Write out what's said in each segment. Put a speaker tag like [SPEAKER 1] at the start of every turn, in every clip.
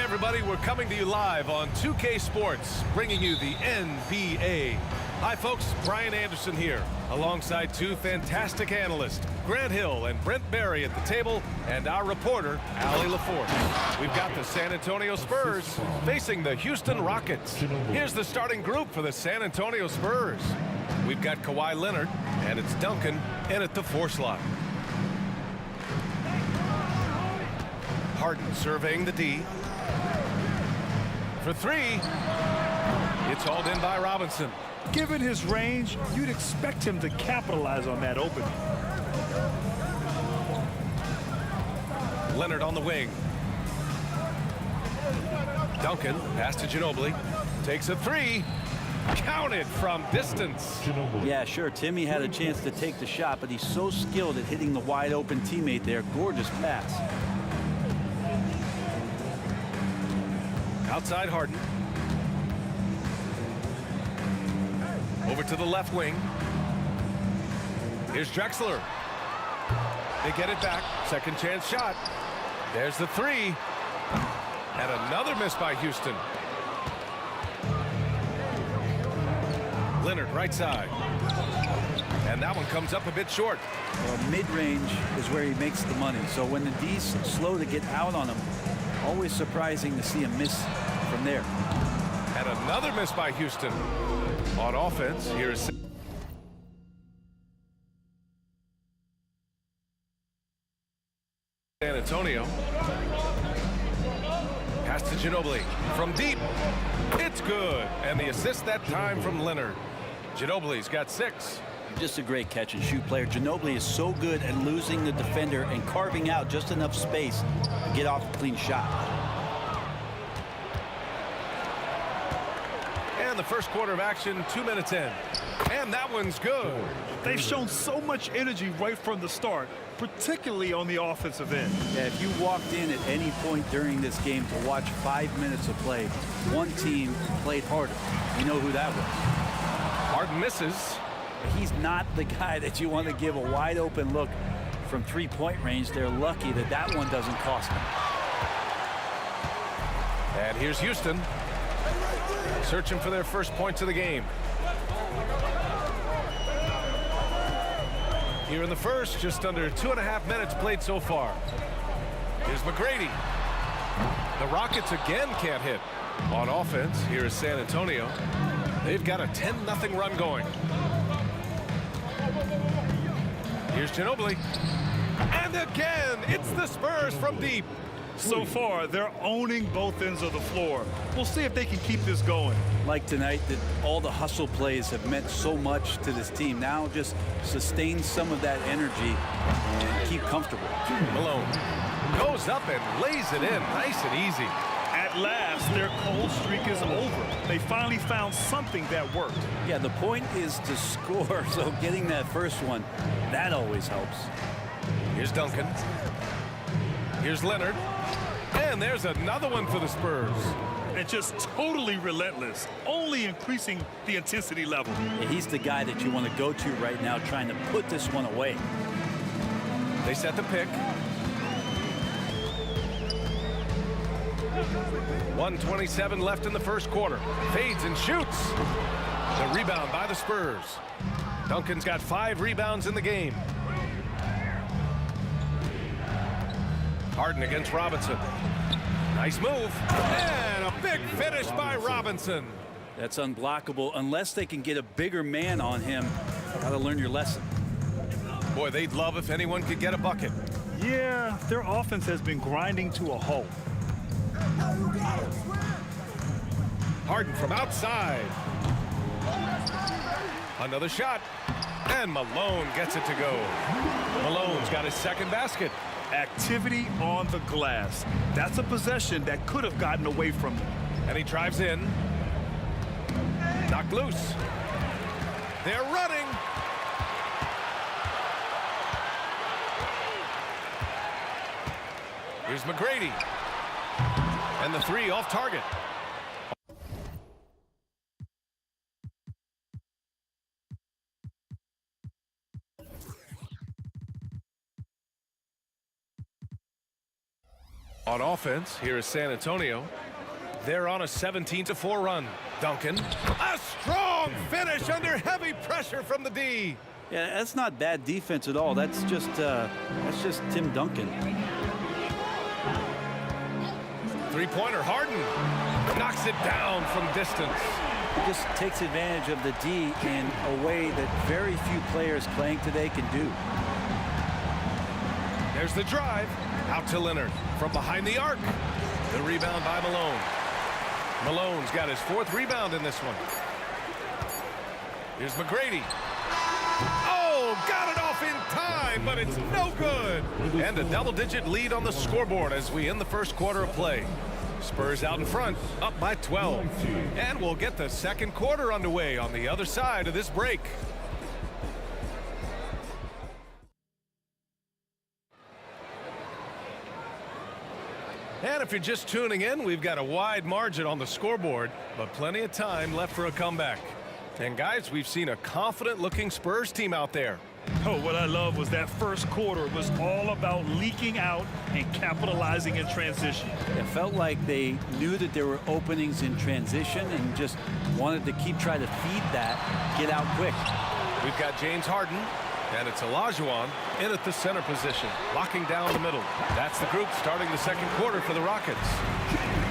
[SPEAKER 1] everybody, we're coming to you live on 2K Sports, bringing you the NBA. Hi folks, Brian Anderson here, alongside two fantastic analysts, Grant Hill and Brent Barry at the table, and our reporter, Allie LaForce. We've got the San Antonio Spurs facing the Houston Rockets. Here's the starting group for the San Antonio Spurs. We've got Kawhi Leonard, and it's Duncan in at the 4 slot. Harden surveying the D. For 3, it's hauled in by Robinson.
[SPEAKER 2] Given his range, you'd expect him to capitalize on that opening.
[SPEAKER 1] Leonard on the wing. Duncan, pass to Ginobili. Takes a 3. Counted from distance.
[SPEAKER 3] Yeah, sure, Timmy had a chance to take the shot, but he's so skilled at hitting the wide open teammate there. Gorgeous pass.
[SPEAKER 1] Outside Harden. Over to the left wing. Here's Drexler. They get it back. Second chance shot. There's the 3. And another miss by Houston. Leonard right side. And that one comes up a bit short.
[SPEAKER 3] Well, mid-range is where he makes the money. So when the D's slow to get out on him, always surprising to see him miss from there.
[SPEAKER 1] And another miss by Houston. On offense, here is San Antonio. Pass to Ginobili from deep. It's good. And the assist that time from Leonard. Ginobili's got 6.
[SPEAKER 3] Just a great catch and shoot player. Ginobili is so good at losing the defender and carving out just enough space to get off a clean shot.
[SPEAKER 1] And the first quarter of action, 2 minutes in. And that one's good.
[SPEAKER 2] They've shown so much energy right from the start, particularly on the offensive end.
[SPEAKER 3] Yeah, if you walked in at any point during this game to watch 5 minutes of play, one team played harder. You know who that was.
[SPEAKER 1] Harden misses.
[SPEAKER 3] He's not the guy that you want to give a wide open look from 3-point range. They're lucky that that one doesn't cost them.
[SPEAKER 1] And here's Houston. Searching for their first points of the game. Here in the first, just under 2.5 minutes played so far. Here's McGrady. The Rockets again can't hit. On offense, here is San Antonio. They've got a 10-0 run going. Here's Ginobili. And again, it's the Spurs from deep.
[SPEAKER 2] So far, they're owning both ends of the floor. We'll see if they can keep this going.
[SPEAKER 3] Like tonight, that all the hustle plays have meant so much to this team. Now just sustain some of that energy and keep comfortable.
[SPEAKER 1] Malone goes up and lays it in nice and easy.
[SPEAKER 2] At last, their cold streak is over. They finally found something that worked.
[SPEAKER 3] Yeah, the point is to score, so getting that first one, that always helps.
[SPEAKER 1] Here's Duncan. Here's Leonard. And there's another one for the Spurs.
[SPEAKER 2] And just totally relentless, only increasing the intensity level.
[SPEAKER 3] Yeah, he's the guy that you want to go to right now, trying to put this one away.
[SPEAKER 1] They set the pick. 1:27 left in the first quarter. Fades and shoots. The rebound by the Spurs. Duncan's got 5 rebounds in the game. Harden against Robinson. Nice move. And a big finish by Robinson.
[SPEAKER 3] That's unblockable unless they can get a bigger man on him. Gotta learn your lesson.
[SPEAKER 1] Boy, they'd love if anyone could get a bucket.
[SPEAKER 2] Yeah, their offense has been grinding to a halt.
[SPEAKER 1] Harden from outside. Another shot. And Malone gets it to go. Malone's got his second basket.
[SPEAKER 2] Activity on the glass. That's a possession that could have gotten away from them.
[SPEAKER 1] And he drives in. Knocked loose. They're running. Here's McGrady. And the 3 off target. On offense, here is San Antonio. They're on a 17-4 run. Duncan, a strong finish under heavy pressure from the D.
[SPEAKER 3] Yeah, that's not bad defense at all. That's just Tim Duncan.
[SPEAKER 1] Three-pointer, Harden knocks it down from distance.
[SPEAKER 3] He just takes advantage of the D in a way that very few players playing today can do.
[SPEAKER 1] There's the drive. Out to Leonard from behind the arc. The rebound by Malone. Malone's got his 4th rebound in this one. Here's McGrady. Oh, got it off in time, but it's no good. And a double-digit lead on the scoreboard as we end the first quarter of play. Spurs out in front, up by 12. And we'll get the second quarter underway on the other side of this break. And if you're just tuning in, we've got a wide margin on the scoreboard, but plenty of time left for a comeback. And guys, we've seen a confident-looking Spurs team out there.
[SPEAKER 2] Oh, what I love was that first quarter was all about leaking out and capitalizing in transition.
[SPEAKER 3] It felt like they knew that there were openings in transition and just wanted to keep trying to feed that, get out quick.
[SPEAKER 1] We've got James Harden, and it's Olajuwon in at the center position, locking down the middle. That's the group starting the second quarter for the Rockets.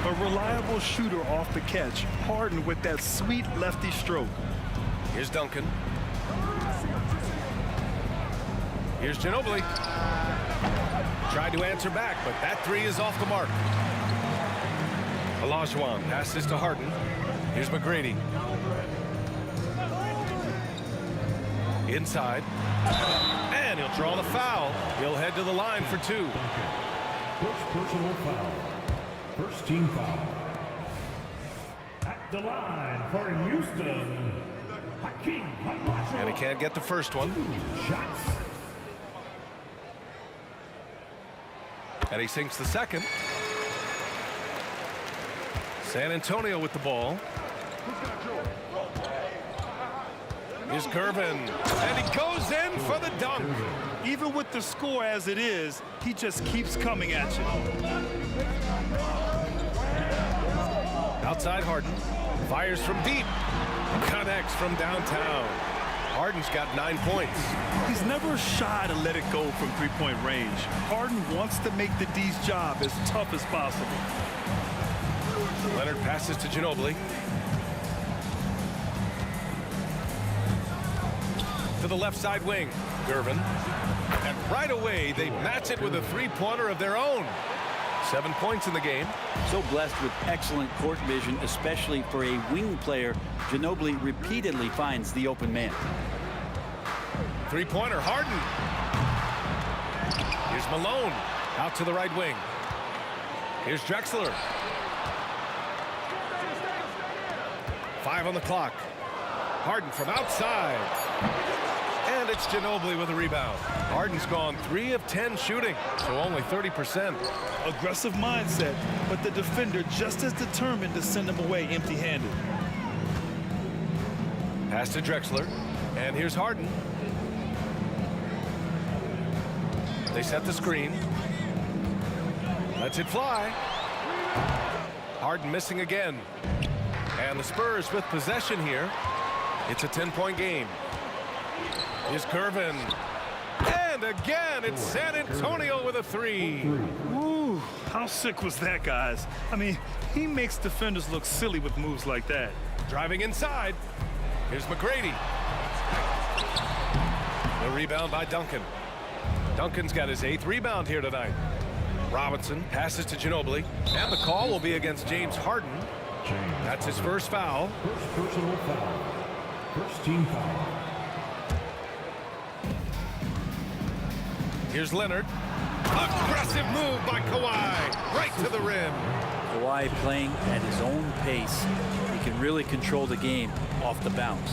[SPEAKER 2] A reliable shooter off the catch, Harden with that sweet lefty stroke.
[SPEAKER 1] Here's Duncan. Here's Ginobili. Tried to answer back, but that 3 is off the mark. Olajuwon passes to Harden. Here's McGrady. Inside. And he'll draw the foul. He'll head to the line for 2.
[SPEAKER 4] First personal foul. First team foul. At the line for Houston, Hakeem Olajuwon.
[SPEAKER 1] And he can't get the first one.
[SPEAKER 4] Shots.
[SPEAKER 1] And he sinks the second. San Antonio with the ball. Here's Gervin. And he goes in for the dunk.
[SPEAKER 2] Even with the score as it is, he just keeps coming at you.
[SPEAKER 1] Outside Harden. Fires from deep. Connects from downtown. Harden's got 9 points.
[SPEAKER 2] He's never shy to let it go from three-point range. Harden wants to make the D's job as tough as possible.
[SPEAKER 1] Leonard passes to Ginobili. To the left side wing. Gervin. And right away, they match it with a three-pointer of their own. 7 points in the game.
[SPEAKER 3] So blessed with excellent court vision, especially for a wing player. Ginobili repeatedly finds the open man.
[SPEAKER 1] Three-pointer, Harden. Here's Malone. Out to the right wing. Here's Drexler. 5 on the clock. Harden from outside. And it's Ginobili with a rebound. Harden's gone 3 of 10 shooting, so only 30%.
[SPEAKER 2] Aggressive mindset, but the defender just as determined to send him away empty-handed.
[SPEAKER 1] Pass to Drexler. And here's Harden. They set the screen. Lets it fly. Harden missing again. And the Spurs with possession here. It's a 10-point game. Here's Gervin. And again, it's San Antonio with a 3.
[SPEAKER 2] Ooh, how sick was that, guys? I mean, he makes defenders look silly with moves like that.
[SPEAKER 1] Driving inside. Here's McGrady. The rebound by Duncan. Duncan's got his 8th rebound here tonight. Robinson passes to Ginobili. And the call will be against James Harden. That's his first foul.
[SPEAKER 4] First personal foul. First team foul.
[SPEAKER 1] Here's Leonard. Aggressive move by Kawhi. Right to the rim.
[SPEAKER 3] Kawhi playing at his own pace. He can really control the game off the bounce.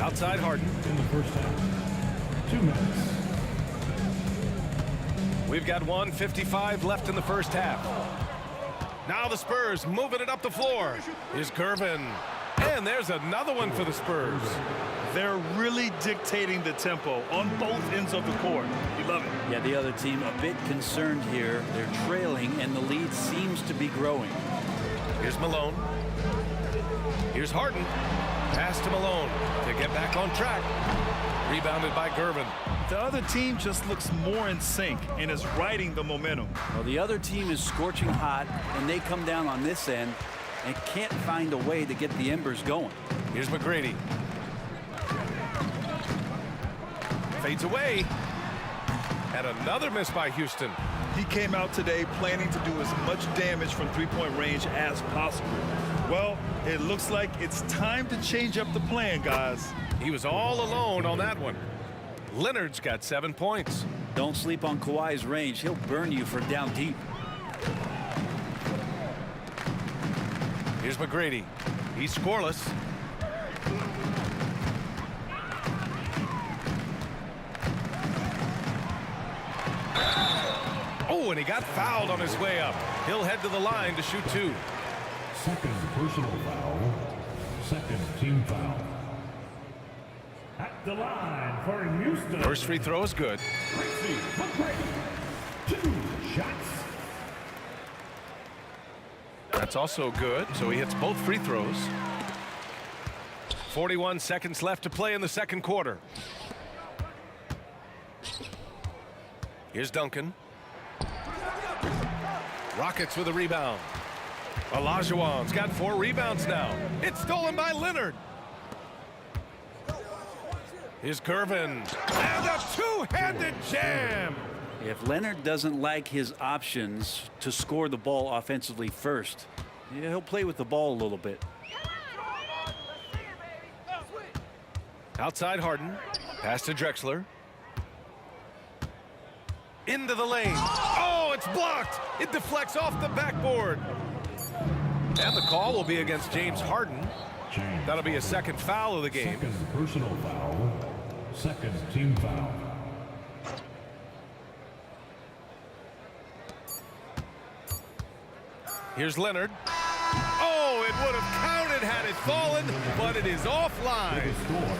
[SPEAKER 1] Outside Harden.
[SPEAKER 4] In the first half. 2 minutes.
[SPEAKER 1] We've got 1:55 left in the first half. Now the Spurs moving it up the floor. Here's Gervin. And there's another one for the Spurs.
[SPEAKER 2] They're really dictating the tempo on both ends of the court. You love it.
[SPEAKER 3] Yeah, the other team a bit concerned here. They're trailing, and the lead seems to be growing.
[SPEAKER 1] Here's Malone. Here's Harden. Pass to Malone to get back on track. Rebounded by Gervin.
[SPEAKER 2] The other team just looks more in sync and is riding the momentum.
[SPEAKER 3] Well, the other team is scorching hot, and they come down on this end and can't find a way to get the embers going.
[SPEAKER 1] Here's McGrady. Fades away. And another miss by Houston.
[SPEAKER 2] He came out today planning to do as much damage from three-point range as possible. Well, it looks like it's time to change up the plan, guys.
[SPEAKER 1] He was all alone on that one. Leonard's got 7 points.
[SPEAKER 3] Don't sleep on Kawhi's range. He'll burn you from down deep.
[SPEAKER 1] Here's McGrady. He's scoreless. Oh, and he got fouled on his way up. He'll head to the line to shoot 2.
[SPEAKER 4] Second personal foul. Second team foul. At the line for Houston.
[SPEAKER 1] First free throw is good.
[SPEAKER 4] Tracy McGrady. 2 shots.
[SPEAKER 1] That's also good, so he hits both free throws. 41 seconds left to play in the second quarter. Here's Duncan. Rockets with a rebound. Olajuwon's got 4 rebounds now. It's stolen by Leonard. Here's Gervin. And a two-handed jam.
[SPEAKER 3] If Leonard doesn't like his options to score the ball offensively first, yeah, he'll play with the ball a little bit.
[SPEAKER 1] Outside Harden. Pass to Drexler. Into the lane. Oh, it's blocked. It deflects off the backboard. And the call will be against James Harden.
[SPEAKER 4] James.
[SPEAKER 1] That'll be a second foul of the game.
[SPEAKER 4] Second personal foul. Second team foul.
[SPEAKER 1] Here's Leonard. Oh, it would have counted had it fallen, but it is offline.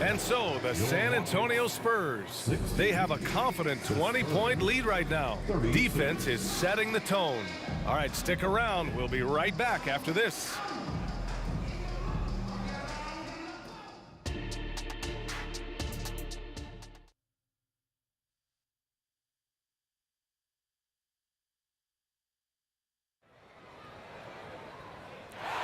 [SPEAKER 1] And so the San Antonio Spurs, they have a confident 20-point lead right now. Defense is setting the tone. All right, stick around. We'll be right back after this.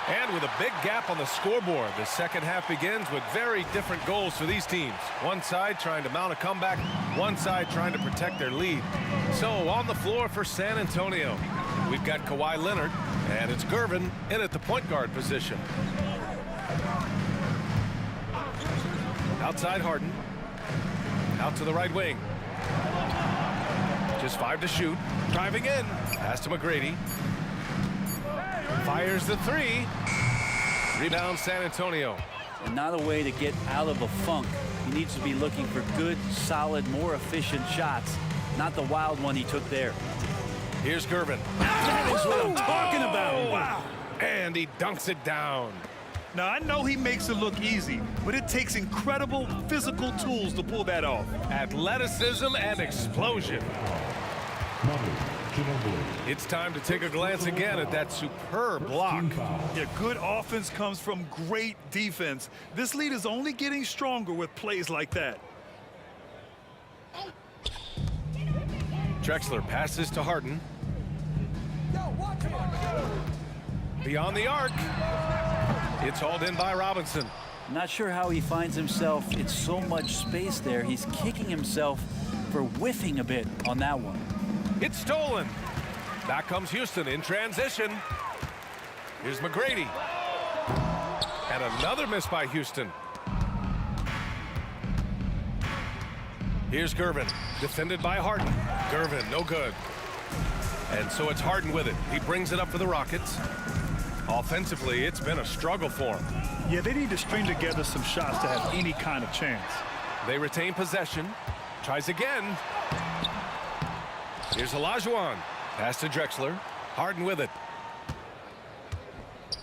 [SPEAKER 1] And with a big gap on the scoreboard, the second half begins with very different goals for these teams. One side trying to mount a comeback, one side trying to protect their lead. So on the floor for San Antonio, we've got Kawhi Leonard, and it's Gervin in at the point guard position. Outside Harden. Out to the right wing. Just 5 to shoot. Driving in. Pass to McGrady. Fires the 3. Rebound San Antonio.
[SPEAKER 3] And not a way to get out of a funk. He needs to be looking for good, solid, more efficient shots, not the wild one he took there.
[SPEAKER 1] Here's Gervin.
[SPEAKER 3] That is what I'm talking about.
[SPEAKER 2] Wow.
[SPEAKER 1] And he dunks it down.
[SPEAKER 2] Now, I know he makes it look easy, but it takes incredible physical tools to pull that off.
[SPEAKER 1] Athleticism and explosion.
[SPEAKER 4] Manu Ginobili.
[SPEAKER 1] It's time to take a glance again at that superb block.
[SPEAKER 4] Team foul.
[SPEAKER 2] Yeah, good offense comes from great defense. This lead is only getting stronger with plays like that.
[SPEAKER 1] Drexler passes to Harden. Beyond the arc. It's hauled in by Robinson.
[SPEAKER 3] Not sure how he finds himself in so much space there. He's kicking himself for whiffing a bit on that one.
[SPEAKER 1] It's stolen. Back comes Houston in transition. Here's McGrady. And another miss by Houston. Here's Gervin, defended by Harden. Gervin, no good. And so it's Harden with it. He brings it up for the Rockets. Offensively, it's been a struggle for him.
[SPEAKER 2] Yeah, they need to string together some shots to have any kind of chance.
[SPEAKER 1] They retain possession. Tries again. Here's Olajuwon. Pass to Drexler. Harden with it.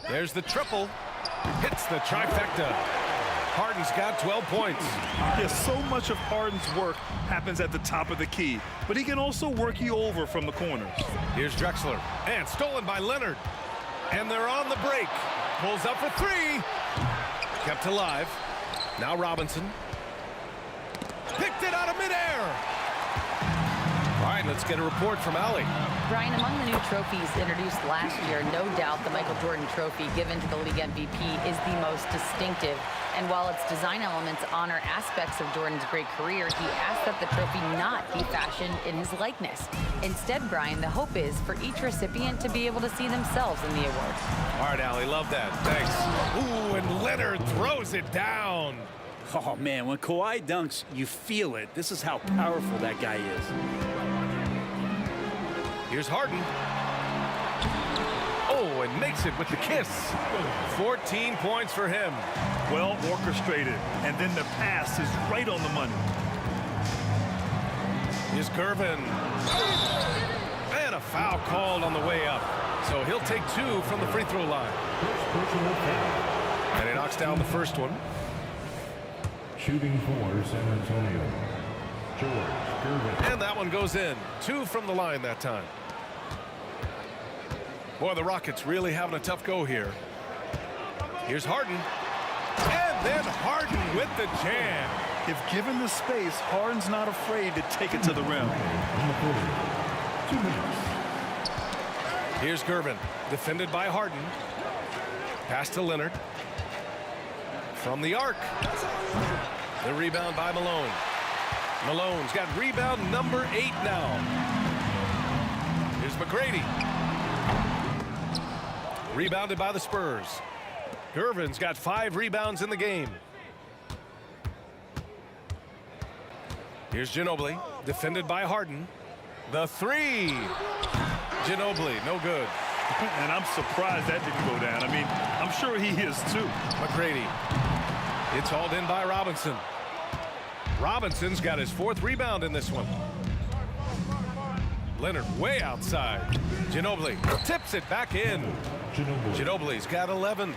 [SPEAKER 1] There's the triple. Hits the trifecta. Harden's got 12 points.
[SPEAKER 2] Yes, so much of Harden's work happens at the top of the key, but he can also work you over from the corners.
[SPEAKER 1] Here's Drexler, and stolen by Leonard. And they're on the break. Pulls up for three. Kept alive. Now Robinson. Picked it out of midair. All right, let's get a report from Allie.
[SPEAKER 5] Brian, among the new trophies introduced last year, no doubt the Michael Jordan Trophy given to the league MVP is the most distinctive. And while its design elements honor aspects of Jordan's great career, he asked that the trophy not be fashioned in his likeness. Instead, Brian, the hope is for each recipient to be able to see themselves in the award.
[SPEAKER 1] All right, Allie, love that. Thanks. Ooh, and Leonard throws it down.
[SPEAKER 3] Oh, man, when Kawhi dunks, you feel it. This is how powerful that guy is.
[SPEAKER 1] Here's Harden. Oh, and makes it with the kiss. 14 points for him.
[SPEAKER 2] Well orchestrated, and then the pass is right on the money.
[SPEAKER 1] Here's Gervin. And a foul called on the way up. So he'll take two from the free throw line. And he knocks down the first one.
[SPEAKER 4] Shooting for San Antonio, George Gervin.
[SPEAKER 1] And that one goes in. Two from the line that time. Boy, the Rockets really having a tough go here. Here's Harden. And then Harden with the jam.
[SPEAKER 2] If given the space, Harden's not afraid to take it to the rim.
[SPEAKER 4] 2 minutes.
[SPEAKER 1] Here's Gervin, defended by Harden. Pass to Leonard. From the arc. The rebound by Malone. Malone's got rebound number 8 now. Here's McGrady. Rebounded by the Spurs. Gervin's got 5 rebounds in the game. Here's Ginobili, defended by Harden. The three. Ginobili, no good.
[SPEAKER 2] And I'm surprised that didn't go down. I mean, I'm sure he is too.
[SPEAKER 1] McGrady. It's hauled in by Robinson. Robinson's got his 4th rebound in this one. Leonard way outside. Ginobili tips it back in. Ginobili's got 11.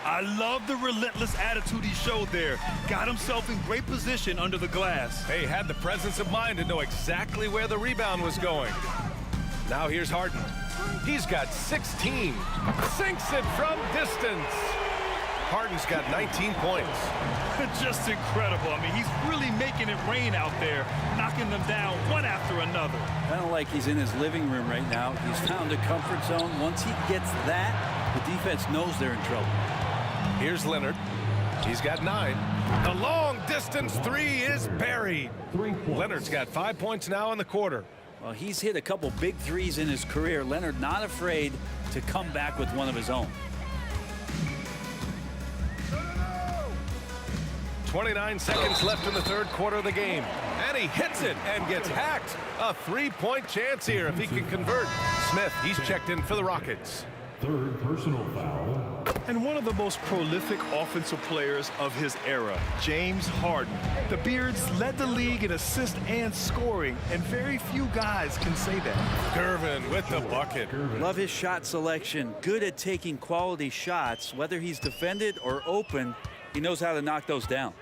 [SPEAKER 2] I love the relentless attitude he showed there. Got himself in great position under the glass.
[SPEAKER 1] They had the presence of mind to know exactly where the rebound was going. Now here's Harden. He's got 16. Sinks it from distance. Harden's got 19 points.
[SPEAKER 2] Just incredible. I mean, he's really making it rain out there, knocking them down one after another.
[SPEAKER 3] Kind of like he's in his living room right now. He's found a comfort zone. Once he gets that, the defense knows they're in trouble.
[SPEAKER 1] Here's Leonard. He's got 9. The long distance 3 is buried.
[SPEAKER 4] 3 points.
[SPEAKER 1] Leonard's got 5 points now in the quarter.
[SPEAKER 3] Well, he's hit a couple big threes in his career. Leonard not afraid to come back with one of his own.
[SPEAKER 1] 29 seconds left in the 3rd quarter of the game. And he hits it and gets hacked. A 3-point chance here if he can convert. Smith, he's checked in for the Rockets.
[SPEAKER 4] 3rd personal foul.
[SPEAKER 2] And one of the most prolific offensive players of his era, James Harden. The Beards led the league in assists and scoring, and very few guys can say that.
[SPEAKER 1] Gervin with the bucket.
[SPEAKER 3] Love his shot selection. Good at taking quality shots. Whether he's defended or open, he knows how to knock those down.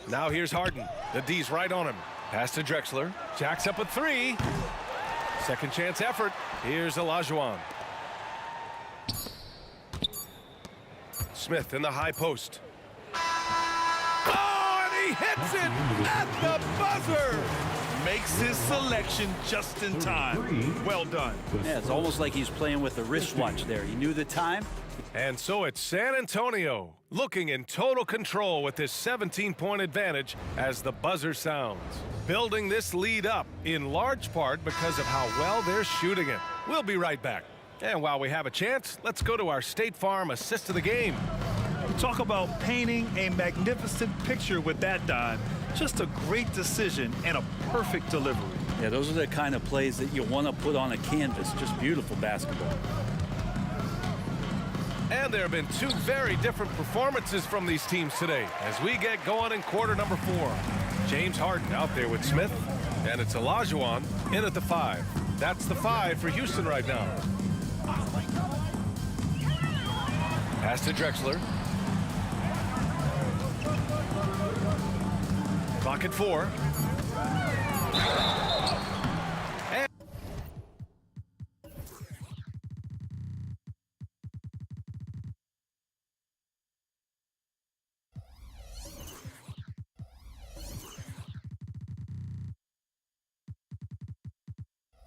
[SPEAKER 1] Now here's Harden. The D's right on him. Pass to Drexler. Jacks up a 3. Second chance effort. Here's Olajuwon. Smith in the high post. Oh, and he hits it at the buzzer.
[SPEAKER 2] Makes his selection just in time. Well done.
[SPEAKER 3] Yeah, it's almost like he's playing with a wristwatch there. He knew the time.
[SPEAKER 1] And so it's San Antonio looking in total control with this 17-point advantage as the buzzer sounds. Building this lead up in large part because of how well they're shooting it. We'll be right back. And while we have a chance, let's go to our State Farm assist of the game.
[SPEAKER 2] Talk about painting a magnificent picture with that dime. Just a great decision and a perfect delivery.
[SPEAKER 3] Yeah, those are the kind of plays that you want to put on a canvas. Just beautiful basketball.
[SPEAKER 1] And there have been 2 very different performances from these teams today as we get going in quarter number 4. James Harden out there with Smith, and it's Olajuwon in at the 5. That's the 5 for Houston right now. Pass to Drexler. Clock at 4.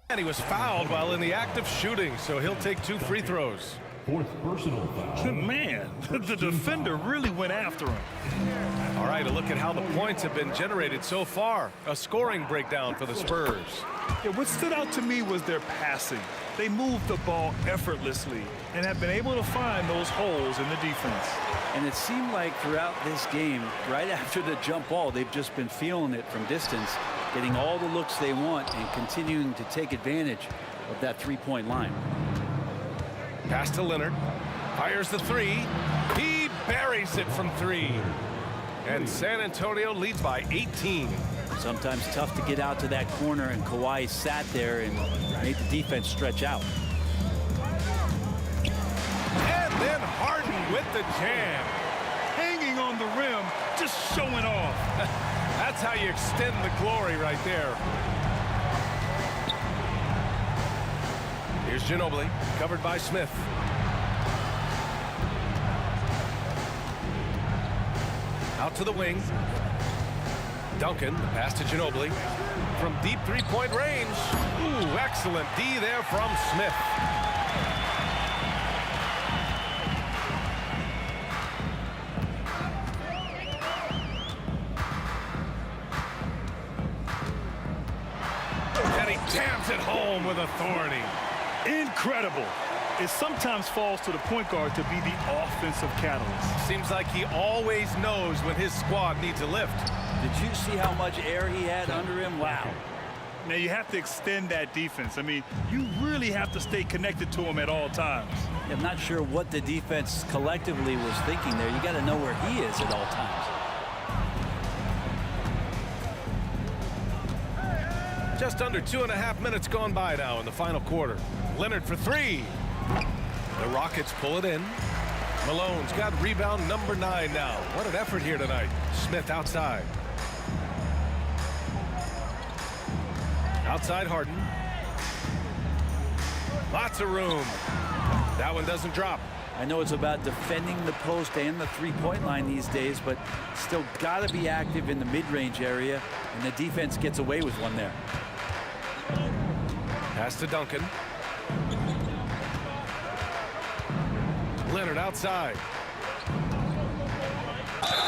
[SPEAKER 1] And he was fouled while in the act of shooting, so he'll take 2 free throws.
[SPEAKER 4] Fourth personal foul.
[SPEAKER 2] Man, the defender really went after him.
[SPEAKER 1] All right, a look at how the points have been generated so far. A scoring breakdown for the Spurs.
[SPEAKER 2] Yeah, what stood out to me was their passing. They moved the ball effortlessly and have been able to find those holes in the defense.
[SPEAKER 3] And it seemed like throughout this game, right after the jump ball, they've just been feeling it from distance, getting all the looks they want and continuing to take advantage of that three-point line.
[SPEAKER 1] Pass to Leonard. Fires the 3. He buries it from 3. And San Antonio leads by 18.
[SPEAKER 3] Sometimes tough to get out to that corner, and Kawhi sat there and made the defense stretch out.
[SPEAKER 1] And then Harden with the jam.
[SPEAKER 2] Hanging on the rim, just showing off.
[SPEAKER 1] That's how you extend the glory right there. Here's Ginobili, covered by Smith. Out to the wing. Duncan, the pass to Ginobili. From deep three-point range. Ooh, excellent D there from Smith. And he jams it home with authority.
[SPEAKER 2] Incredible. It sometimes falls to the point guard to be the offensive catalyst.
[SPEAKER 1] Seems like he always knows when his squad needs a lift.
[SPEAKER 3] Did you see how much air he had under him? Wow.
[SPEAKER 2] Now you have to extend that defense. I mean, you really have to stay connected to him at all times.
[SPEAKER 3] I'm not sure what the defense collectively was thinking there. You got to know where he is at all times.
[SPEAKER 1] Just under 2.5 minutes gone by now in the final quarter. Leonard for 3. The Rockets pull it in. Malone's got rebound number 9 now. What an effort here tonight. Smith outside. Outside Harden. Lots of room. That one doesn't drop.
[SPEAKER 3] I know it's about defending the post and the three-point line these days, but still got to be active in the mid-range area, and the defense gets away with one there.
[SPEAKER 1] Pass to Duncan. Leonard outside.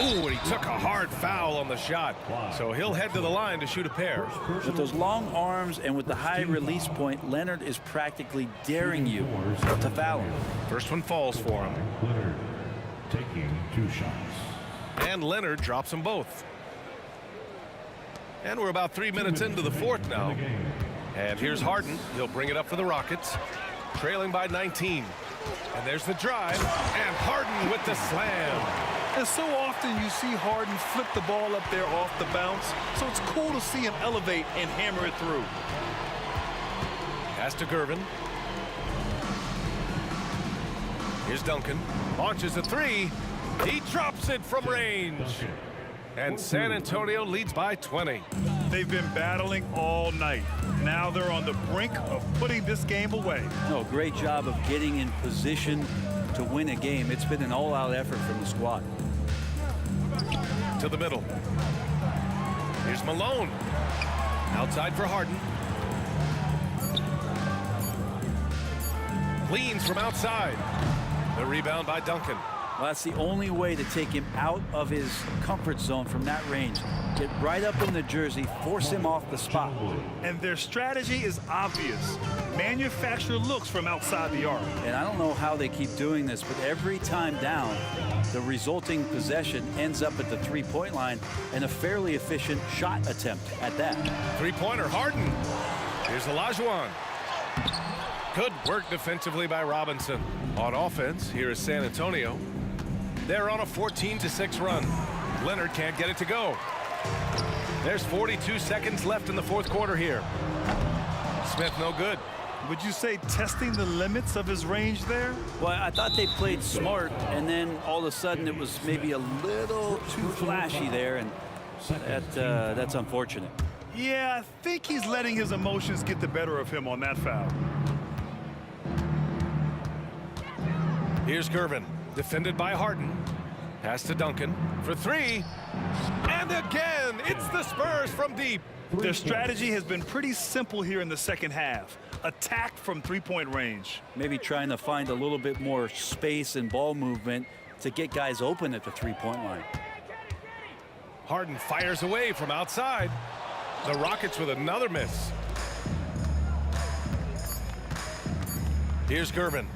[SPEAKER 1] Ooh, and he took a hard foul on the shot. So he'll head to the line to shoot a pair.
[SPEAKER 3] With those long arms and with the high release point, Leonard is practically daring you to foul him.
[SPEAKER 1] First one falls for him.
[SPEAKER 4] Leonard taking 2 shots.
[SPEAKER 1] And Leonard drops them both. And we're about 3 minutes into the fourth now. And here's Harden. He'll bring it up for the Rockets. Trailing by 19. And there's the drive. And Harden with the slam.
[SPEAKER 2] And so often you see Harden flip the ball up there off the bounce. So it's cool to see him elevate and hammer it through.
[SPEAKER 1] Pass to Gervin. Here's Duncan. Launches a 3. He drops it from range. And San Antonio leads by 20.
[SPEAKER 2] They've been battling all night. Now they're on the brink of putting this game away.
[SPEAKER 3] No, great job of getting in position to win a game. It's been an all-out effort from the squad.
[SPEAKER 1] To the middle. Here's Malone. Outside for Harden. Cleans from outside. The rebound by Duncan.
[SPEAKER 3] Well, that's the only way to take him out of his comfort zone from that range. Get right up in the jersey, force him off the spot.
[SPEAKER 2] And their strategy is obvious. Manufacture looks from outside the arc.
[SPEAKER 3] And I don't know how they keep doing this, but every time down, the resulting possession ends up at the three-point line and a fairly efficient shot attempt at that.
[SPEAKER 1] Three-pointer, Harden. Here's Olajuwon. Good work defensively by Robinson. On offense, here is San Antonio. They're on a 14-6 run. Leonard can't get it to go. There's 42 seconds left in the fourth quarter here. Smith no good.
[SPEAKER 2] Would you say testing the limits of his range there?
[SPEAKER 3] Well, I thought they played smart, and then all of a sudden it was maybe a little too flashy there, and that's unfortunate.
[SPEAKER 2] Yeah, I think he's letting his emotions get the better of him on that foul.
[SPEAKER 1] Here's Gervin, defended by Harden. Pass to Duncan for three. And again, it's the Spurs from deep.
[SPEAKER 2] Their strategy has been pretty simple here in the second half. Attack from three-point range.
[SPEAKER 3] Maybe trying to find a little bit more space and ball movement to get guys open at the three-point line.
[SPEAKER 1] Harden fires away from outside. The Rockets with another miss. Here's Gervin.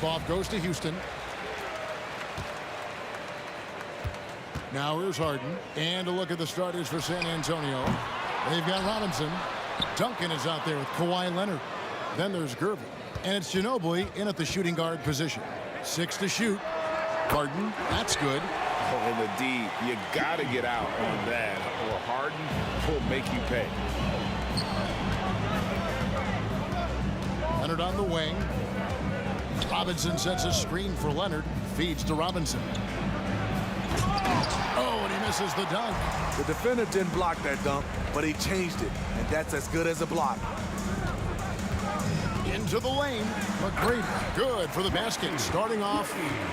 [SPEAKER 6] Tip-off goes to Houston. Now here's Harden. And a look at the starters for San Antonio. They've got Robinson. Duncan is out there with Kawhi Leonard. Then there's Gervin. And it's Ginobili in at the shooting guard position. 6 to shoot. Harden, that's good.
[SPEAKER 7] Oh, and the D, you got to get out on that, or Harden will make you pay.
[SPEAKER 6] Leonard on the wing. Robinson sets a screen for Leonard. Feeds to Robinson. Oh, and he misses the dunk.
[SPEAKER 8] The defender didn't block that dunk, but he changed it, and that's as good as a block.
[SPEAKER 6] Into the lane. McGrady, good for the basket. Starting off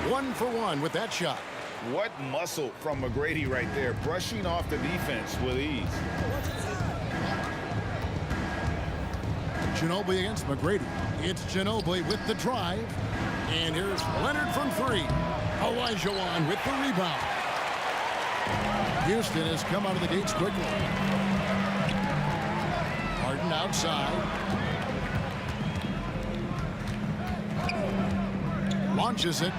[SPEAKER 6] 1 for 1 with that shot.
[SPEAKER 7] What muscle from McGrady right there, brushing off the defense with ease.
[SPEAKER 6] Ginobili against McGrady. It's Ginobili with the drive. And here's Leonard from 3. Olajuwon with the rebound. Houston has come out of the gates quickly. Harden outside. Launches it.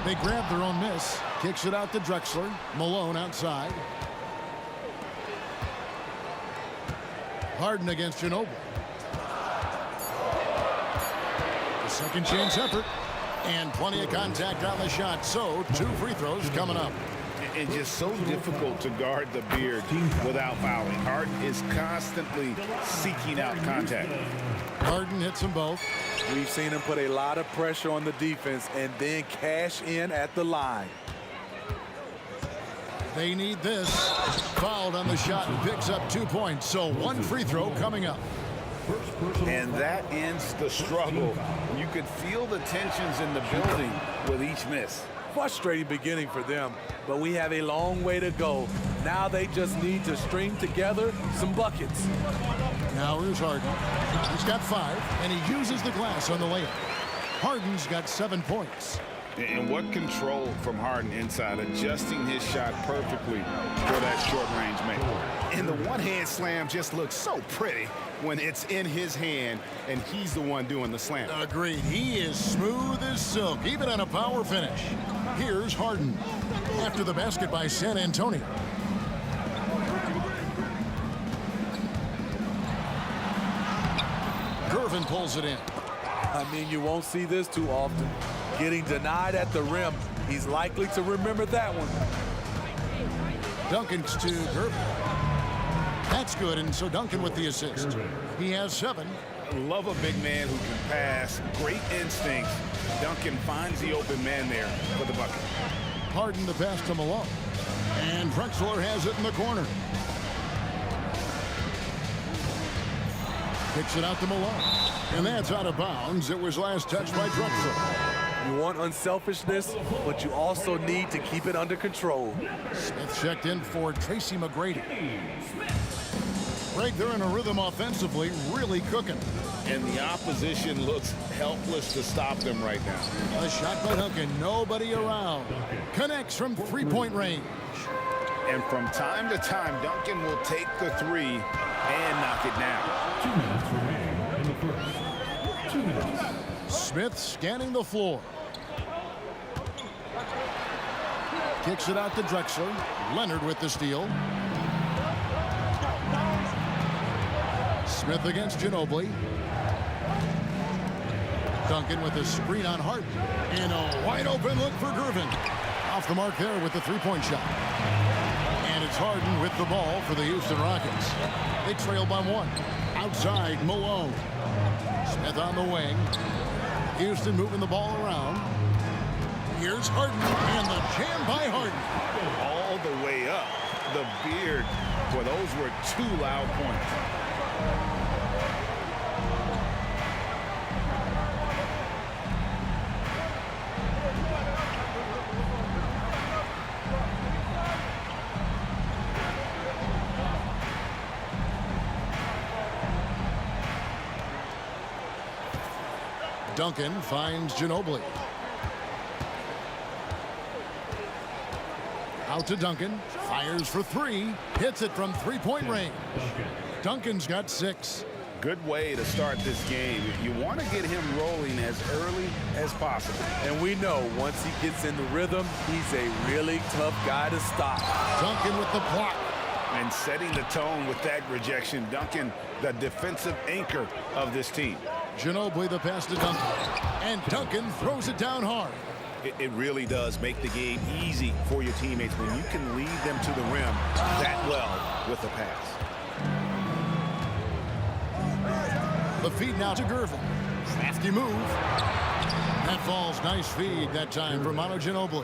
[SPEAKER 6] They grab their own miss. Kicks it out to Drexler. Malone outside. Harden against Ginobili. The second chance effort. And plenty of contact on the shot. So 2 free throws coming up.
[SPEAKER 7] And just so difficult to guard the Beard without fouling. Harden is constantly seeking out contact.
[SPEAKER 6] Harden hits them both.
[SPEAKER 8] We've seen him put a lot of pressure on the defense and then cash in at the line.
[SPEAKER 6] They need this. Fouled on the shot and picks up 2 points. So 1 free throw coming up.
[SPEAKER 7] And that ends the struggle. You could feel the tensions in the building with each miss.
[SPEAKER 8] Frustrating beginning for them, but we have a long way to go. Now they just need to string together some buckets.
[SPEAKER 6] Now here's Harden. He's got 5, and he uses the glass on the layup. Harden's got 7 points.
[SPEAKER 7] And what control from Harden inside, adjusting his shot perfectly for that short-range make. And the one-hand slam just looks so pretty when it's in his hand and he's the one doing the slam.
[SPEAKER 6] Agreed. He is smooth as silk, even on a power finish. Here's Harden. After the basket by San Antonio. Gervin pulls it in.
[SPEAKER 8] I mean, you won't see this too often. Getting denied at the rim. He's likely to remember that one.
[SPEAKER 6] Duncan's to Gervin. That's good, and so Duncan with the assist. He has 7.
[SPEAKER 7] Love a big man who can pass. Great instincts. Duncan finds the open man there for the bucket.
[SPEAKER 6] Harden the pass to Malone. And Drexler has it in the corner. Kicks it out to Malone. And that's out of bounds. It was last touched by Drexler.
[SPEAKER 8] You want unselfishness, but you also need to keep it under control.
[SPEAKER 6] Smith checked in for Tracy McGrady. Greg, they're in a rhythm offensively, really cooking.
[SPEAKER 7] And the opposition looks helpless to stop them right now.
[SPEAKER 6] A shot by Duncan, nobody around. Connects from 3-point range.
[SPEAKER 7] And from time to time, Duncan will take the 3 and knock it down.
[SPEAKER 4] 2 minutes remaining in the first. 2 minutes.
[SPEAKER 6] Smith scanning the floor. Kicks it out to Drexler. Leonard with the steal. Smith against Ginobili. Duncan with a screen on Harden. And a wide open look for Gervin. Off the mark there with the 3-point shot. And it's Harden with the ball for the Houston Rockets. They trail by 1. Outside, Malone. Smith on the wing. Houston moving the ball around. Here's Harden, and the jam by Harden.
[SPEAKER 7] All the way up. The Beard. Boy, those were 2 loud points.
[SPEAKER 6] Duncan finds Ginobili. Out to Duncan. Fires for 3. Hits it from 3-point range. Duncan's got 6.
[SPEAKER 7] Good way to start this game. You want to get him rolling as early as possible.
[SPEAKER 8] And we know once he gets in the rhythm, he's a really tough guy to stop.
[SPEAKER 6] Duncan with the block.
[SPEAKER 7] And setting the tone with that rejection. Duncan, the defensive anchor of this team.
[SPEAKER 6] Ginobili the pass to Duncan. And Duncan throws it down hard.
[SPEAKER 7] It really does make the game easy for your teammates when you can lead them to the rim that well with the pass.
[SPEAKER 6] The feed now to Gervin. Crafty move. That falls. Nice feed that time from Manu Ginobili.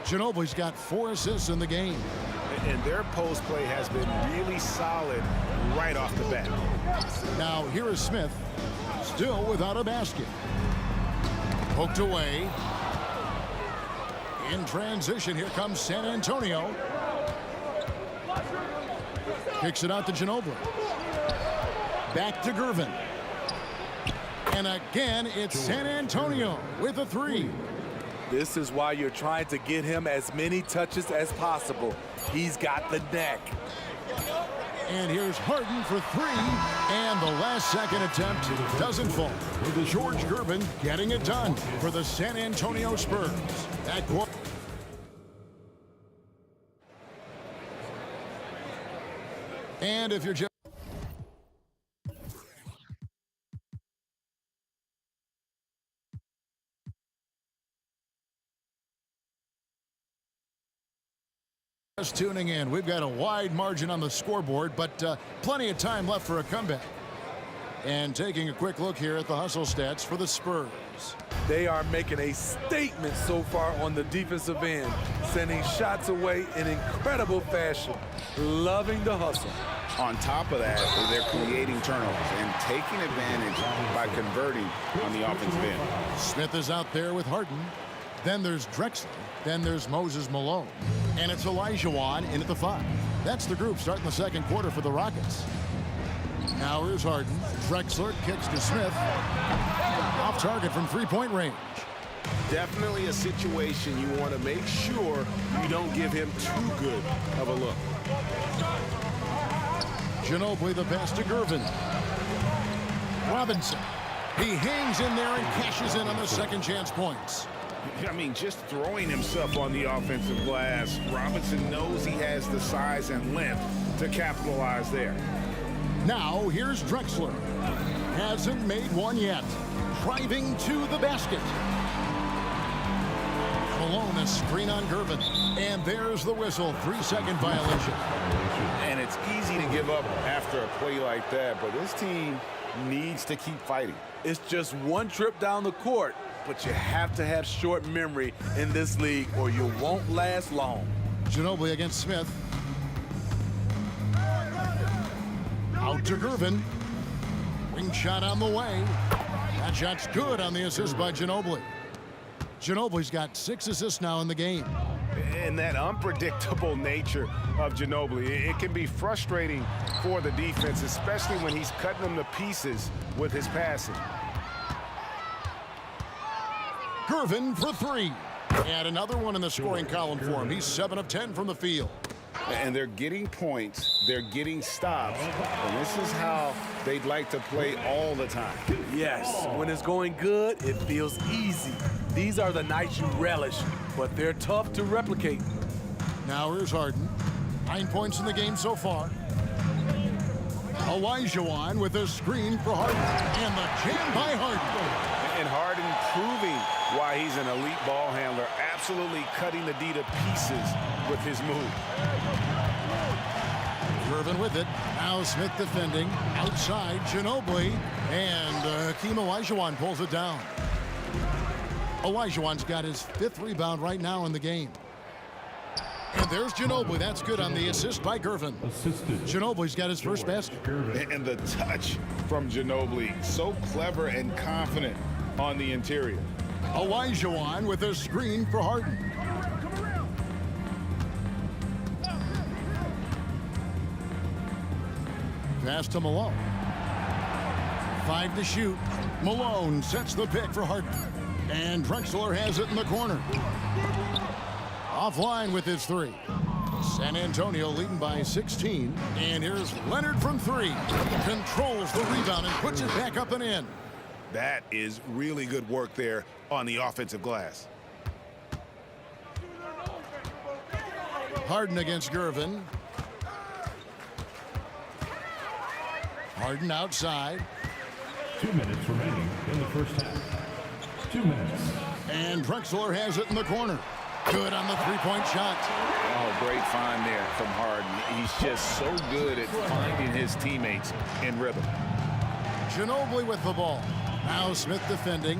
[SPEAKER 6] Ginobili's got 4 assists in the game.
[SPEAKER 7] And their post play has been really solid right off the bat.
[SPEAKER 6] Now here is Smith. Still without a basket. Poked away. In transition, here comes San Antonio. Kicks it out to Ginobili. Back to Gervin. And again, it's San Antonio with a 3.
[SPEAKER 8] This is why you're trying to get him as many touches as possible. He's got the neck.
[SPEAKER 6] And here's Harden for 3. And the last second attempt doesn't fall. George Gervin getting it done for the San Antonio Spurs. That quarter. And if you're just tuning in, we've got a wide margin on the scoreboard, but plenty of time left for a comeback. And taking a quick look here at the hustle stats for the Spurs.
[SPEAKER 8] They are making a statement so far on the defensive end, sending shots away in incredible fashion, loving the hustle.
[SPEAKER 7] On top of that, they're creating turnovers and taking advantage by converting on the offensive end.
[SPEAKER 6] Smith is out there with Harden. Then there's Drexler. Then there's Moses Malone. And it's Olajuwon in at the 5. That's the group starting the second quarter for the Rockets. Now here's Harden. Drexler kicks to Smith. Off target from three-point range.
[SPEAKER 7] Definitely a situation you want to make sure you don't give him too good of a look.
[SPEAKER 6] Ginobili the pass to Gervin. Robinson. He hangs in there and cashes in on the second chance points.
[SPEAKER 7] I mean, just throwing himself on the offensive glass. Robinson knows he has the size and length to capitalize there.
[SPEAKER 6] Now here's Drexler. Hasn't made one yet. Driving to the basket. Malone, a screen on Gervin. And there's the whistle. 3-second violation.
[SPEAKER 7] And it's easy to give up after a play like that, but this team needs to keep fighting.
[SPEAKER 8] It's just one trip down the court, but you have to have short memory in this league or you won't last long.
[SPEAKER 6] Ginobili against Smith. Out to Gervin. Wing shot on the way. That shot's good on the assist by Ginobili. Ginobili's got 6 assists now in the game.
[SPEAKER 7] And that unpredictable nature of Ginobili, it can be frustrating for the defense, especially when he's cutting them to pieces with his passing.
[SPEAKER 6] Gervin for 3. And another one in the scoring column for him. He's 7 of 10 from the field.
[SPEAKER 7] And they're getting points, they're getting stops, and this is how they'd like to play all the time.
[SPEAKER 8] Yes, when it's going good, it feels easy. These are the nights you relish, but they're tough to replicate.
[SPEAKER 6] Now here's Harden. 9 points in the game so far. Olajuwon with a screen for Harden. And the jam by Harden.
[SPEAKER 7] And Harden proving why he's an elite ball handler, absolutely cutting the D to pieces with his move.
[SPEAKER 6] Gervin with it. Now Smith defending. Outside, Ginobili. And Hakeem Olajuwon pulls it down. Olajuwon's got his 5th rebound right now in the game. And there's Ginobili. That's good on the assist by Gervin. Ginobili's got his first basket.
[SPEAKER 7] And the touch from Ginobili, so clever and confident on the interior.
[SPEAKER 6] Olajuwon with a screen for Harden. Pass to Malone. 5 to shoot. Malone sets the pick for Harden. And Drexler has it in the corner. Offline with his 3. San Antonio leading by 16. And here's Leonard from 3. Controls the rebound and puts it back up and in.
[SPEAKER 7] That is really good work there on the offensive glass.
[SPEAKER 6] Harden against Gervin. Harden outside.
[SPEAKER 4] 2 minutes remaining in the first half. 2 minutes.
[SPEAKER 6] And Drexler has it in the corner. Good on the three-point shot.
[SPEAKER 7] Oh, great find there from Harden. He's just so good at finding his teammates in rhythm.
[SPEAKER 6] Ginobili with the ball. Now Smith defending.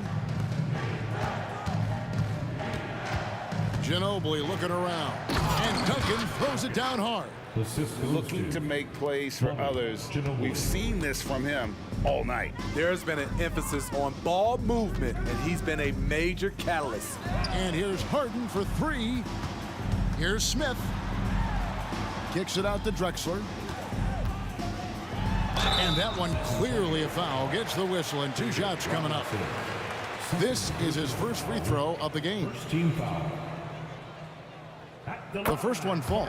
[SPEAKER 6] Ginobili looking around. And Duncan throws it down hard.
[SPEAKER 7] Looking to make plays for others. We've seen this from him all night.
[SPEAKER 8] There's been an emphasis on ball movement, and he's been a major catalyst.
[SPEAKER 6] And here's Harden for 3. Here's Smith. Kicks it out to Drexler. And that one clearly a foul. Gets the whistle and 2 shots coming up. This is his first free throw of the game.
[SPEAKER 4] First team foul.
[SPEAKER 6] The first one falls.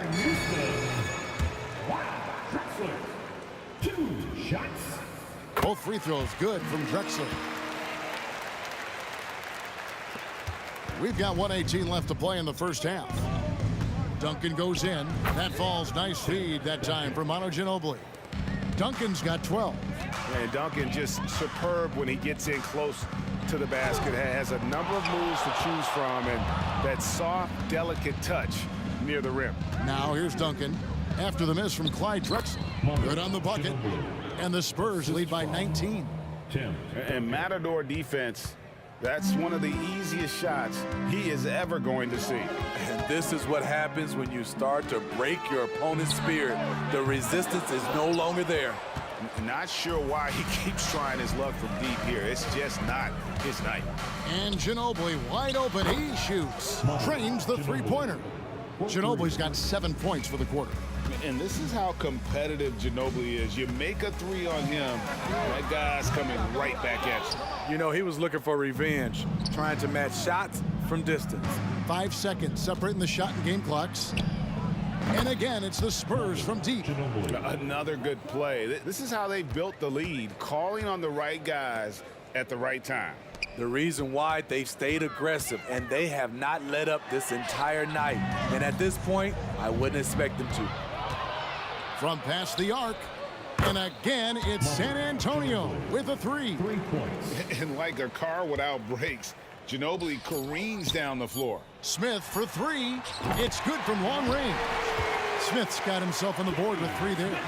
[SPEAKER 4] Drexler. 2 shots.
[SPEAKER 6] Both free throws good from Drexler. We've got 1:18 left to play in the first half. Duncan goes in. That falls. Nice feed that time from Manu Ginobili. Duncan's got 12.
[SPEAKER 7] And Duncan just superb when he gets in close to the basket. Has a number of moves to choose from, and that soft, delicate touch near the rim.
[SPEAKER 6] Now here's Duncan after the miss from Clyde Drexler. Good on the bucket. And the Spurs lead by 19.
[SPEAKER 7] And Matador defense, that's one of the easiest shots he is ever going to see.
[SPEAKER 8] And this is what happens when you start to break your opponent's spirit. The resistance is no longer there.
[SPEAKER 7] Not sure why he keeps trying his luck from deep here. It's just not his night.
[SPEAKER 6] And Ginobili wide open. He shoots. Trains the three-pointer. Ginobili's got 7 points for the quarter.
[SPEAKER 7] And this is how competitive Ginobili is. You make a 3 on him, that guy's coming right back at you.
[SPEAKER 8] You know, he was looking for revenge, trying to match shots from distance.
[SPEAKER 6] 5 seconds separating the shot and game clocks. And again, it's the Spurs from deep.
[SPEAKER 7] Another good play. This is how they built the lead, calling on the right guys at the right time.
[SPEAKER 8] The reason why they've stayed aggressive, and they have not let up this entire night. And at this point, I wouldn't expect them to.
[SPEAKER 6] From past the arc. And again, it's San Antonio with a 3.
[SPEAKER 4] 3 points.
[SPEAKER 7] And like a car without brakes, Ginobili careens down the floor.
[SPEAKER 6] Smith for 3. It's good from long range. Smith's got himself on the board with 3 there.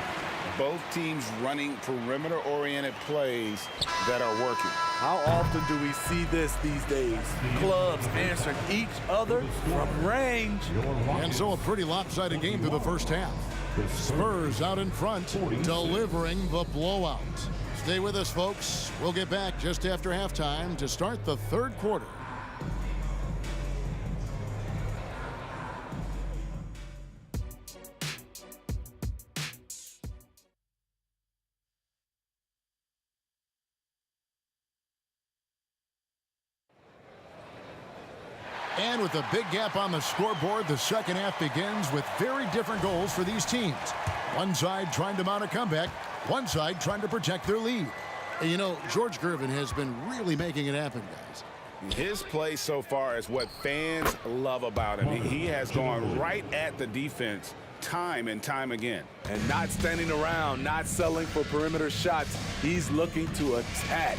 [SPEAKER 7] Both teams running perimeter-oriented plays that are working.
[SPEAKER 8] How often do we see this these days? Clubs answering each other from range.
[SPEAKER 6] And so a pretty lopsided game through the first half. Spurs out in front, delivering the blowout. Stay with us, folks. We'll get back just after halftime to start the third quarter. And with a big gap on the scoreboard, the second half begins with very different goals for these teams. One side trying to mount a comeback, one side trying to protect their lead. And you know, George Gervin has been really making it happen, guys.
[SPEAKER 7] His play so far is what fans love about him. He has gone right at the defense time and time again.
[SPEAKER 8] And not standing around, not settling for perimeter shots. He's looking to attack.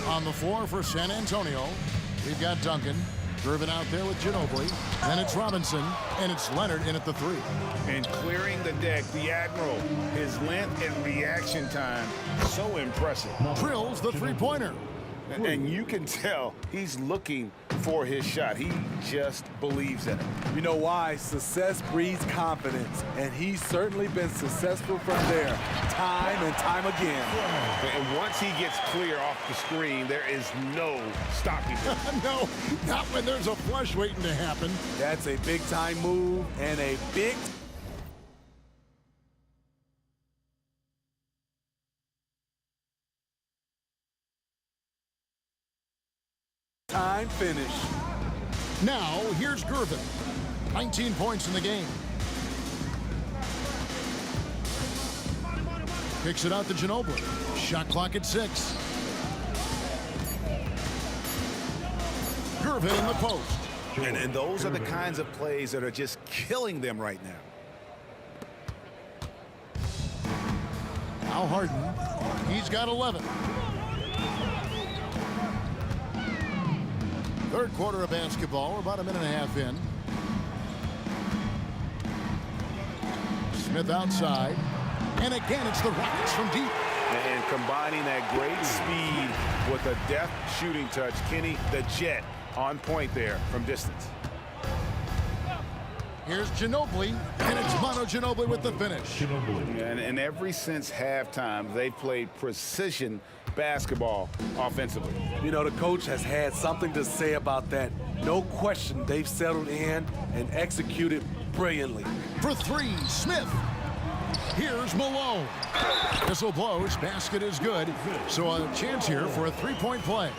[SPEAKER 6] On the floor for San Antonio, we've got Duncan. Gervin out there with Ginobili. Then it's Robinson, and it's Leonard in at the 3.
[SPEAKER 7] And clearing the deck, the Admiral, his length and reaction time, so impressive.
[SPEAKER 6] Drills the three-pointer.
[SPEAKER 7] And you can tell he's looking for his shot. He just believes in it.
[SPEAKER 8] You know why? Success breeds confidence, and he's certainly been successful from there, time and time again.
[SPEAKER 7] And once he gets clear off the screen, there is no stopping him.
[SPEAKER 6] No, not when there's a flush waiting to happen.
[SPEAKER 8] That's a big-time move and a big time finish.
[SPEAKER 6] Now, here's Gervin. 19 points in the game. Kicks it out to Ginobili. Shot clock at 6. Gervin in the post.
[SPEAKER 7] And those are the kinds of plays that are just killing them right now.
[SPEAKER 6] Now Harden. He's got 11. Third quarter of basketball. We're about a minute and a half in. Smith outside. And again, it's the Rockets from deep.
[SPEAKER 7] And combining that great speed with a deft shooting touch. Kenny, the Jet, on point there from distance.
[SPEAKER 6] Here's Ginobili, and it's Manu Ginobili with the finish.
[SPEAKER 7] And ever since halftime, they've played precision basketball offensively.
[SPEAKER 8] You know, the coach has had something to say about that. No question, they've settled in and executed brilliantly.
[SPEAKER 6] For 3, Smith. Here's Malone. Whistle blows, basket is good. So a chance here for a 3-point play.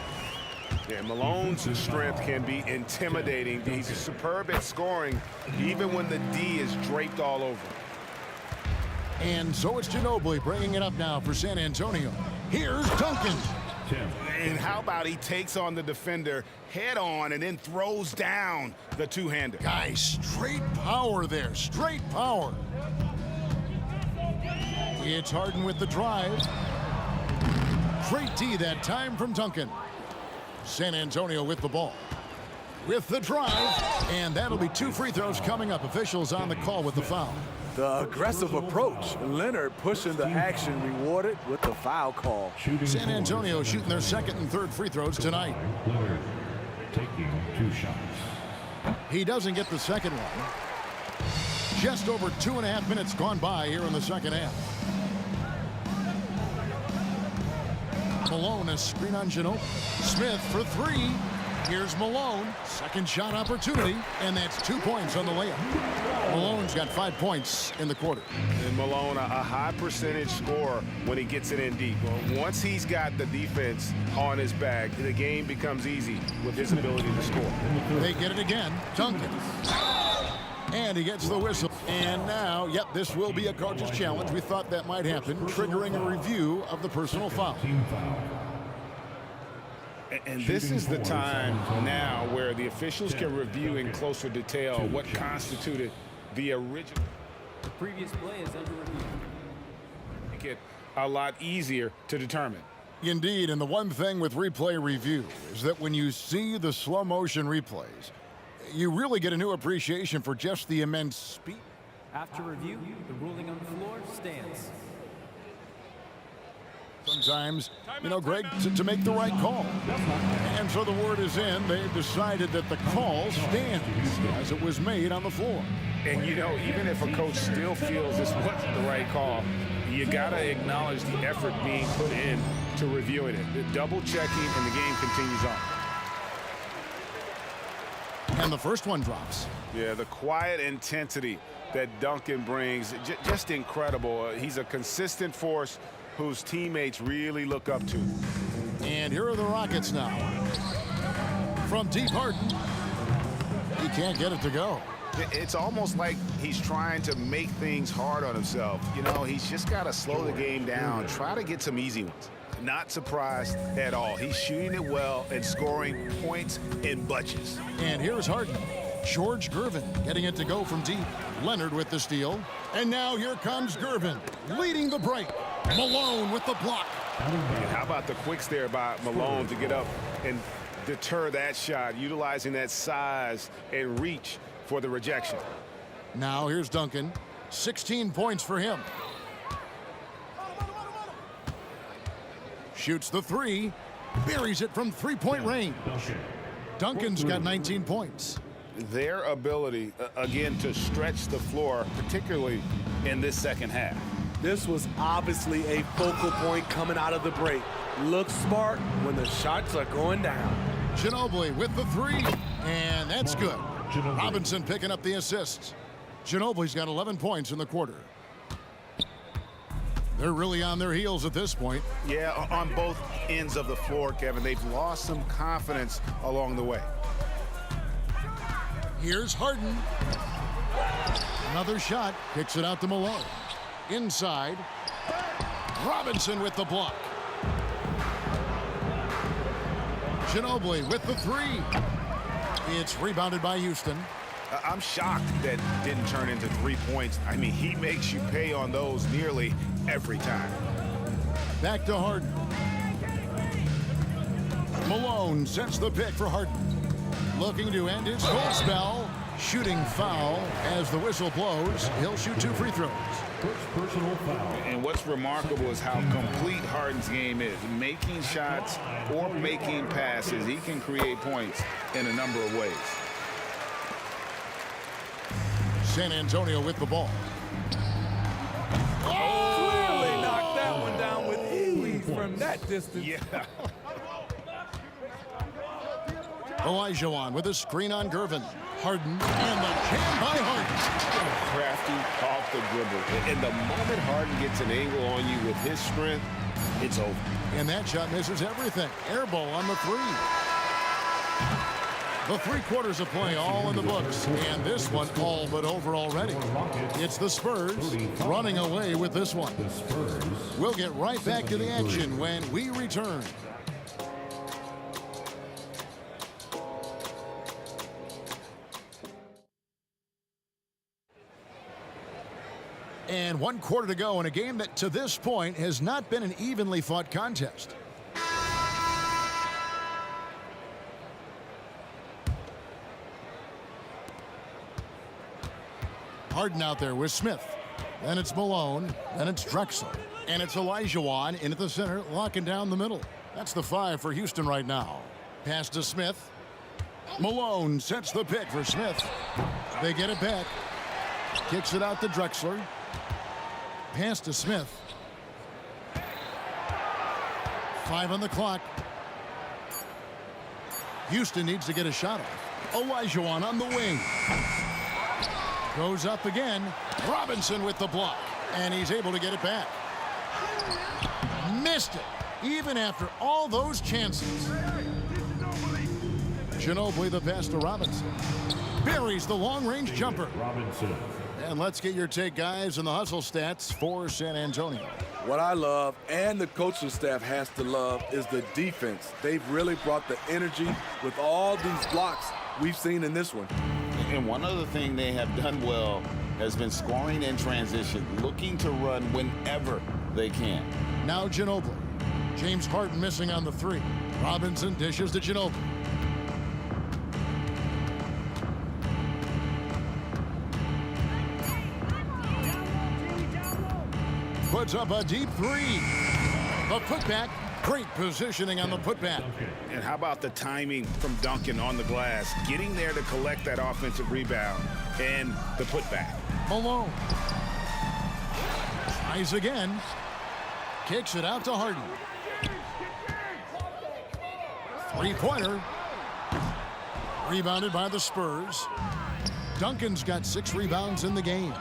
[SPEAKER 7] Yeah, Malone's strength can be intimidating. He's superb at scoring, even when the D is draped all over.
[SPEAKER 6] And so it's Ginobili bringing it up now for San Antonio. Here's Duncan.
[SPEAKER 7] And how about he takes on the defender head on and then throws down the two-hander.
[SPEAKER 6] Guys, straight power there, straight power. It's Harden with the drive. Great D that time from Duncan. San Antonio with the ball. With the drive, and that'll be 2 free throws coming up. Officials on the call with the foul.
[SPEAKER 8] The aggressive approach. Leonard pushing the action, rewarded with the foul call.
[SPEAKER 6] San Antonio shooting their second and third free throws tonight.
[SPEAKER 4] Leonard taking 2 shots.
[SPEAKER 6] He doesn't get the second one. Just over 2.5 minutes gone by here in the second half. Malone, a screen on Ginobili. Smith for 3. Here's Malone. Second shot opportunity, and that's 2 points on the layup. Malone's got 5 points in the quarter.
[SPEAKER 7] And Malone, a high percentage scorer when he gets it in deep. Once he's got the defense on his back, the game becomes easy with his ability to score.
[SPEAKER 6] They get it again. Duncan. And he gets the whistle. And now, yep, this will be a coach's challenge. We thought that might happen, triggering a review of the personal foul.
[SPEAKER 4] Team foul.
[SPEAKER 7] And this is the time now where the officials can review in closer detail what constituted the original.
[SPEAKER 9] The previous play is under review.
[SPEAKER 7] Make it a lot easier to determine.
[SPEAKER 6] Indeed, and the one thing with replay review is that when you see the slow motion replays, you really get a new appreciation for just the immense speed.
[SPEAKER 9] After review, the ruling on the floor stands.
[SPEAKER 6] Sometimes, you know, Greg, to make the right call. And so the word is in. They've decided that the call stands as it was made on the floor.
[SPEAKER 7] And, you know, even if a coach still feels this wasn't the right call, you got to acknowledge the effort being put in to reviewing it. The double checking, and the game continues on.
[SPEAKER 6] And the first one drops.
[SPEAKER 7] Yeah, the quiet intensity that Duncan brings, just incredible. He's a consistent force whose teammates really look up to.
[SPEAKER 6] And here are the Rockets now. From deep, Harden. He can't get it to go.
[SPEAKER 7] It's almost like he's trying to make things hard on himself. You know, he's just got to slow the game down, try to get some easy ones. Not surprised at all. He's shooting it well and scoring points in bunches.
[SPEAKER 6] And here's Harden. George Gervin getting it to go from deep. Leonard with the steal. And now here comes Gervin leading the break. Malone with the block.
[SPEAKER 7] How about the quicks there by Malone to get up and deter that shot, utilizing that size and reach for the rejection.
[SPEAKER 6] Now here's Duncan. 16 points for him. Shoots the 3. Buries it from 3-point range. Duncan's got 19 points.
[SPEAKER 7] Their ability, again, to stretch the floor, particularly in this second half.
[SPEAKER 8] This was obviously a focal point coming out of the break. Look smart when the shots are going down.
[SPEAKER 6] Ginobili with the 3. And that's good. Robinson picking up the assists. Ginobili's got 11 points in the quarter. They're really on their heels at this point.
[SPEAKER 7] Yeah, on both ends of the floor, Kevin. They've lost some confidence along the way.
[SPEAKER 6] Here's Harden. Another shot. Kicks it out to Malone. Inside. Robinson with the block. Ginobili with the three. It's rebounded by Houston.
[SPEAKER 7] I'm shocked that didn't turn into 3 points. I mean, he makes you pay on those nearly every time.
[SPEAKER 6] Back to Harden. Malone sets the pick for Harden. Looking to end his goal spell. Shooting foul as the whistle blows. He'll shoot 2 free throws.
[SPEAKER 4] First personal foul.
[SPEAKER 7] And what's remarkable is how complete Harden's game is. Making shots or making passes, he can create points in a number of ways.
[SPEAKER 6] San Antonio with the ball.
[SPEAKER 8] Clearly knocked that one down with ease from that distance.
[SPEAKER 7] Yeah.
[SPEAKER 6] Olajuwon with a screen on Gervin. Harden and the jam by Harden.
[SPEAKER 7] Crafty off the dribble. And the moment Harden gets an angle on you with his strength, it's over.
[SPEAKER 6] And that shot misses everything. Air ball on the three. The 3 quarters of play all in the books. And this one all but over already. It's the Spurs running away with this one.
[SPEAKER 4] The Spurs.
[SPEAKER 6] We'll get right back to the action when we return. And 1 quarter to go in a game that to this point has not been an evenly fought contest. Harden out there with Smith. Then it's Malone. Then it's Drexler. And it's Olajuwon in at the center, locking down the middle. That's the 5 for Houston right now. Pass to Smith. Malone sets the pick for Smith. They get it back. Kicks it out to Drexler. Pass to Smith. 5 on the clock. Houston needs to get a shot off. Olajuwon on the wing. Goes up again. Robinson with the block. And he's able to get it back. Missed it. Even after all those chances. Ginobili the pass to Robinson. Buries the long-range jumper.
[SPEAKER 4] Robinson.
[SPEAKER 6] And let's get your take, guys, on the hustle stats for San Antonio.
[SPEAKER 8] What I love, and the coaching staff has to love, is the defense. They've really brought the energy with all these blocks we've seen in this one.
[SPEAKER 7] And one other thing they have done well has been scoring in transition, looking to run whenever they can.
[SPEAKER 6] Now Ginobili. James Harden missing on the 3. Robinson dishes to Ginobili. Puts up a deep 3. The putback. Great positioning on the putback.
[SPEAKER 7] And how about the timing from Duncan on the glass, getting there to collect that offensive rebound and the putback.
[SPEAKER 6] Malone. Tries again. Kicks it out to Harden. 3-pointer. Rebounded by the Spurs. Duncan's got 6 rebounds in the game.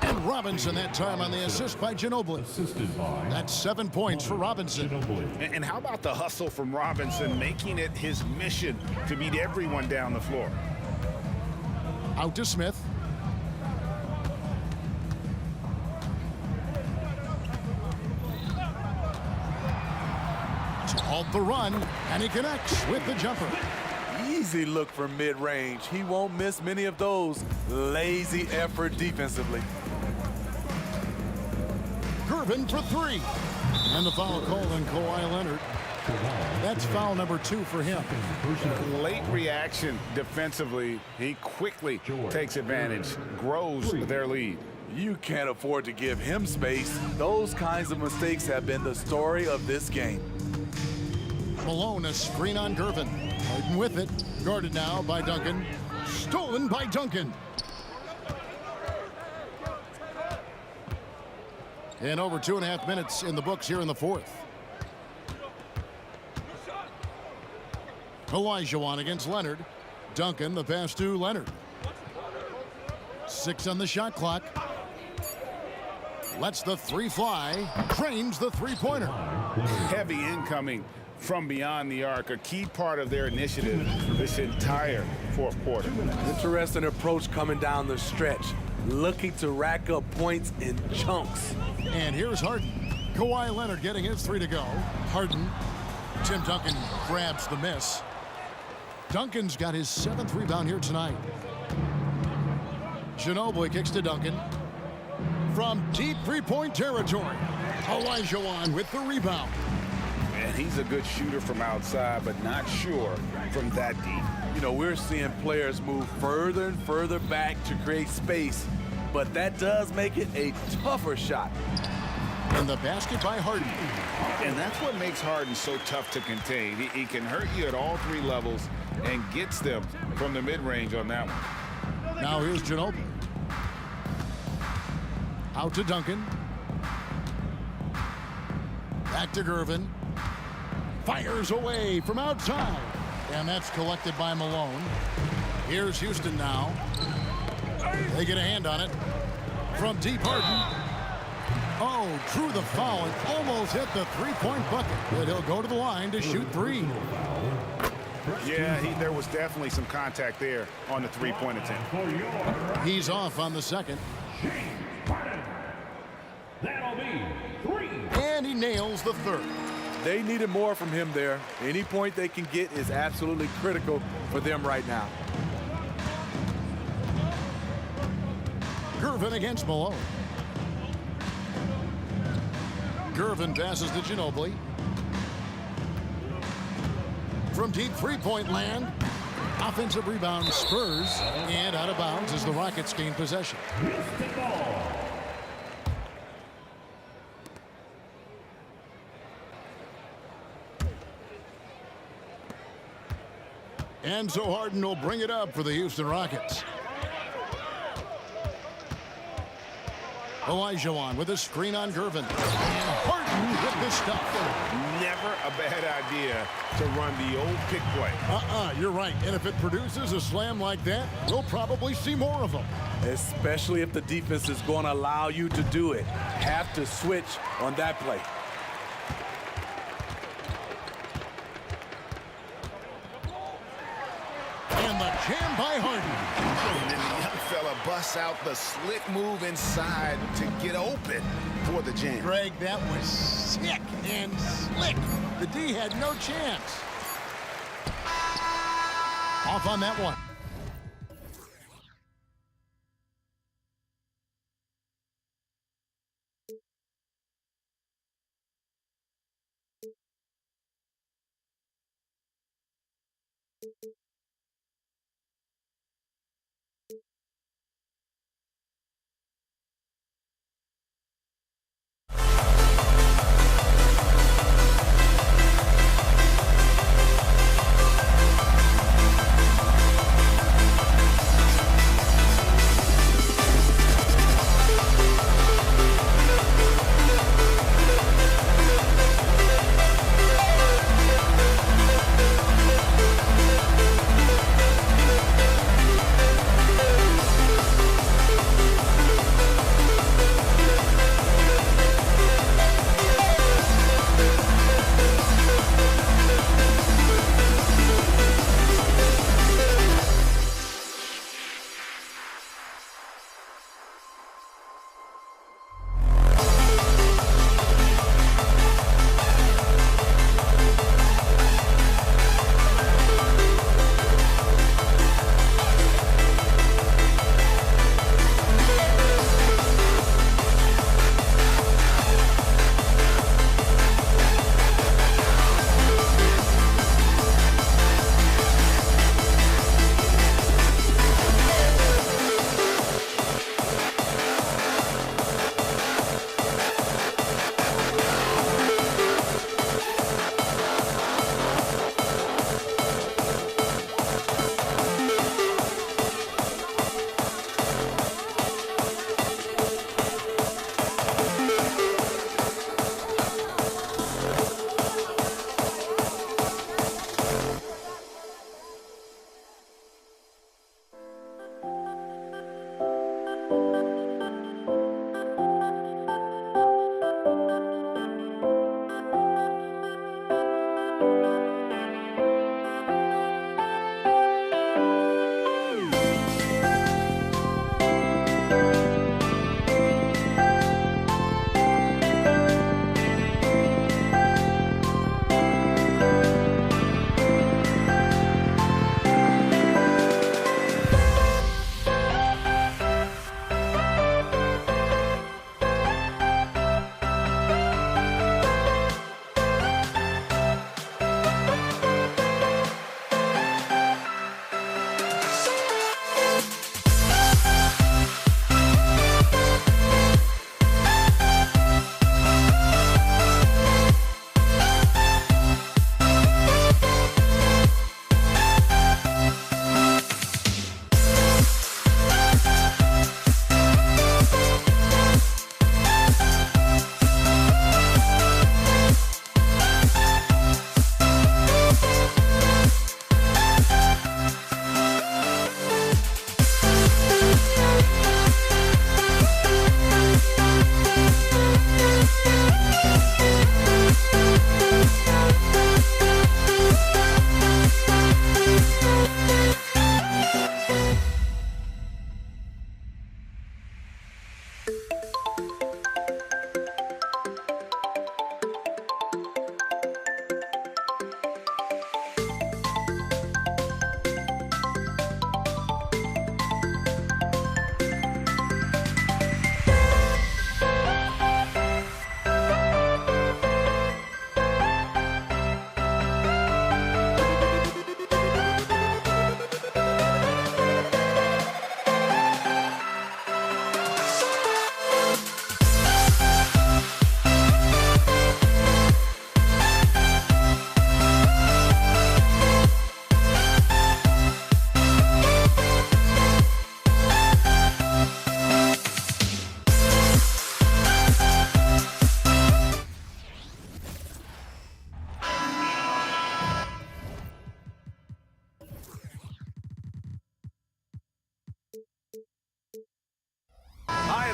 [SPEAKER 6] And Robinson that time on the assist by Ginobili.
[SPEAKER 4] Assisted by.
[SPEAKER 6] That's 7 points for Robinson.
[SPEAKER 4] Ginobili.
[SPEAKER 7] And how about the hustle from Robinson, making it his mission to beat everyone down the floor?
[SPEAKER 6] Out to Smith. Called the run, and he connects with the jumper.
[SPEAKER 8] Easy look from mid-range. He won't miss many of those. Lazy effort defensively.
[SPEAKER 6] Gervin for 3. And the foul called on Kawhi Leonard. That's foul number 2 for him.
[SPEAKER 7] Late reaction defensively. He quickly takes advantage, grows their lead.
[SPEAKER 8] You can't afford to give him space. Those kinds of mistakes have been the story of this game.
[SPEAKER 6] Malone, a screen on Gervin. Harden with it. Guarded now by Duncan. Stolen by Duncan. And over 2.5 minutes in the books here in the 4th. Olajuwon against Leonard. Duncan, the pass to Leonard. 6 on the shot clock. Lets the 3 fly. Drains the 3-pointer.
[SPEAKER 7] Heavy incoming from beyond the arc, a key part of their initiative this entire fourth quarter.
[SPEAKER 8] Interesting approach coming down the stretch, looking to rack up points in chunks.
[SPEAKER 6] And here's Harden. Kawhi Leonard getting his 3 to go. Harden. Tim Duncan grabs the miss. Duncan's got his 7th rebound here tonight. Ginobili kicks to Duncan. From deep three-point territory, Olajuwon with the rebound.
[SPEAKER 7] And he's a good shooter from outside, but not sure from that deep.
[SPEAKER 8] You know, we're seeing players move further and further back to create space, but that does make it a tougher shot.
[SPEAKER 6] And the basket by Harden.
[SPEAKER 7] And that's what makes Harden so tough to contain. He can hurt you at all 3 levels and gets them from the mid-range on that one.
[SPEAKER 6] Now here's Ginobili. Out to Duncan. Back to Gervin. Fires away from outside. And that's collected by Malone. Here's Houston now. They get a hand on it. From deep, Harden. Oh, drew the foul and almost hit the three-point bucket. But he'll go to the line to shoot 3.
[SPEAKER 7] Yeah, there was definitely some contact there on the three-point attempt.
[SPEAKER 6] He's off on the second.
[SPEAKER 4] That'll be 3.
[SPEAKER 6] And he nails the 3rd.
[SPEAKER 8] They needed more from him there. Any point they can get is absolutely critical for them right now.
[SPEAKER 6] Gervin against Malone. Gervin passes to Ginobili. From deep three-point land. Offensive rebound, Spurs. And out of bounds as the Rockets gain possession. And so Harden will bring it up for the Houston Rockets. Olajuwon with a screen on Gervin. And Harden with the stop.
[SPEAKER 7] Never a bad idea to run the old pick play.
[SPEAKER 6] You're right. And if it produces a slam like that, we'll probably see more of them.
[SPEAKER 8] Especially if the defense is going to allow you to do it. Have to switch on that play.
[SPEAKER 6] And the jam by Harden.
[SPEAKER 7] And then the young fella busts out the slick move inside to get open for the jam.
[SPEAKER 6] Greg, that was sick and slick. The D had no chance. Off on that one.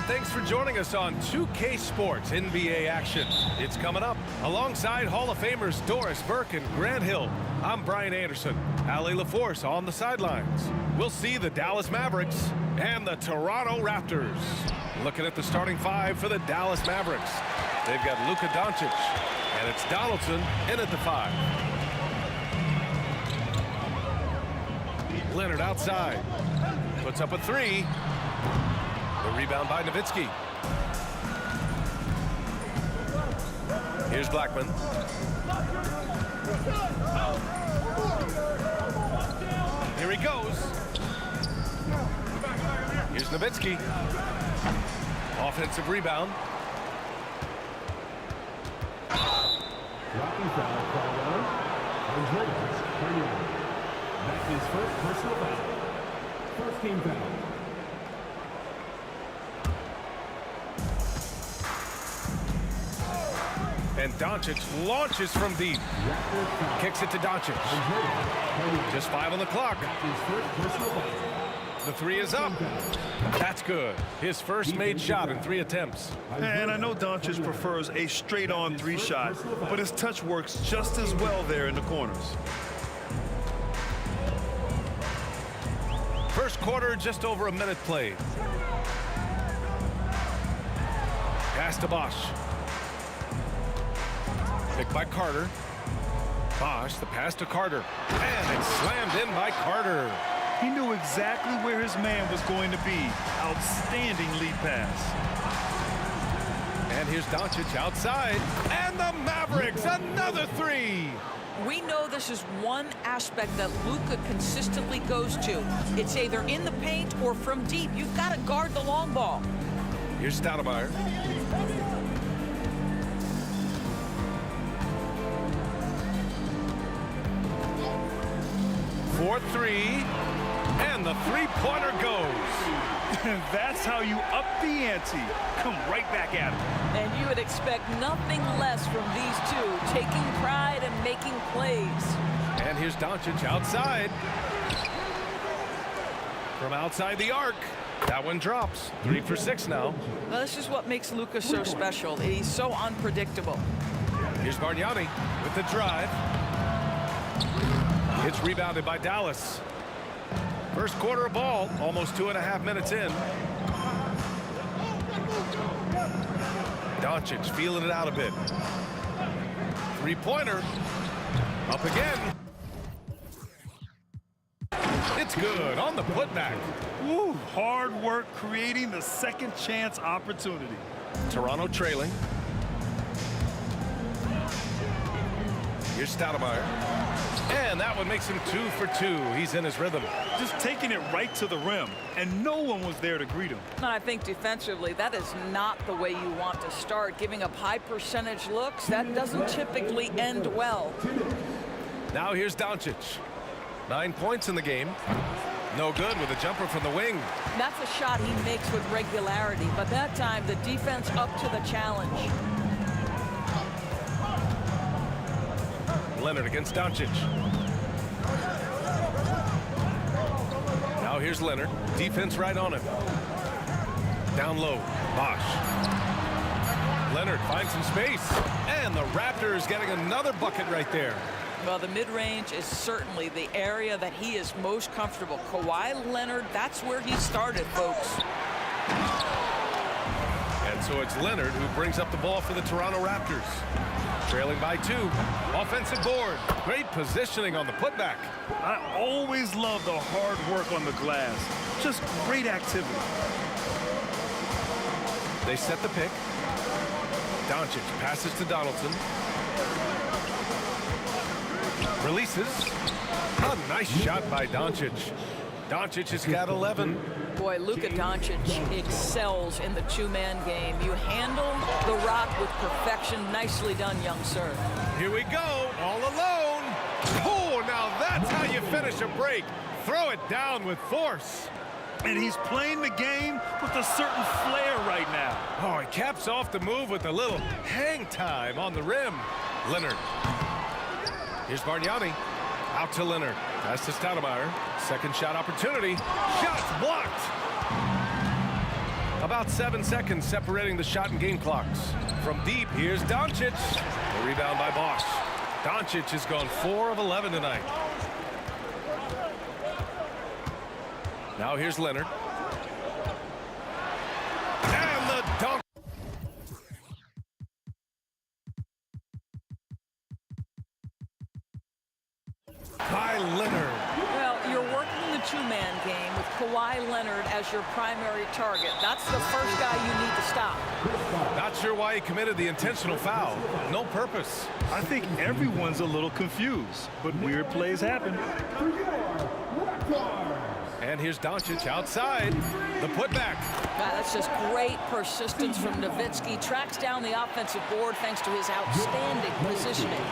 [SPEAKER 1] and thanks for joining us on 2K Sports NBA action. It's coming up alongside Hall of Famers Doris Burke and Grant Hill. I'm Brian Anderson. Allie LaForce on the sidelines. We'll see the Dallas Mavericks and the Toronto Raptors. Looking at the starting five for the Dallas Mavericks. They've got Luka Doncic, and it's Donaldson in at the 5. Leonard outside. Puts up a 3. The rebound by Nowitzki. Here's Blackman. Here he goes. Here's Nowitzki. Offensive rebound.
[SPEAKER 4] Rocky foul called on Andreas Carnegie. That's his first personal foul. First team foul.
[SPEAKER 1] And Doncic launches from deep. Kicks it to Doncic. Just 5 on the clock. The 3 is up. That's good. His first made shot in 3 attempts.
[SPEAKER 2] And I know Doncic prefers a straight-on 3 shot, but his touch works just as well there in the corners.
[SPEAKER 1] First quarter, just over a minute played. Pass to Bosch. Picked by Carter. Bosch, the pass to Carter. And it's slammed in by Carter.
[SPEAKER 2] He knew exactly where his man was going to be. Outstanding lead pass.
[SPEAKER 1] And here's Doncic outside. And the Mavericks, another 3.
[SPEAKER 10] We know this is one aspect that Luka consistently goes to. It's either in the paint or from deep. You've got to guard the long ball.
[SPEAKER 1] Here's Stoudemire. For 3. And the 3-pointer goes.
[SPEAKER 2] And that's how you up the ante. Come right back at him.
[SPEAKER 10] And you would expect nothing less from these two, taking pride and making plays.
[SPEAKER 1] And here's Doncic outside. From outside the arc. That one drops. 3 for 6 now.
[SPEAKER 10] Well, this is what makes Luka so special. He's so unpredictable.
[SPEAKER 1] Here's Bargnani with the drive. It's rebounded by Dallas. First quarter of ball, almost 2.5 minutes in. Doncic feeling it out a bit. 3-pointer. Up again. It's good on the putback.
[SPEAKER 2] Woo, hard work creating the second chance opportunity.
[SPEAKER 1] Toronto trailing. Here's Stoudemire. And that one makes him 2 for 2. He's in his rhythm.
[SPEAKER 2] Just taking it right to the rim, and no one was there to greet him.
[SPEAKER 10] And I think defensively, that is not the way you want to start. Giving up high percentage looks, that doesn't typically end well.
[SPEAKER 1] Now here's Doncic. 9 points in the game. No good with a jumper from the wing.
[SPEAKER 10] That's a shot he makes with regularity, but that time the defense up to the challenge.
[SPEAKER 1] Leonard against Doncic. Now here's Leonard. Defense right on him. Down low. Bosch. Leonard finds some space. And the Raptors getting another bucket right there.
[SPEAKER 10] Well, the mid-range is certainly the area that he is most comfortable. Kawhi Leonard, that's where he started, folks.
[SPEAKER 1] And so it's Leonard who brings up the ball for the Toronto Raptors. Trailing by 2. Offensive board. Great positioning on the putback.
[SPEAKER 2] I always love the hard work on the glass. Just great activity.
[SPEAKER 1] They set the pick. Doncic passes to Donaldson. Releases. A nice shot by Doncic. Doncic has got 11.
[SPEAKER 10] Boy, Luka Doncic excels in the two-man game. You handle the rock with perfection. Nicely done, young sir.
[SPEAKER 1] Here we go, all alone. Oh, now that's how you finish a break. Throw it down with force.
[SPEAKER 2] And he's playing the game with a certain flair right now.
[SPEAKER 1] Oh, he caps off the move with a little hang time on the rim. Leonard. Here's Bargnani. Out to Leonard. Pass to Stoudemire. Second shot opportunity. Shots blocked. About 7 seconds separating the shot and game clocks. From deep, here's Doncic. The rebound by Bosch. Doncic has gone 4 of 11 tonight. Now here's Leonard. And the dunk. By Leonard.
[SPEAKER 10] Well, you're working the two-man game with Kawhi Leonard as your primary target. That's the first guy you need to stop.
[SPEAKER 1] Not sure why he committed the intentional foul. No purpose.
[SPEAKER 2] I think everyone's a little confused, but weird plays happen.
[SPEAKER 1] And here's Doncic outside. The putback.
[SPEAKER 10] That's just great persistence from Nowitzki. Tracks down the offensive board thanks to his outstanding positioning.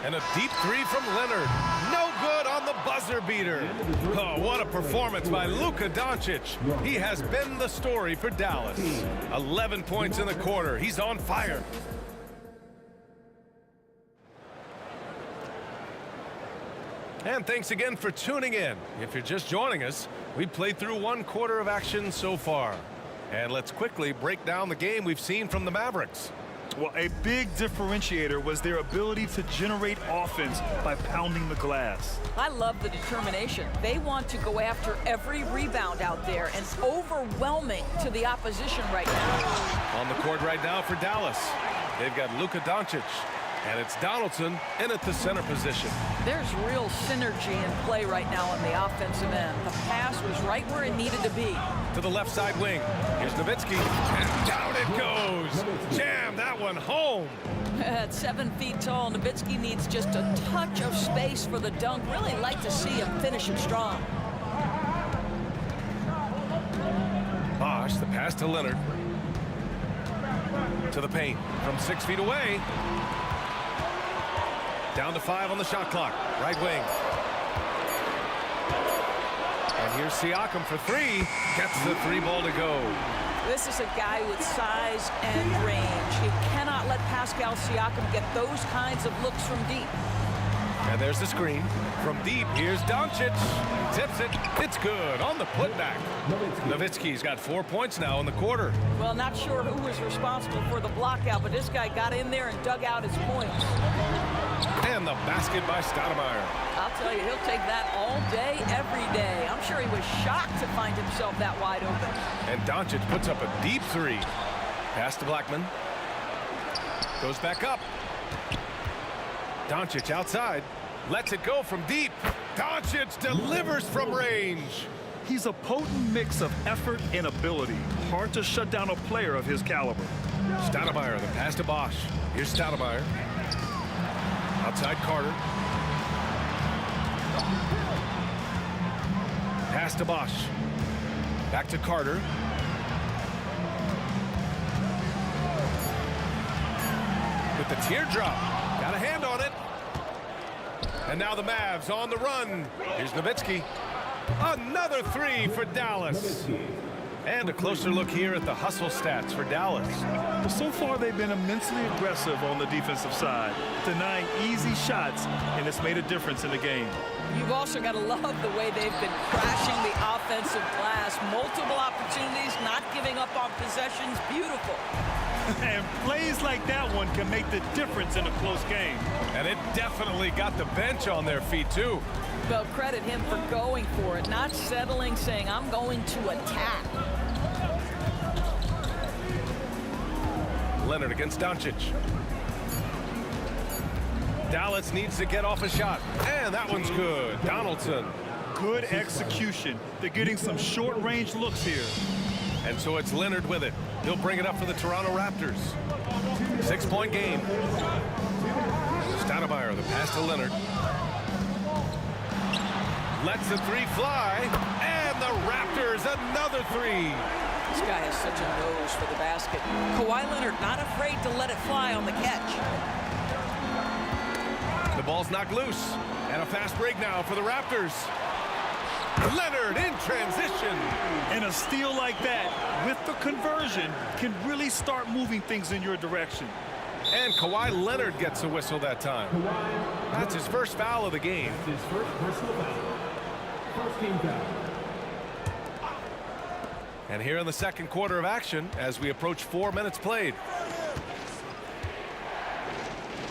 [SPEAKER 1] And a deep three from Leonard. No good on the buzzer beater. Oh, what a performance by Luka Doncic. He has been the story for Dallas. 11 points in the quarter. He's on fire. And thanks again for tuning in. If you're just joining us, we've played through 1 quarter of action so far. And let's quickly break down the game we've seen from the Mavericks.
[SPEAKER 2] Well, a big differentiator was their ability to generate offense by pounding the glass.
[SPEAKER 10] I love the determination. They want to go after every rebound out there, and overwhelming to the opposition right now.
[SPEAKER 1] On the court right now for Dallas, they've got Luka Doncic, and it's Donaldson in at the center position.
[SPEAKER 10] There's real synergy in play right now on the offensive end. The pass was right where it needed to be.
[SPEAKER 1] To the left side wing. Here's Nowitzki, and down it goes. Jam that one home.
[SPEAKER 10] At 7 feet tall, Nowitzki needs just a touch of space for the dunk. Really like to see him finish it strong.
[SPEAKER 1] Bosch, the pass to Leonard. To the paint from 6 feet away. Down to 5 on the shot clock. Right wing. And here's Siakam for 3. Gets the 3 ball to go.
[SPEAKER 10] This is a guy with size and range. You cannot let Pascal Siakam get those kinds of looks from deep.
[SPEAKER 1] And there's the screen. From deep, here's Doncic. Tips it. It's good on the putback. Nowitzki's got 4 points now in the quarter.
[SPEAKER 10] Well, not sure who was responsible for the blockout, but this guy got in there and dug out his points.
[SPEAKER 1] And the basket by Stoudemire.
[SPEAKER 10] I'll tell you, he'll take that all day, every day. I'm sure he was shocked to find himself that wide open.
[SPEAKER 1] And Doncic puts up a deep 3. Pass to Blackman. Goes back up. Doncic outside. Lets it go from deep. Doncic delivers from range.
[SPEAKER 2] He's a potent mix of effort and ability. Hard to shut down a player of his caliber.
[SPEAKER 1] Stoudemire, the pass to Bosch. Here's Stoudemire. Outside Carter. Pass to Bosch. Back to Carter. With the teardrop. Got a hand on it. And now the Mavs on the run. Here's Nowitzki. Another 3 for Dallas. And a closer look here at the hustle stats for Dallas.
[SPEAKER 2] So far, they've been immensely aggressive on the defensive side, denying easy shots, and it's made a difference in the game.
[SPEAKER 10] You've also got to love the way they've been crashing the offensive glass. Multiple opportunities, not giving up on possessions. Beautiful.
[SPEAKER 2] And plays like that one can make the difference in a close game.
[SPEAKER 1] And it definitely got the bench on their feet, too.
[SPEAKER 10] Well, credit him for going for it, not settling, saying, I'm going to attack.
[SPEAKER 1] Leonard against Doncic. Dallas needs to get off a shot. And that one's good. Donaldson.
[SPEAKER 2] Good execution. They're getting some short-range looks here.
[SPEAKER 1] And so it's Leonard with it. He'll bring it up for the Toronto Raptors. 6-point game. Stoudemire, the pass to Leonard. Lets the 3 fly. And the Raptors, another 3.
[SPEAKER 10] This guy has such a nose for the basket. Kawhi Leonard not afraid to let it fly on the catch.
[SPEAKER 1] The ball's knocked loose. And a fast break now for the Raptors. Leonard in transition.
[SPEAKER 2] And a steal like that, with the conversion, can really start moving things in your direction.
[SPEAKER 1] And Kawhi Leonard gets a whistle that time. That's his first foul of the game.
[SPEAKER 4] His first personal foul. First team foul.
[SPEAKER 1] And here in the second quarter of action as we approach 4 minutes played.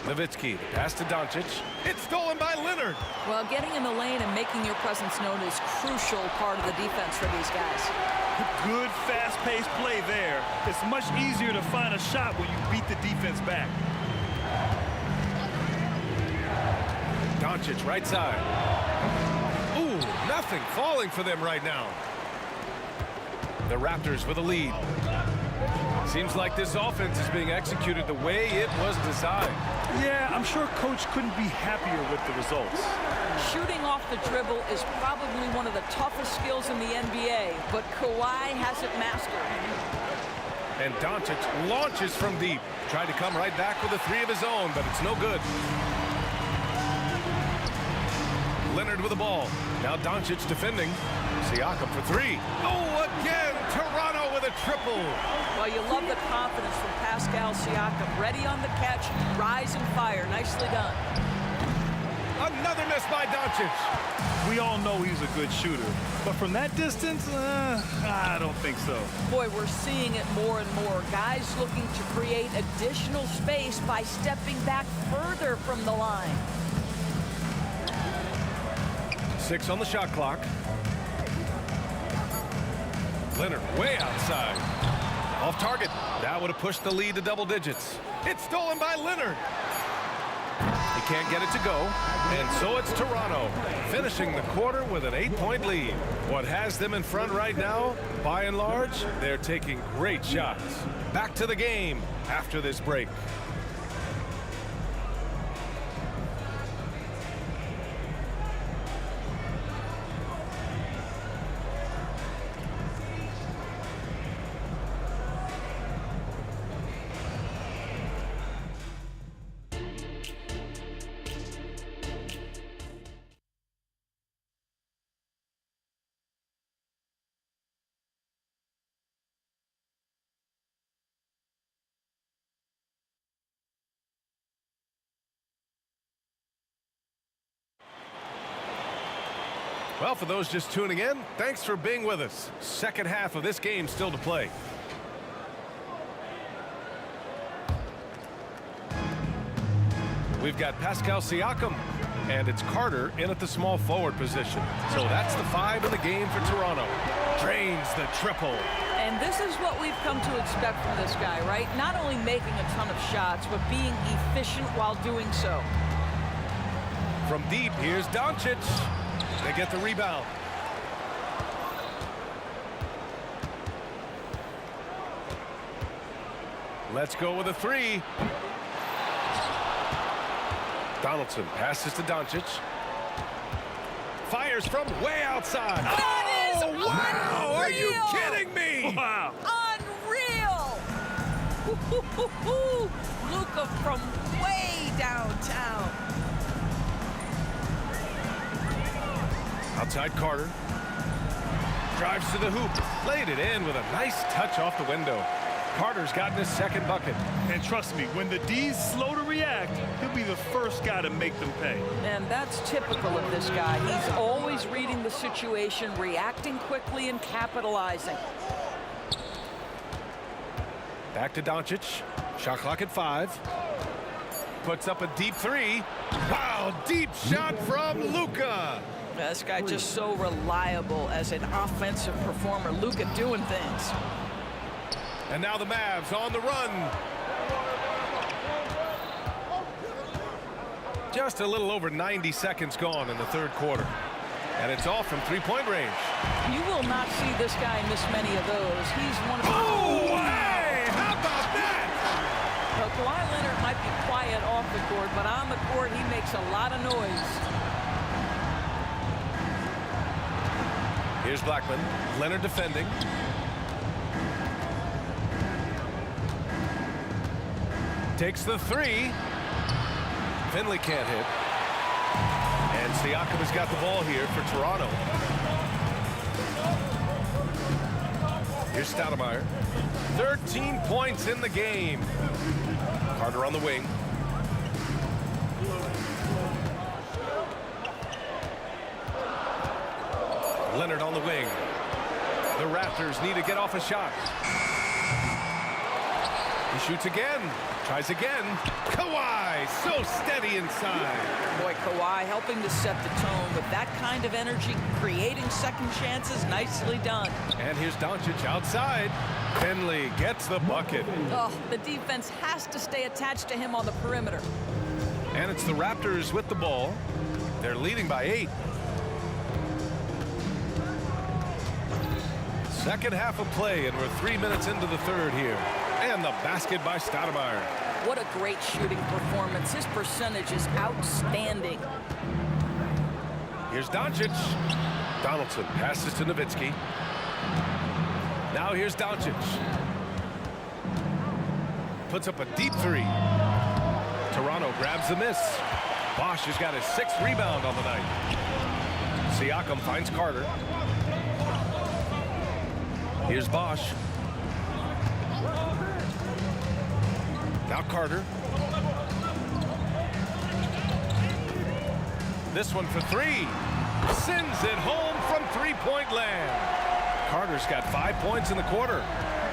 [SPEAKER 1] Nowitzki, the pass to Doncic. It's stolen by Leonard.
[SPEAKER 10] Well, getting in the lane and making your presence known is crucial part of the defense for these guys.
[SPEAKER 2] Good, fast-paced play there. It's much easier to find a shot when you beat the defense back.
[SPEAKER 1] Doncic, right side. Ooh, nothing falling for them right now. The Raptors with a lead. Seems like this offense is being executed the way it was designed.
[SPEAKER 2] Yeah, I'm sure Coach couldn't be happier with the results.
[SPEAKER 10] Shooting off the dribble is probably one of the toughest skills in the NBA, but Kawhi has it mastered.
[SPEAKER 1] And Doncic launches from deep. Tried to come right back with a three of his own, but it's no good. Leonard with the ball. Now Doncic defending. Siakam for three. Oh, again! Toronto with a triple.
[SPEAKER 10] Well, you love the confidence from Pascal Siakam. Ready on the catch, rise and fire. Nicely done.
[SPEAKER 1] Another miss by Doncic.
[SPEAKER 2] We all know he's a good shooter, but from that distance, I don't think so.
[SPEAKER 10] Boy, we're seeing it more and more. Guys looking to create additional space by stepping back further from the line.
[SPEAKER 1] 6 on the shot clock. Leonard way outside. Off target. That would have pushed the lead to double digits. It's stolen by Leonard. He can't get it to go. And so it's Toronto finishing the quarter with an 8-point lead. What has them in front right now, by and large, they're taking great shots. Back to the game after this break. Well, for those just tuning in, thanks for being with us. Second half of this game still to play. We've got Pascal Siakam, and it's Carter in at the small forward position. So that's the 5 in the game for Toronto. Drains the triple.
[SPEAKER 10] And this is what we've come to expect from this guy, right? Not only making a ton of shots, but being efficient while doing so.
[SPEAKER 1] From deep, here's Doncic. They get the rebound. Let's go with a three. Donaldson passes to Doncic. Fires from way outside.
[SPEAKER 10] That is
[SPEAKER 1] unreal! Wow! Are you kidding me?
[SPEAKER 2] Wow!
[SPEAKER 10] Unreal! Luka from way downtown.
[SPEAKER 1] Outside Carter. Drives to the hoop. Laid it in with a nice touch off the window. Carter's gotten his second bucket.
[SPEAKER 2] And trust me, when the D's slow to react, he'll be the first guy to make them pay.
[SPEAKER 10] And that's typical of this guy. He's always reading the situation, reacting quickly, and capitalizing.
[SPEAKER 1] Back to Doncic. Shot clock at 5. Puts up a deep three. Wow, deep shot from Luka.
[SPEAKER 10] This guy just so reliable as an offensive performer. Luka doing things.
[SPEAKER 1] And now the Mavs on the run. Just a little over 90 seconds gone in the third quarter. And it's all from three-point range.
[SPEAKER 10] You will not see this guy miss many of those. He's one of the...
[SPEAKER 1] Oh, hey! How about that?
[SPEAKER 10] Well, Kawhi Leonard might be quiet off the court, but on the court, he makes a lot of noise.
[SPEAKER 1] Here's Blackman. Leonard defending. Takes the three. Finley can't hit. And Siakam has got the ball here for Toronto. Here's Stoudemire. 13 points in the game. Carter on the wing. Leonard on the wing. The Raptors need to get off a shot. He shoots again. Tries again. Kawhi, so steady inside.
[SPEAKER 10] Boy, Kawhi helping to set the tone with that kind of energy, creating second chances. Nicely done.
[SPEAKER 1] And here's Doncic outside. Finley gets the bucket.
[SPEAKER 10] Oh, the defense has to stay attached to him on the perimeter.
[SPEAKER 1] And it's the Raptors with the ball. They're leading by 8. Second half of play, and we're 3 minutes into the third here. And the basket by Stoudemire.
[SPEAKER 10] What a great shooting performance. His percentage is outstanding.
[SPEAKER 1] Here's Doncic. Donaldson passes to Nowitzki. Now here's Doncic. Puts up a deep 3. Toronto grabs the miss. Bosch has got his 6th rebound on the night. Siakam finds Carter. Here's Bosch. Now Carter. This one for 3. Sends it home from three-point land. Carter's got 5 points in the quarter.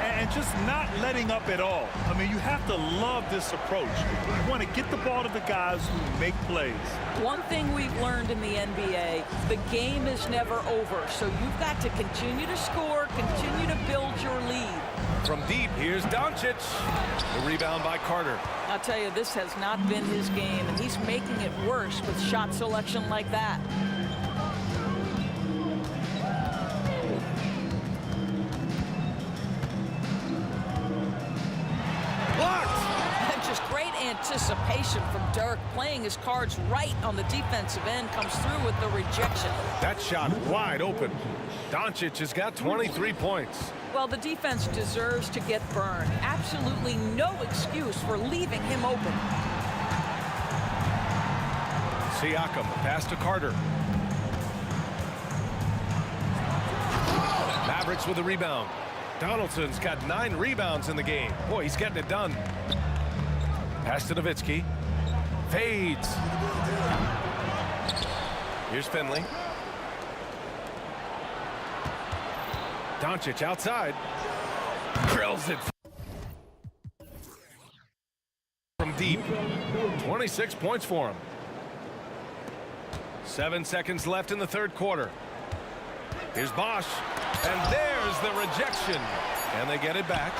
[SPEAKER 2] And just not letting up at all. I mean, you have to love this approach. You want to get the ball to the guys who make plays.
[SPEAKER 10] One thing we've learned in the NBA, the game is never over. So you've got to continue to score, continue to build your lead.
[SPEAKER 1] From deep, here's Doncic. The rebound by Carter.
[SPEAKER 10] I'll tell you, this has not been his game, and he's making it worse with shot selection like that. Anticipation from Dirk, playing his cards right on the defensive end, comes through with the rejection.
[SPEAKER 1] That shot wide open. Doncic has got 23 points.
[SPEAKER 10] Well, the defense deserves to get burned. Absolutely no excuse for leaving him open.
[SPEAKER 1] Siakam, pass to Carter. Mavericks with the rebound. Donaldson's got 9 rebounds in the game. Boy, he's getting it done. Pass to Nowitzki. Fades. Here's Finley. Doncic outside. Drills it from deep. 26 points for him. 7 seconds left in the third quarter. Here's Bosch. And there's the rejection. And they get it back.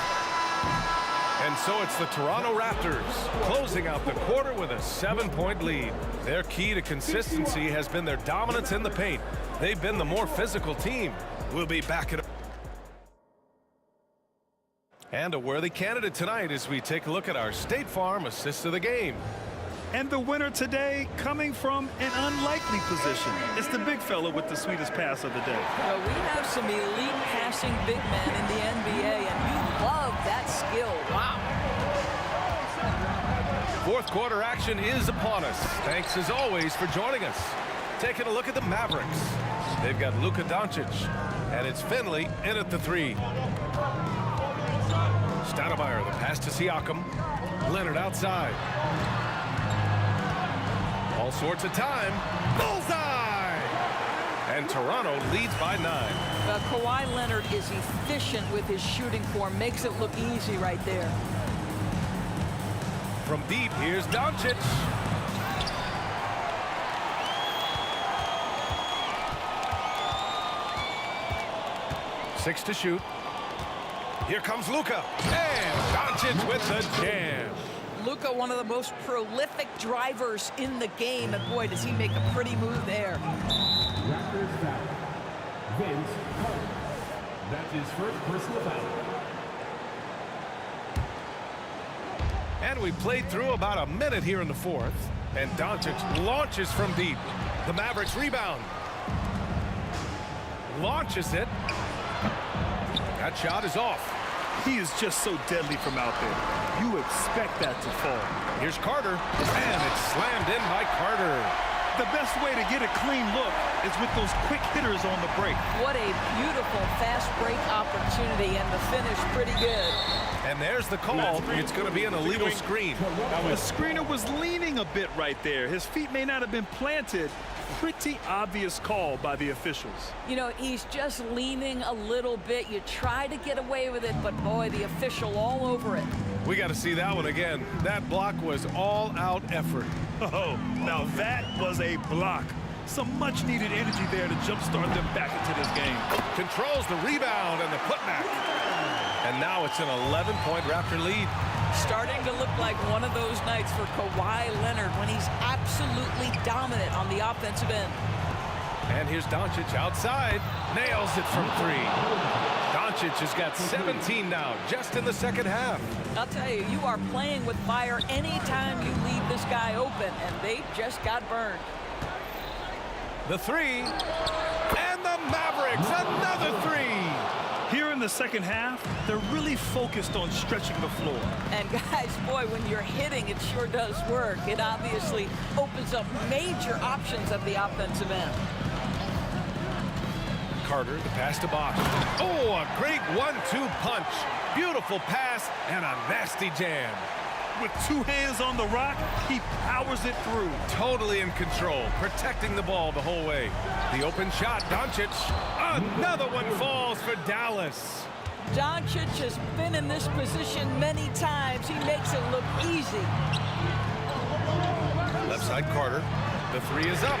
[SPEAKER 1] And so it's the Toronto Raptors closing out the quarter with a 7-point lead. Their key to consistency has been their dominance in the paint. They've been the more physical team. We'll be back at and a worthy candidate tonight as we take a look at our State Farm assist of the game.
[SPEAKER 2] And the winner today coming from an unlikely position. It's the big fella with the sweetest pass of the day.
[SPEAKER 10] Well, we have some elite passing big men in the NBA, and you love that skill. Wow.
[SPEAKER 1] Fourth quarter action is upon us. Thanks as always for joining us. Taking a look at the Mavericks. They've got Luka Doncic, and it's Finley in at the 3. Stoudemire, the pass to Siakam. Leonard outside. All sorts of time. Bullseye! And Toronto leads by 9.
[SPEAKER 10] Kawhi Leonard is efficient with his shooting form. Makes it look easy right there.
[SPEAKER 1] From deep, here's Doncic. Six to shoot. Here comes Luka. And Doncic with the jam.
[SPEAKER 10] Luka, one of the most prolific drivers in the game, and boy, does he make a pretty move there.
[SPEAKER 4] Raptors foul. Vince Carter. That's his first personal foul.
[SPEAKER 1] And we played through about a minute here in the fourth. And Doncic launches from deep. The Mavericks rebound. Launches it. That shot is off.
[SPEAKER 2] He is just so deadly from out there. You expect that to fall.
[SPEAKER 1] Here's Carter, and it's slammed in by Carter.
[SPEAKER 2] The best way to get a clean look is with those quick hitters on the break.
[SPEAKER 10] What a beautiful fast break opportunity, and the finish pretty good.
[SPEAKER 1] And there's the call. It's going to be an illegal screen.
[SPEAKER 2] The screener was leaning a bit right there. His feet may not have been planted pretty obvious call by the officials.
[SPEAKER 10] You know, he's just leaning a little bit. You try to get away with it, but boy, the official all over it.
[SPEAKER 1] We got to see that one again. That block was all-out effort.
[SPEAKER 2] Oh, now that was a block. Some much-needed energy there to jumpstart them back into this game.
[SPEAKER 1] Controls the rebound and the putback. And now it's an 11-point Raptor lead.
[SPEAKER 10] Starting to look like one of those nights for Kawhi Leonard when he's absolutely dominant on the offensive end.
[SPEAKER 1] And here's Doncic outside. Nails it from three. Doncic has got 17 now, just in the second half.
[SPEAKER 10] I'll tell you, you are playing with fire anytime you leave this guy open, and they just got burned.
[SPEAKER 1] The three. And the Mavericks, another three.
[SPEAKER 2] Here in the second half, they're really focused on stretching the floor.
[SPEAKER 10] And guys, boy, when you're hitting, it sure does work. It obviously opens up major options at the offensive end.
[SPEAKER 1] Carter, the pass to Bosh. Oh, a great 1-2 punch. Beautiful pass and a nasty jam.
[SPEAKER 2] With two hands on the rock, he powers it through.
[SPEAKER 1] Totally in control, protecting the ball the whole way. The open shot, Doncic. Another one falls for Dallas.
[SPEAKER 10] Doncic has been in this position many times. He makes it look easy.
[SPEAKER 1] Left side, Carter. The three is up.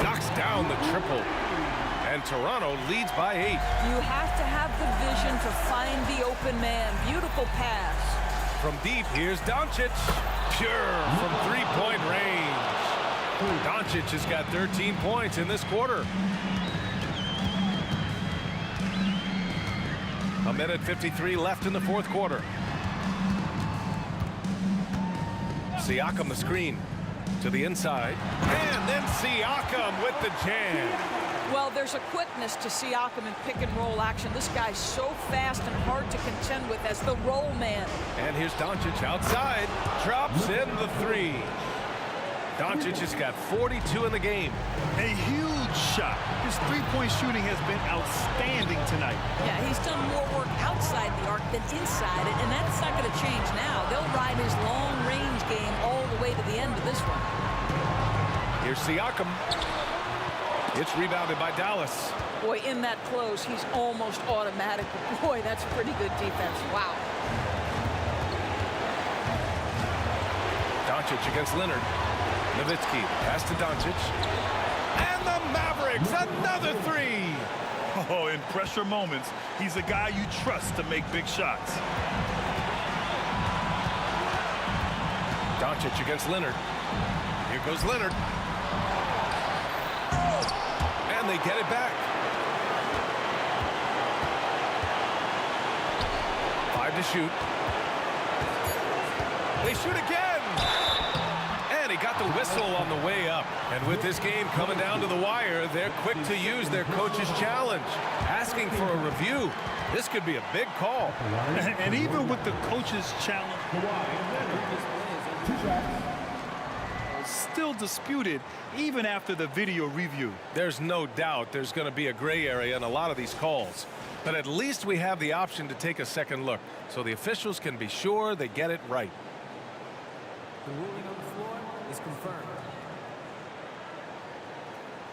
[SPEAKER 1] Knocks down the triple. And Toronto leads by 8.
[SPEAKER 10] You have to have the vision to find the open man. Beautiful pass.
[SPEAKER 1] From deep, here's Doncic. Pure from three-point range. Doncic has got 13 points in this quarter. A minute 53 left in the fourth quarter. Siakam the screen to the inside. And then Siakam with the jam.
[SPEAKER 10] Well, there's a quickness to Siakam in pick-and-roll action. This guy's so fast and hard to contend with as the roll man.
[SPEAKER 1] And here's Doncic outside. Drops in the three. Doncic has got 42 in the game.
[SPEAKER 2] A huge shot. His three-point shooting has been outstanding tonight.
[SPEAKER 10] Yeah, he's done more work outside the arc than inside it, and that's not going to change now. They'll ride his long-range game all the way to the end of this one.
[SPEAKER 1] Here's Siakam. It's rebounded by Dallas.
[SPEAKER 10] Boy, in that close, he's almost automatic. But boy, that's pretty good defense. Wow.
[SPEAKER 1] Doncic against Leonard. Nowitzki, pass to Doncic. And the Mavericks, another three.
[SPEAKER 2] Oh, in pressure moments, he's a guy you trust to make big shots.
[SPEAKER 1] Doncic against Leonard. Here goes Leonard. And they get it back. 5 to shoot. They shoot again. And he got the whistle on the way up. And with this game coming down to the wire, they're quick to use their coach's challenge, asking for a review. This could be a big call.
[SPEAKER 2] And even with the coach's challenge, still disputed even after the video review.
[SPEAKER 1] There's no doubt there's going to be a gray area in a lot of these calls. But at least we have the option to take a second look, so the officials can be sure they get it right.
[SPEAKER 9] The ruling on the floor is confirmed.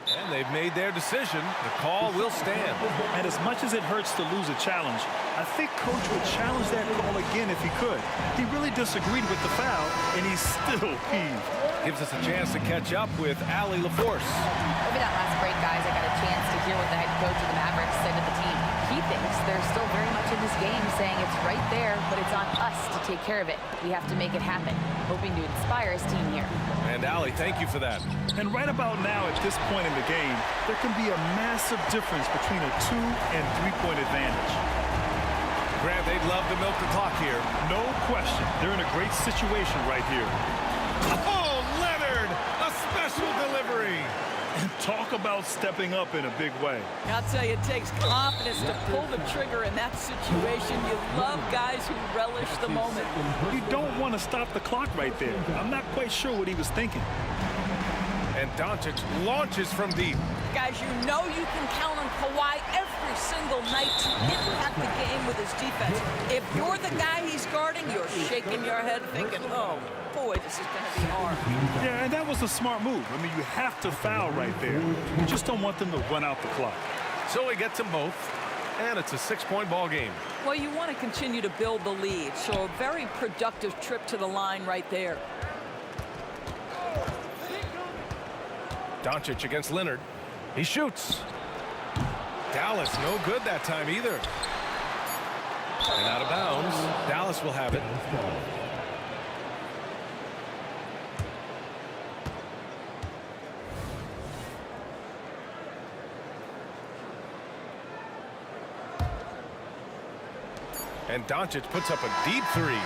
[SPEAKER 1] And they've made their decision. The call will stand.
[SPEAKER 2] And as much as it hurts to lose a challenge, I think Coach would challenge that call again if he could. He really disagreed with the foul, and he's still peeved.
[SPEAKER 1] Gives us a chance to catch up with Allie LaForce.
[SPEAKER 5] Over that last break, guys, I got a chance to hear what the head coach of the Mavericks said to the team. He thinks they're still very much in this game, saying it's right there, but it's on us to take care of it. We have to make it happen, hoping to inspire his team here.
[SPEAKER 1] And Allie, thank you for that.
[SPEAKER 2] And right about now, at this point in the game, there can be a massive difference between a 2- and 3-point advantage.
[SPEAKER 1] Grant, they'd love to milk the clock here.
[SPEAKER 2] No question. They're in a great situation right here.
[SPEAKER 1] Oh, Leonard! A special delivery!
[SPEAKER 2] And talk about stepping up in a big way.
[SPEAKER 10] I'll tell you, it takes confidence to pull the trigger in that situation. You love guys who relish the moment.
[SPEAKER 2] You don't want to stop the clock right there. I'm not quite sure what he was thinking.
[SPEAKER 1] And Doncic launches from deep.
[SPEAKER 10] Guys, you know you can count on Kawhi every single night to impact the game with his defense. If you're the guy he's guarding, you're shaking your head thinking, oh, boy, this is going to be hard.
[SPEAKER 2] Yeah, and that was a smart move. I mean, you have to foul right there. You just don't want them to run out the clock.
[SPEAKER 1] So he gets them both, and it's a 6-point ball game.
[SPEAKER 10] Well, you want to continue to build the lead, so a very productive trip to the line right there.
[SPEAKER 1] Doncic against Leonard. He shoots. Dallas no good that time either. And out of bounds. Dallas will have it. And Doncic puts up a deep three.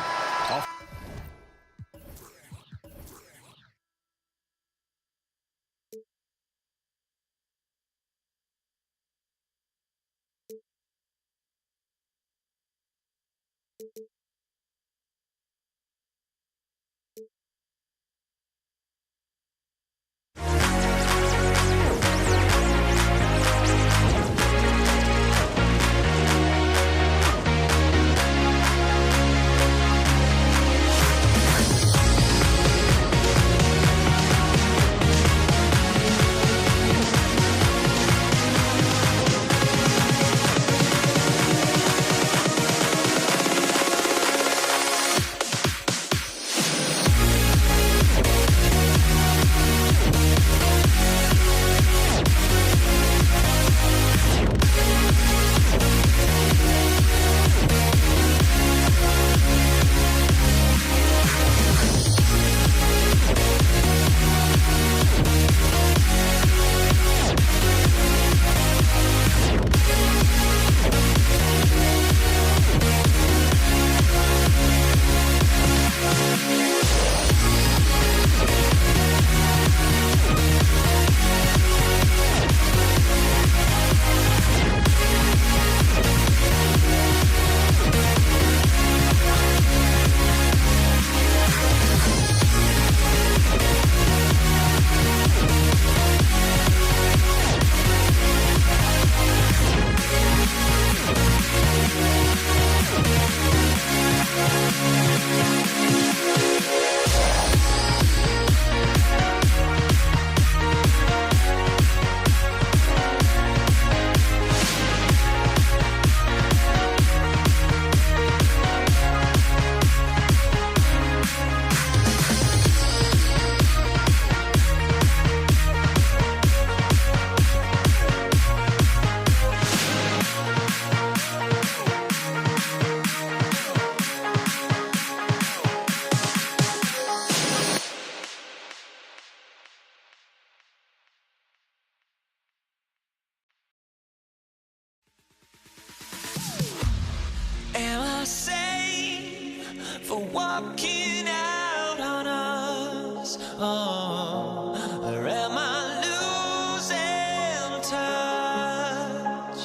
[SPEAKER 11] Am I sane for walking out on us? Oh, or am I losing touch?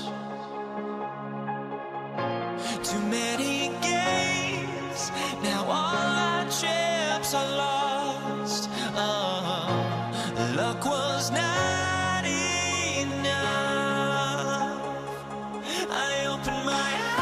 [SPEAKER 11] Too many games, now all our chips are lost. Oh, luck was not enough. I opened my eyes.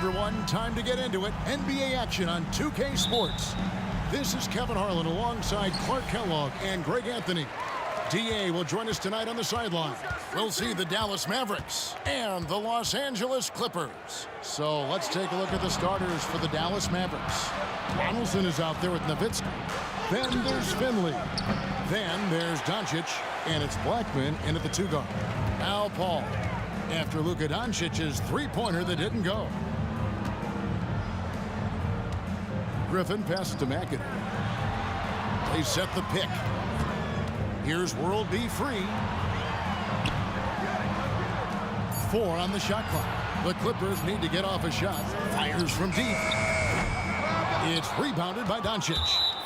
[SPEAKER 6] everyone. Time to get into it. NBA action on 2K Sports. This is Kevin Harlan alongside Clark Kellogg and Greg Anthony. DA will join us tonight on the sideline. We'll see the Dallas Mavericks and the Los Angeles Clippers. So let's take a look at the starters for the Dallas Mavericks. Donaldson is out there with Nowitzki. Then there's Finley. Then there's Doncic, and it's Blackman in at the 2 guard. Now Paul, after Luka Doncic's three-pointer that didn't go. Griffin passes to McAdoo. They set the pick. Here's World B free. 4 on the shot clock. The Clippers need to get off a shot. Fires from deep. It's rebounded by Doncic.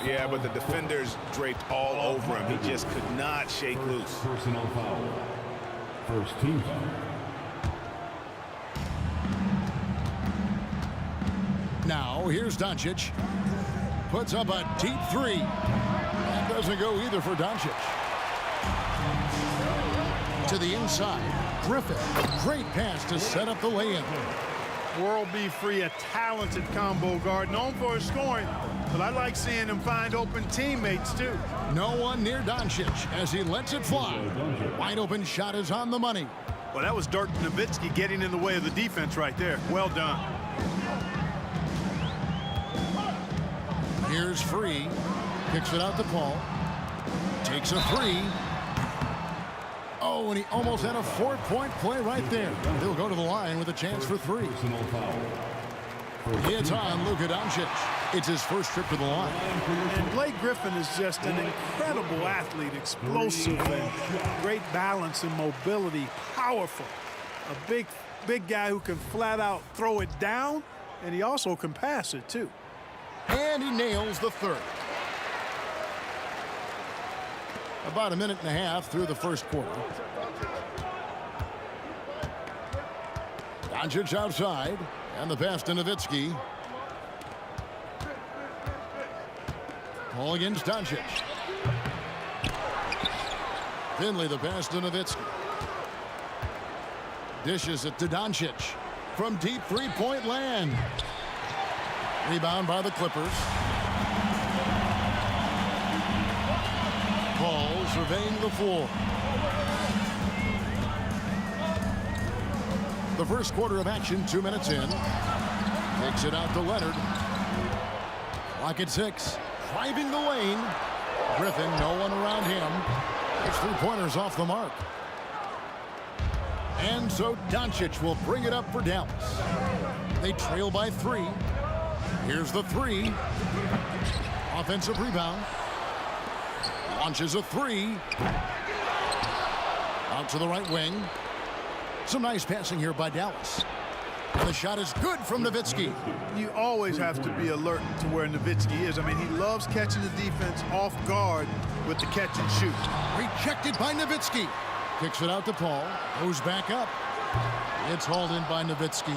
[SPEAKER 7] Yeah, but the defenders draped all over him. He just could not shake loose.
[SPEAKER 4] Personal foul. First team foul.
[SPEAKER 6] Now, here's Doncic. Puts up a deep 3. That doesn't go either for Doncic. To the inside. Griffin. Great pass to set up the lay-in.
[SPEAKER 12] World B free, a talented combo guard, known for his scoring, but I like seeing him find open teammates, too.
[SPEAKER 6] No one near Doncic as he lets it fly. Wide open shot is on the money.
[SPEAKER 12] Well, that was Dirk Nowitzki getting in the way of the defense right there. Well done.
[SPEAKER 6] Here's Free. Kicks it out to Paul. Takes a 3. Oh, and he almost had a 4-point play right there. He'll go to the line with a chance for 3. It's on Luka Doncic. It's his first trip to the line.
[SPEAKER 12] And Blake Griffin is just an incredible athlete, explosive and great balance and mobility, powerful. A big guy who can flat out throw it down, and he also can pass it too.
[SPEAKER 6] And he nails the 3rd. About a minute and a half through the first quarter. Doncic outside, and the pass to Nowitzki. Paul against Doncic. Finley, the pass to Nowitzki. Dishes it to Doncic. From deep three-point land. Rebound by the Clippers. Paul surveying the floor. The first quarter of action, 2 minutes in. Takes it out to Leonard. Clock at 6. Driving the lane. Griffin, no one around him. His 3-pointers off the mark. And so Doncic will bring it up for Dallas. They trail by 3. Here's the 3. Offensive rebound. Launches a 3. Out to the right wing. Some nice passing here by Dallas. And the shot is good from Nowitzki.
[SPEAKER 12] You always have to be alert to where Nowitzki is. I mean, he loves catching the defense off guard with the catch and shoot.
[SPEAKER 6] Rejected by Nowitzki. Kicks it out to Paul. Goes back up. It's hauled in by Nowitzki.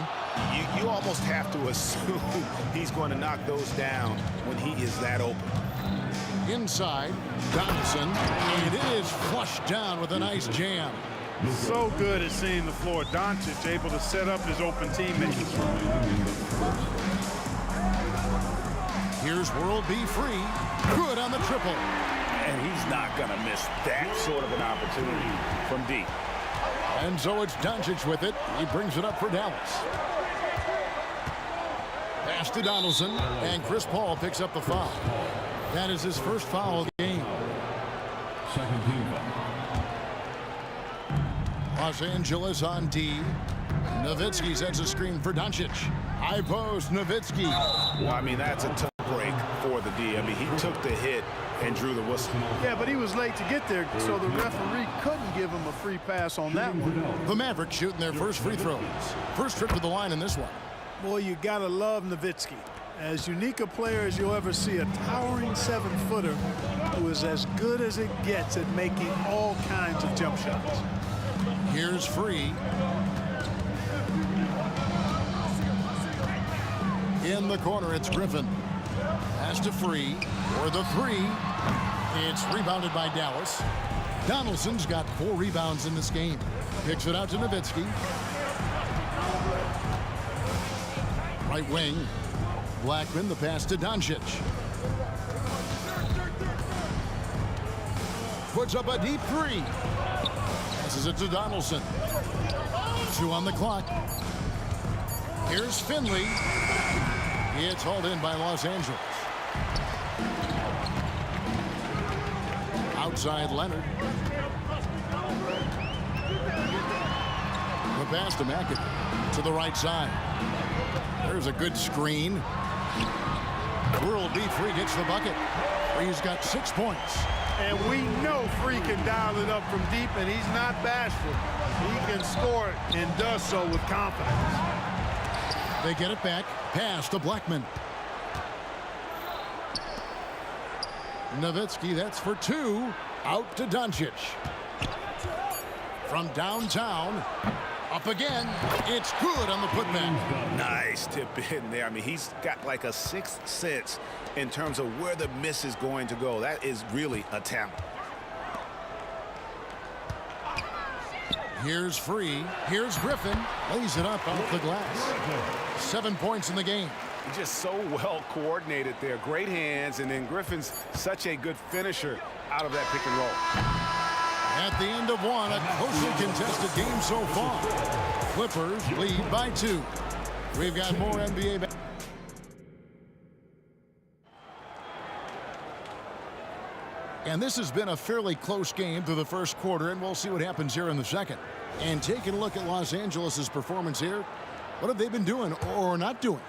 [SPEAKER 7] You almost have to assume he's going to knock those down when he is that open.
[SPEAKER 6] Inside, Donaldson. And it is flushed down with a nice jam.
[SPEAKER 12] So good at seeing the floor. Doncic able to set up his open teammates.
[SPEAKER 6] Here's World B free. Good on the triple.
[SPEAKER 7] And he's not going to miss that sort of an opportunity from deep.
[SPEAKER 6] And so it's Doncic with it. He brings it up for Dallas. Pass to Donaldson, and Chris Paul picks up the foul. That is his first foul of the game.
[SPEAKER 4] Second team foul.
[SPEAKER 6] Los Angeles on D. Nowitzki sets a screen for Doncic. High post, Nowitzki.
[SPEAKER 7] Well, I mean, that's a tough break for the D. I mean, he took the hit and drew the whistle.
[SPEAKER 12] Yeah, but he was late to get there, so the referee couldn't give him a free pass on that one.
[SPEAKER 6] The Mavericks shooting their first free throws. First trip to the line in this one.
[SPEAKER 12] Boy, you gotta love Nowitzki. As unique a player as you'll ever see, a towering 7-footer who is as good as it gets at making all kinds of jump shots.
[SPEAKER 6] Here's Free. In the corner, it's Griffin. Pass to Free for the 3. It's rebounded by Dallas. Donaldson's got 4 rebounds in this game. Kicks it out to Nowitzki. Right wing. Blackman, the pass to Doncic. Puts up a deep three. Passes it to Donaldson. 2 on the clock. Here's Finley. It's hauled in by Los Angeles. Outside Leonard. The pass to McAdoo to the right side. There's a good screen. World B3 gets the bucket. Free's got 6 points.
[SPEAKER 12] And we know Free can dial it up from deep, and he's not bashful. He can score it and does so with confidence.
[SPEAKER 6] They get it back. Pass to Blackman. Nowitzki, that's for 2. Out to Doncic. From downtown. Up again. It's good on the putback.
[SPEAKER 7] Nice tip in there. I mean, he's got like a 6th sense in terms of where the miss is going to go. That is really a talent.
[SPEAKER 6] Here's Free. Here's Griffin. Lays it up off the glass. 7 points in the game.
[SPEAKER 7] Just so well coordinated there. Great hands, and then Griffin's such a good finisher out of that pick and roll.
[SPEAKER 6] At the end of 1, a closely contested game so far. Clippers lead by 2. We've got more NBA. And this has been a fairly close game through the first quarter, and we'll see what happens here in the second. And taking a look at Los Angeles' performance here, what have they been doing or not doing?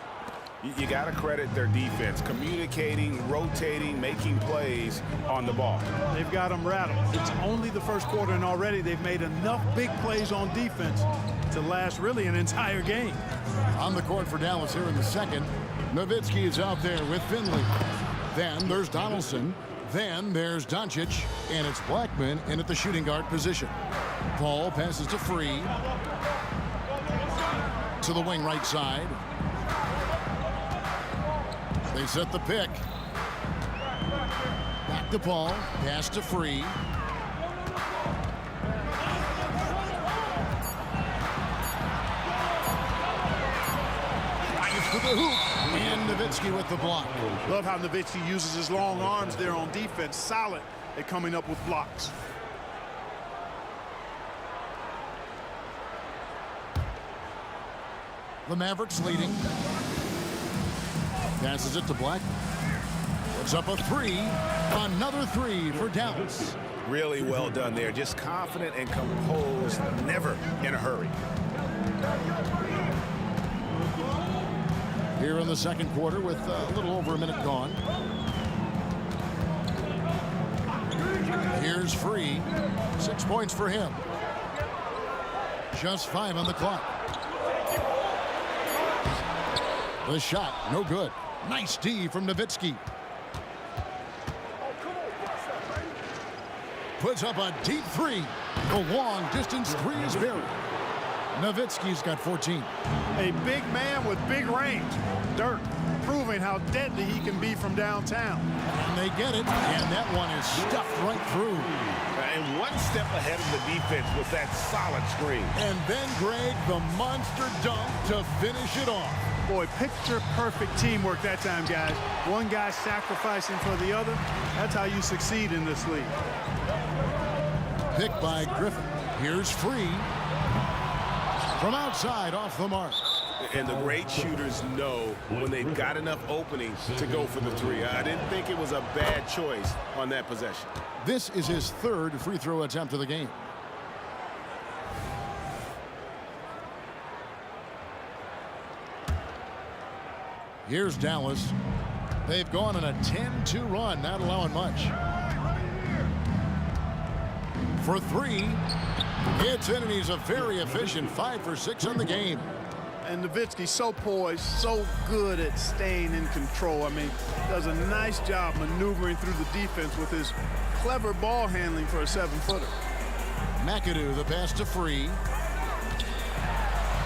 [SPEAKER 7] You got to credit their defense, communicating, rotating, making plays on the ball.
[SPEAKER 12] They've got them rattled. It's only the first quarter, and already they've made enough big plays on defense to last really an entire game.
[SPEAKER 6] On the court for Dallas here in the second, Nowitzki is out there with Finley. Then there's Donaldson. Then there's Doncic, and it's Blackman in at the shooting guard position. Paul passes to Free. To the wing right side. They set the pick. Back to Paul. Pass to Free. Drives to the hoop. And Nowitzki with the block.
[SPEAKER 12] Love how Nowitzki uses his long arms there on defense. Solid at coming up with blocks.
[SPEAKER 6] The Mavericks leading. Passes it to Black. Puts up a 3. Another 3 for Dallas.
[SPEAKER 7] Really well done there. Just confident and composed. Never in a hurry.
[SPEAKER 6] Here in the second quarter with a little over a minute gone. Here's Free. 6 points for him. Just 5 on the clock. The shot, no good. Nice D from Nowitzki. Puts up a deep 3. The long distance 3 is buried. Nowitzki's got 14.
[SPEAKER 12] A big man with big range. Dirk proving how deadly he can be from downtown.
[SPEAKER 6] And they get it, and that one is stuffed right through.
[SPEAKER 7] And one step ahead of the defense with that solid screen.
[SPEAKER 6] And then Greg, the monster dunk to finish it off.
[SPEAKER 12] Boy, picture-perfect teamwork that time, guys. One guy sacrificing for the other. That's how you succeed in this league.
[SPEAKER 6] Picked by Griffin. Here's Free. From outside, off the mark.
[SPEAKER 7] And the great shooters know when they've got enough opening to go for the 3. I didn't think it was a bad choice on that possession.
[SPEAKER 6] This is his 3rd free throw attempt of the game. Here's Dallas. They've gone on a 10-2 run, not allowing much. For 3, it's in, and he's a very efficient 5 for 6 on the game.
[SPEAKER 12] And Nowitzki so poised, so good at staying in control. I mean, does a nice job maneuvering through the defense with his clever ball handling for a 7-footer.
[SPEAKER 6] McAdoo, the pass to Free.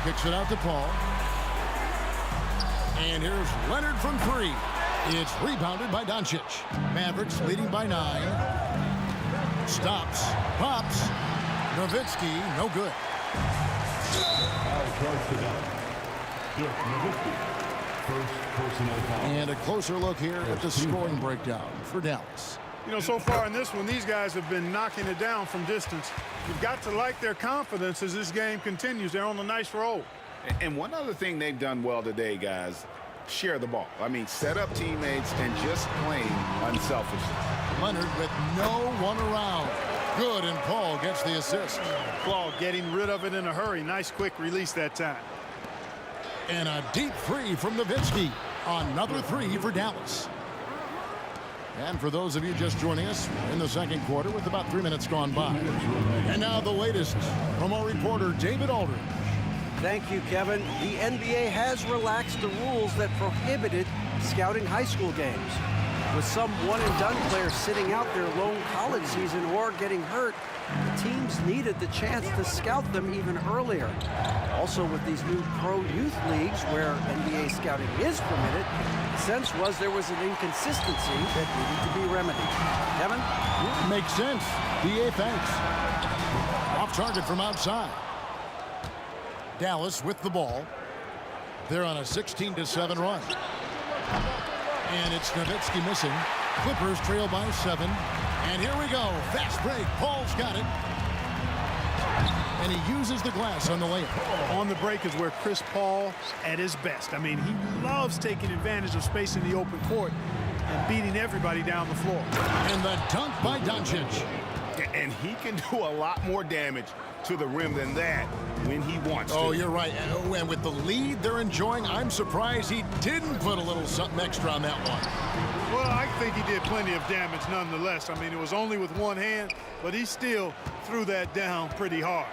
[SPEAKER 6] Kicks it out to Paul. And here's Leonard from 3. It's rebounded by Doncic. Mavericks leading by 9. Stops. Pops. Nowitzki, no good.
[SPEAKER 4] first personal foul.
[SPEAKER 6] And a closer look here at the scoring breakdown for Dallas.
[SPEAKER 12] You know, so far in this one, these guys have been knocking it down from distance. You've got to like their confidence as this game continues. They're on a nice roll.
[SPEAKER 7] And one other thing they've done well today, guys, share the ball. I mean, set up teammates and just playing unselfishly.
[SPEAKER 6] Leonard with no one around. Good, and Paul gets the assist.
[SPEAKER 12] Paul getting rid of it in a hurry. Nice quick release that time.
[SPEAKER 6] And a deep three from Nowitzki. Another three for Dallas. And for those of you just joining us, in the second quarter with about 3 minutes gone by. And now the latest from our reporter, David Aldridge.
[SPEAKER 13] Thank you, Kevin. The NBA has relaxed the rules that prohibited scouting high school games. With some one-and-done players sitting out their lone college season or getting hurt, the teams needed the chance to scout them even earlier. Also, with these new pro youth leagues where NBA scouting is permitted, the sense was there was an inconsistency that needed to be remedied. Kevin?
[SPEAKER 6] Makes sense. DA, thanks. Off target from outside. Dallas with the ball. They're on a 16-7 run. And it's Nowitzki missing. Clippers trail by 7. And here we go. Fast break. Paul's got it. And he uses the glass on the layup.
[SPEAKER 12] On the break is where Chris Paul's at his best. I mean, he loves taking advantage of space in the open court and beating everybody down the floor.
[SPEAKER 6] And the dunk by Doncic.
[SPEAKER 7] And he can do a lot more damage to the rim than that when he wants to.
[SPEAKER 6] Oh, you're right. And with the lead they're enjoying, I'm surprised he didn't put a little something extra on that one.
[SPEAKER 12] Well, I think he did plenty of damage nonetheless. I mean, it was only with one hand, but he still threw that down pretty hard.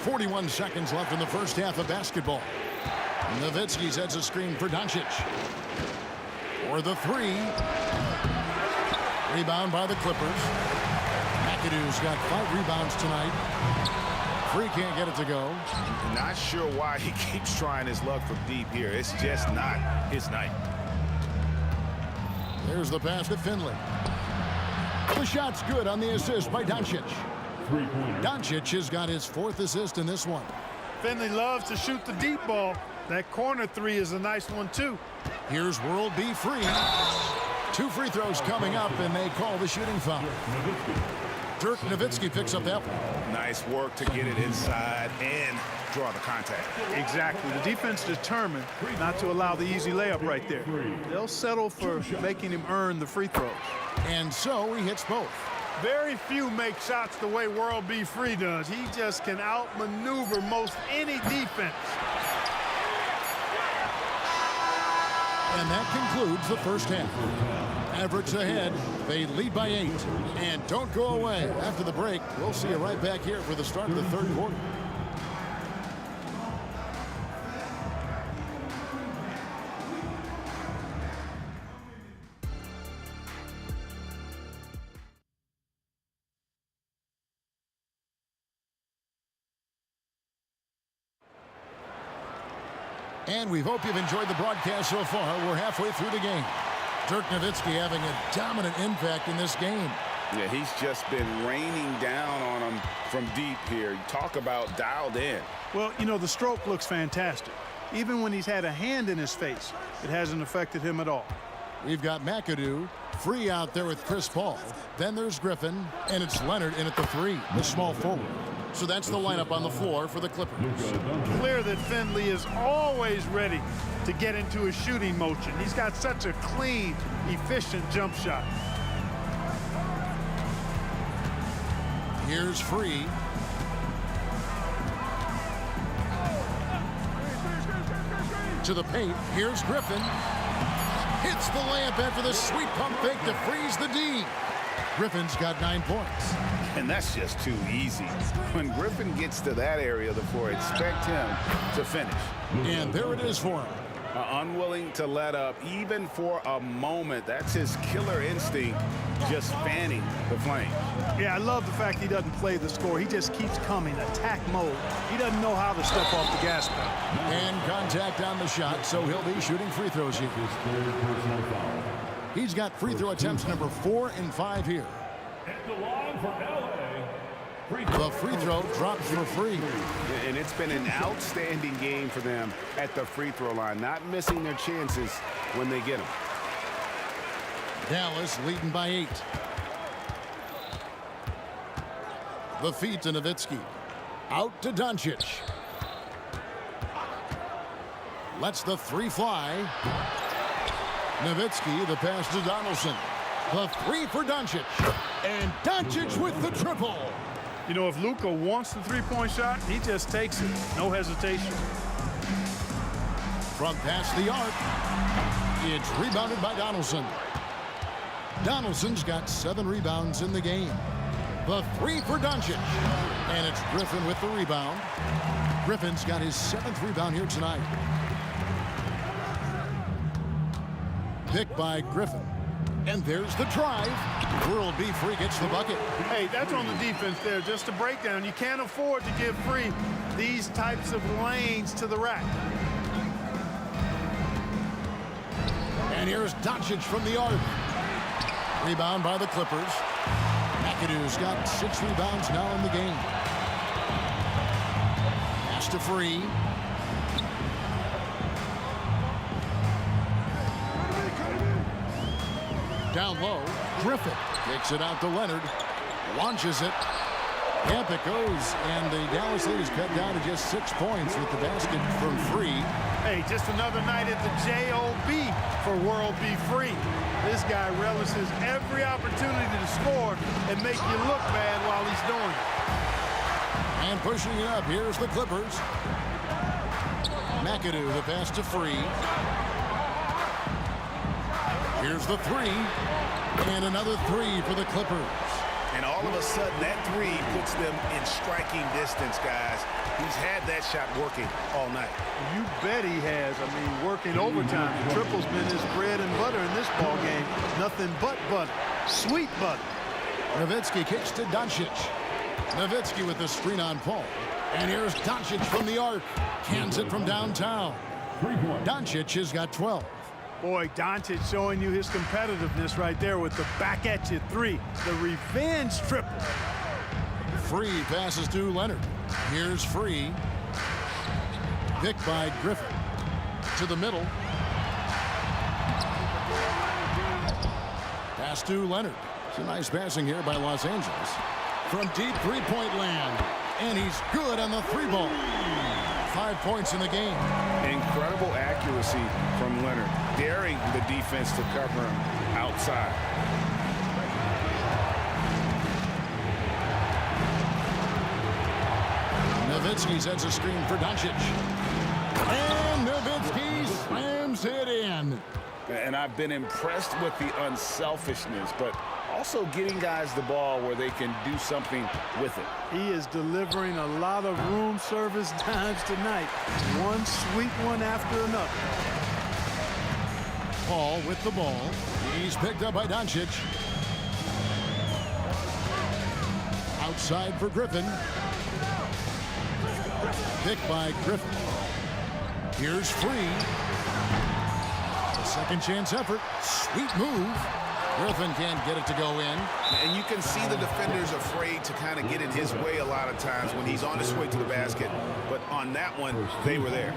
[SPEAKER 6] 41 seconds left in the first half of basketball. Nowitzki sets a screen for Doncic. For the three. Rebound by the Clippers. McAdoo's got 5 rebounds tonight. Free can't get it to go.
[SPEAKER 7] Not sure why he keeps trying his luck from deep here. It's just not his night.
[SPEAKER 6] There's the pass to Finley. The shot's good on the assist by Doncic. Doncic has got his 4th assist in this one.
[SPEAKER 12] Finley loves to shoot the deep ball. That corner three is a nice one, too.
[SPEAKER 6] Here's World B free. 2 free throws coming up, and they call the shooting foul. Dirk Nowitzki picks up that one.
[SPEAKER 7] Nice work to get it inside and draw the contact.
[SPEAKER 12] Exactly. The defense determined not to allow the easy layup right there. They'll settle for making him earn the free throws.
[SPEAKER 6] And so he hits both.
[SPEAKER 12] Very few make shots the way World B free does. He just can outmaneuver most any defense.
[SPEAKER 6] And that concludes the first half. Mavericks ahead. They lead by 8. And don't go away. After the break, we'll see you right back here for the start of the third quarter. And we hope you've enjoyed the broadcast so far. We're halfway through the game. Dirk Nowitzki having a dominant impact in this game.
[SPEAKER 7] Yeah, he's just been raining down on him from deep here. You talk about dialed in.
[SPEAKER 12] Well, you know, the stroke looks fantastic. Even when he's had a hand in his face, it hasn't affected him at all.
[SPEAKER 6] We've got McAdoo free out there with Chris Paul. Then there's Griffin, and it's Leonard in at the 3, the small forward. So that's the lineup on the floor for the Clippers.
[SPEAKER 12] Clear that Finley is always ready to get into a shooting motion. He's got such a clean, efficient jump shot.
[SPEAKER 6] Here's Free. To the paint. Here's Griffin. Hits the layup after the sweet pump fake to freeze the D. Griffin's got 9 points.
[SPEAKER 7] And that's just too easy. When Griffin gets to that area of the floor, expect him to finish.
[SPEAKER 6] And there it is for him.
[SPEAKER 7] Unwilling to let up even for a moment. That's his killer instinct, just fanning the flame.
[SPEAKER 12] Yeah, I love the fact he doesn't play the score. He just keeps coming, attack mode. He doesn't know how to step off the gas pedal.
[SPEAKER 6] And contact on the shot, so he'll be shooting free throws here. He's got free throw attempts number 4 and 5 here.
[SPEAKER 4] At the line for LA,
[SPEAKER 6] The free throw drops for free.
[SPEAKER 7] And it's been an outstanding game for them at the free throw line, not missing their chances when they get them.
[SPEAKER 6] Dallas leading by 8. The feed to Nowitzki. Out to Doncic. Lets the 3 fly. Nowitzki, the pass to Donaldson. The 3 for Doncic. And Doncic with the triple.
[SPEAKER 12] You know, if Luka wants the three-point shot, he just takes it. No hesitation.
[SPEAKER 6] From past the arc, it's rebounded by Donaldson. Donaldson's got 7 rebounds in the game. The 3 for Doncic. And it's Griffin with the rebound. Griffin's got his 7th rebound here tonight. Picked by Griffin. And there's the drive. World B. Free gets the bucket.
[SPEAKER 12] Hey, that's on the defense there. Just a breakdown. You can't afford to give Free these types of lanes to the rack.
[SPEAKER 6] And here's Doncic from the arc. Rebound by the Clippers. McAdoo's got 6 rebounds now in the game. Pass to Free. Down low, Griffin kicks it out to Leonard. Launches it. Up it goes, and the Dallas lead is cut down to just 6 points with the basket from Free.
[SPEAKER 12] Hey, just another night at the JOB for World B. Free. This guy relishes every opportunity to score and make you look bad while he's doing it.
[SPEAKER 6] And pushing it up, here's the Clippers. McAdoo, the pass to Free. Here's the 3. And another 3 for the Clippers.
[SPEAKER 7] And all of a sudden, that 3 puts them in striking distance, guys. He's had that shot working all night.
[SPEAKER 12] You bet he has. I mean, working overtime. The triple's been his bread and butter in this ball game. Nothing but butter. Sweet butter.
[SPEAKER 6] Nowitzki kicks to Doncic. Nowitzki with the screen on Paul. And here's Doncic from the arc. Cans it from downtown. Doncic has got 12.
[SPEAKER 12] Boy, Doncic showing you his competitiveness right there with the back-at-you 3. The revenge triple.
[SPEAKER 6] Free passes to Leonard. Here's Free. Picked by Griffin. To the middle. Pass to Leonard. It's a nice passing here by Los Angeles. From deep three-point land. And he's good on the 3-ball. 5 points in the game.
[SPEAKER 7] Incredible accuracy from Leonard, daring the defense to cover him outside.
[SPEAKER 6] Nowitzki sets a screen for Doncic. And Nowitzki slams it in.
[SPEAKER 7] And I've been impressed with the unselfishness, but also getting guys the ball where they can do something with it.
[SPEAKER 12] He is delivering a lot of room service times tonight. One sweet one after another.
[SPEAKER 6] Paul with the ball. He's picked up by Doncic. Outside for Griffin. Picked by Griffin. Here's Free. A second chance effort. Sweet move. Griffin can't get it to go in.
[SPEAKER 7] And you can see the defenders afraid to kind of get in his way a lot of times when he's on his way to the basket. But on that one, they were there.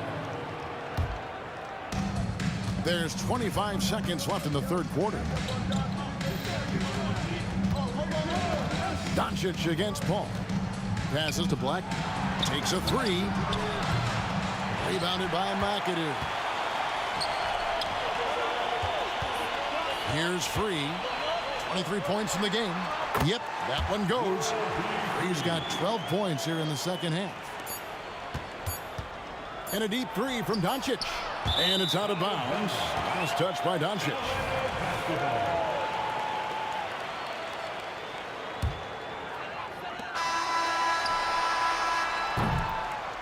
[SPEAKER 6] There's 25 seconds left in the third quarter. Doncic against Paul. Passes to Black. Takes a 3. Rebounded by McAdoo. Here's Free. 23 points in the game. Yep, that one goes. Free's got 12 points here in the second half. And a deep 3 from Doncic. And it's out of bounds. Last touch by Doncic.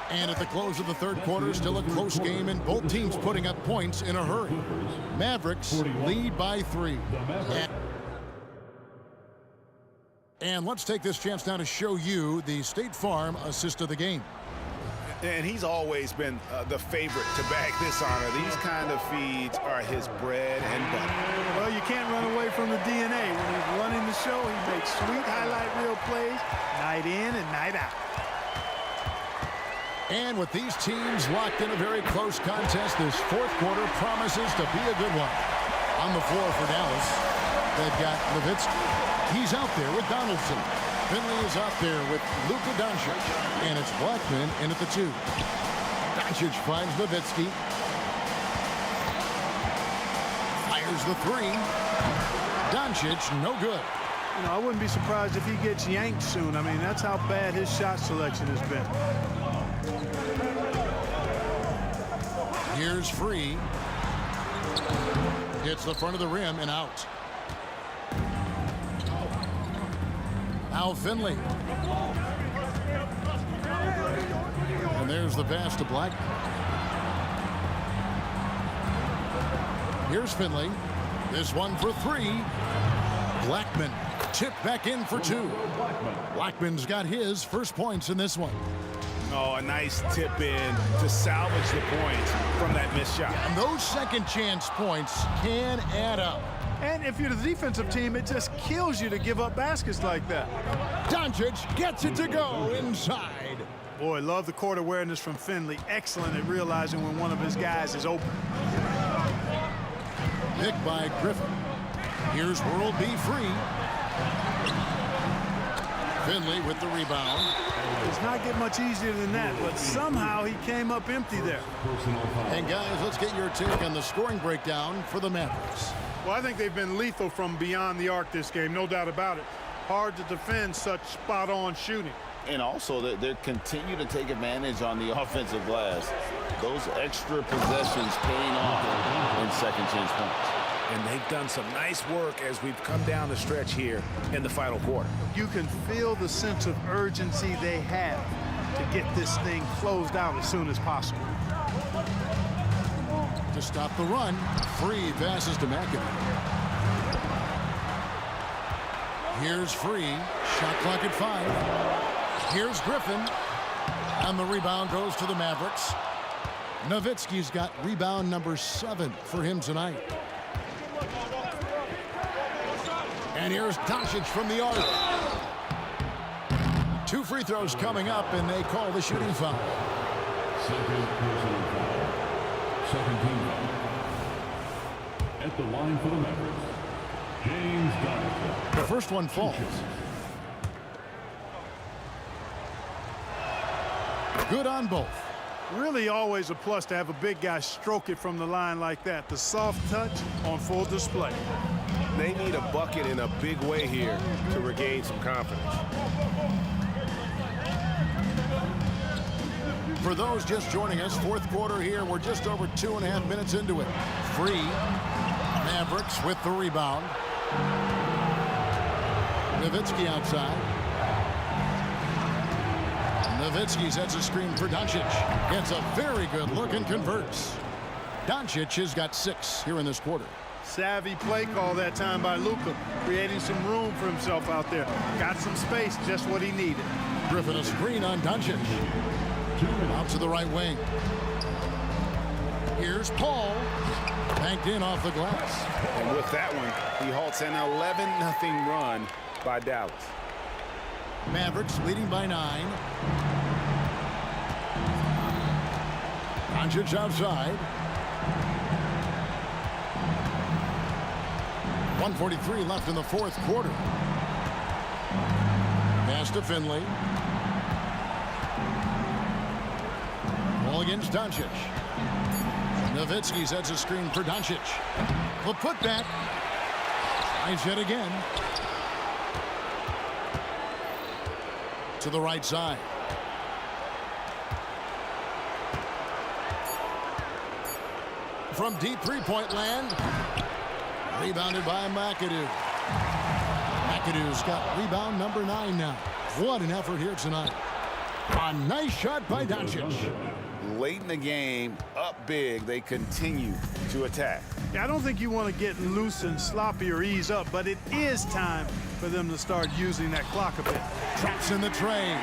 [SPEAKER 6] And at the close of the third quarter, still a close game, and both teams putting up points in a hurry. Mavericks lead by 3. And let's take this chance now to show you the State Farm assist of the game.
[SPEAKER 7] And he's always been the favorite to bag this honor. These kind of feeds are his bread and butter.
[SPEAKER 12] Well, you can't run away from the DNA. When he's running the show, he makes sweet highlight reel plays. Now night in and night out.
[SPEAKER 6] And with these teams locked in a very close contest, this fourth quarter promises to be a good one. On the floor for Dallas, they've got Nowitzki. He's out there with Donaldson. Finley is out there with Luka Doncic. And it's Blackman in at the 2. Doncic finds Nowitzki. Fires the 3. Doncic, no good.
[SPEAKER 12] You know, I wouldn't be surprised if he gets yanked soon. I mean, that's how bad his shot selection has been.
[SPEAKER 6] Here's Free. Hits the front of the rim and out. Now Finley. And there's the pass to Black. Here's Finley. This one for 3. Blackman tipped back in for 2. Blackman's got his first points in this one.
[SPEAKER 7] Oh, a nice tip in to salvage the points from that missed shot.
[SPEAKER 6] And those second chance points can add up.
[SPEAKER 12] And if you're the defensive team, it just kills you to give up baskets like that.
[SPEAKER 6] Doncic gets it to go inside.
[SPEAKER 12] Boy, love the court awareness from Finley. Excellent at realizing when one of his guys is open.
[SPEAKER 6] Pick by Griffin. Here's World B Free. Finley with the rebound.
[SPEAKER 12] It's not get much easier than that, but somehow he came up empty there.
[SPEAKER 6] And guys, let's get your take on the scoring breakdown for the Mavericks.
[SPEAKER 12] Well, I think they've been lethal from beyond the arc this game, no doubt about it. Hard to defend such spot-on shooting.
[SPEAKER 14] And also, they continue to take advantage on the offensive glass. Those extra possessions paying off in second chance points.
[SPEAKER 7] And they've done some nice work as we've come down the stretch here in the final quarter.
[SPEAKER 12] You can feel the sense of urgency they have to get this thing closed out as soon as possible.
[SPEAKER 6] To stop the run, Free passes to McAdoo. Here's Free. Shot clock at 5. Here's Griffin. And the rebound goes to the Mavericks. Nowitzki's got rebound number 7 for him tonight. And here's Doncic from the arc. 2 free throws coming up, and they call the shooting foul.
[SPEAKER 4] Second team foul. At the line for the Mavericks, James Donovan.
[SPEAKER 6] The first one falls. Good on both.
[SPEAKER 12] Really always a plus to have a big guy stroke it from the line like that. The soft touch on full display.
[SPEAKER 1] They need a bucket in a big way here to regain some confidence.
[SPEAKER 6] For those just joining us, fourth quarter here. We're just over 2.5 minutes into it. Free. Mavericks with the rebound. Nowitzki outside. Nowitzki sets a screen for Doncic. Gets a very good look and converts. Doncic has got 6 here in this quarter.
[SPEAKER 12] Savvy play call that time by Luka, creating some room for himself out there. Got some space, just what he needed.
[SPEAKER 6] Griffin a screen on Doncic. Out to the right wing. Here's Paul. Banked in off the glass.
[SPEAKER 7] And with that one, he halts an 11-0 run by Dallas.
[SPEAKER 6] Mavericks leading by 9. Doncic outside. 1:43 left in the fourth quarter. Pass to Finley. Ball against Doncic. Nowitzki sets a screen for Doncic. The putback. Tries yet again. To the right side. From deep three-point land. Rebounded by McAdoo. McAdoo's got rebound number 9 now. What an effort here tonight. A nice shot by Doncic.
[SPEAKER 7] Late in the game, up big, they continue to attack.
[SPEAKER 12] Yeah, I don't think you want to get loose and sloppy or ease up, but it is time for them to start using that clock a bit.
[SPEAKER 6] Traps in the train.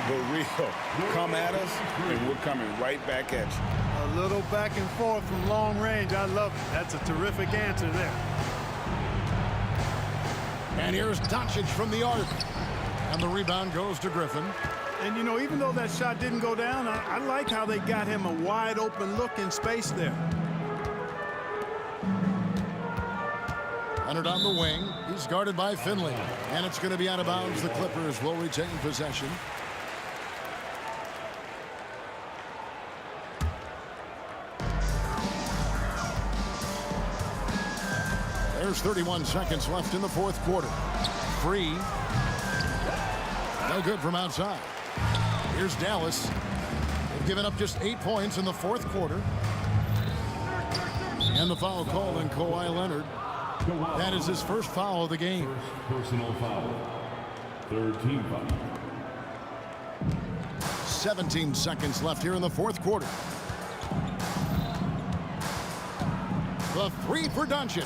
[SPEAKER 7] The real come at us, and we're coming right back at you.
[SPEAKER 12] A little back and forth from long range. I love it. That's a terrific answer there.
[SPEAKER 6] And here's Doncic from the arc. And the rebound goes to Griffin.
[SPEAKER 12] And, you know, even though that shot didn't go down, I like how they got him a wide open look in space there.
[SPEAKER 6] Leonard on the wing. He's guarded by Finley. And it's going to be out of bounds. The Clippers will retain possession. There's 31 seconds left in the fourth quarter. Free. No good from outside. Here's Dallas. They've given up just 8 points in the fourth quarter. And the foul called on Kawhi Leonard. That is his first foul of the game.
[SPEAKER 4] First personal foul. Third team foul.
[SPEAKER 6] 17 seconds left here in the fourth quarter. The three for Doncic.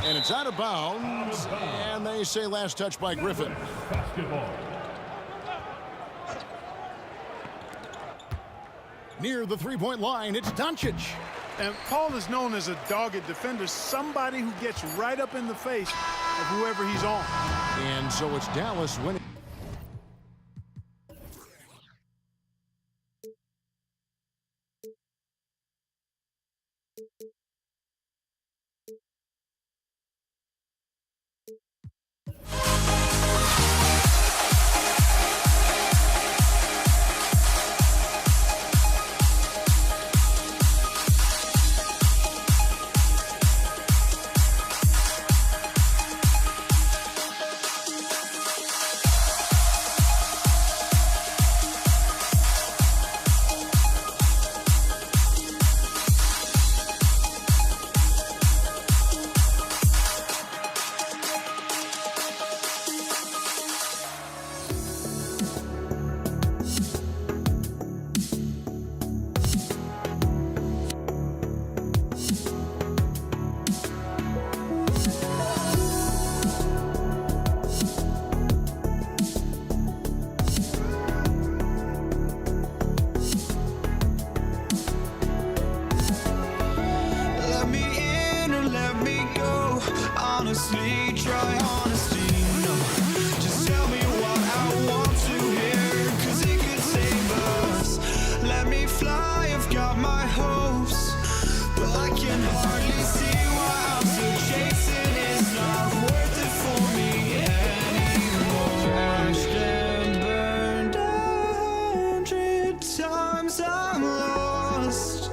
[SPEAKER 6] And it's out of bounds. And they say last touch by Griffin.
[SPEAKER 4] Basketball.
[SPEAKER 6] Near the three-point line, it's Doncic.
[SPEAKER 12] And Paul is known as a dogged defender, somebody who gets right up in the face of whoever he's on.
[SPEAKER 6] And so it's Dallas winning.
[SPEAKER 11] Honestly, try honesty, no. Just tell me what I want to hear, 'cause it could save us. Let me fly, I've got my hopes, but I can hardly see why I'm still chasing. It's not worth it for me anymore. Crashed and burned 100 times, I'm lost.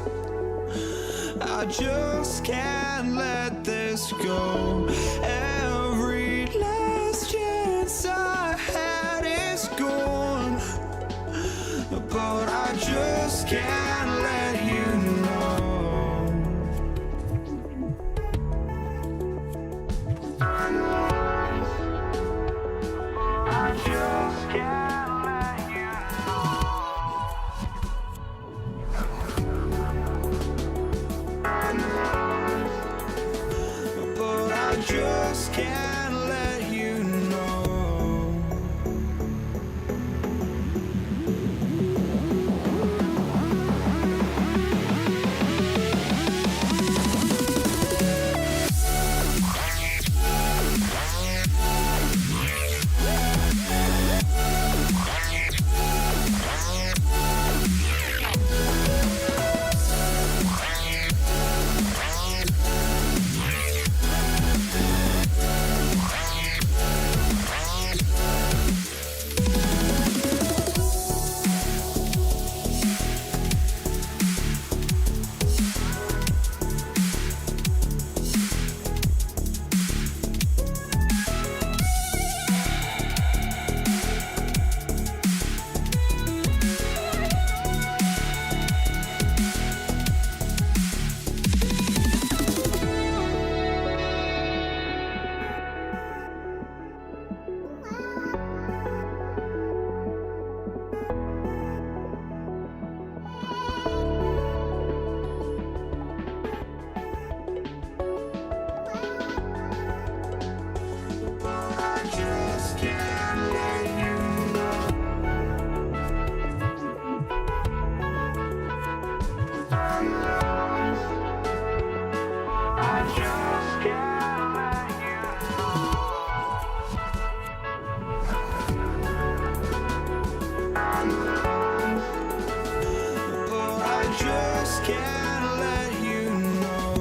[SPEAKER 11] I just can't let this go. Every last chance I had is gone, but I just can't let you know. I just can't let you know. But I just can't let you know. just can't let you know.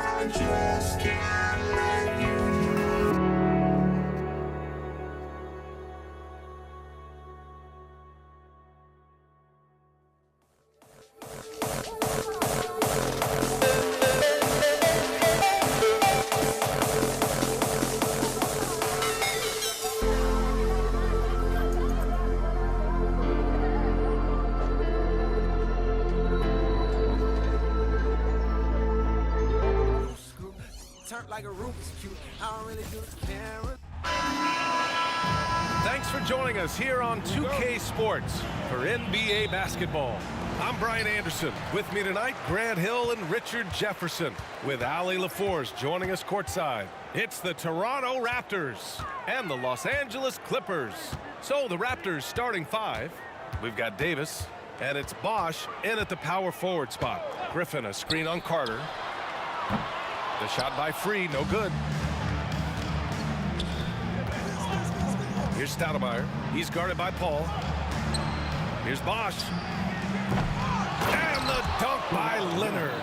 [SPEAKER 11] I just can't let you know.
[SPEAKER 15] Like a Rubik's Cube. I don't really do the camera.
[SPEAKER 1] Thanks for joining us here on 2K Sports for NBA basketball. I'm Brian Anderson. With me tonight, Grant Hill and Richard Jefferson, with Allie LaForce joining us courtside. It's the Toronto Raptors and the Los Angeles Clippers. So the Raptors starting five. We've got Davis, and it's Bosch in at the power forward spot. Griffin, a screen on Carter. The shot by Free, no good. Here's Stoudemire. He's guarded by Paul. Here's Bosch. And the dunk by Leonard.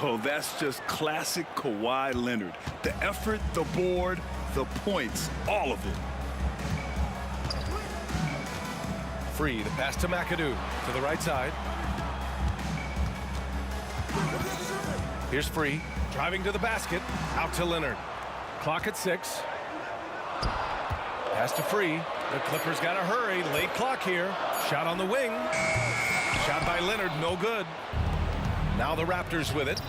[SPEAKER 2] Oh, that's just classic Kawhi Leonard. The effort, the board, the points, all of it.
[SPEAKER 1] Free, the pass to McAdoo to the right side. Here's Free. Driving to the basket, out to Leonard. Clock at 6. Pass to Free. The Clippers got to hurry. Late clock here. Shot on the wing. Shot by Leonard, no good. Now the Raptors with it.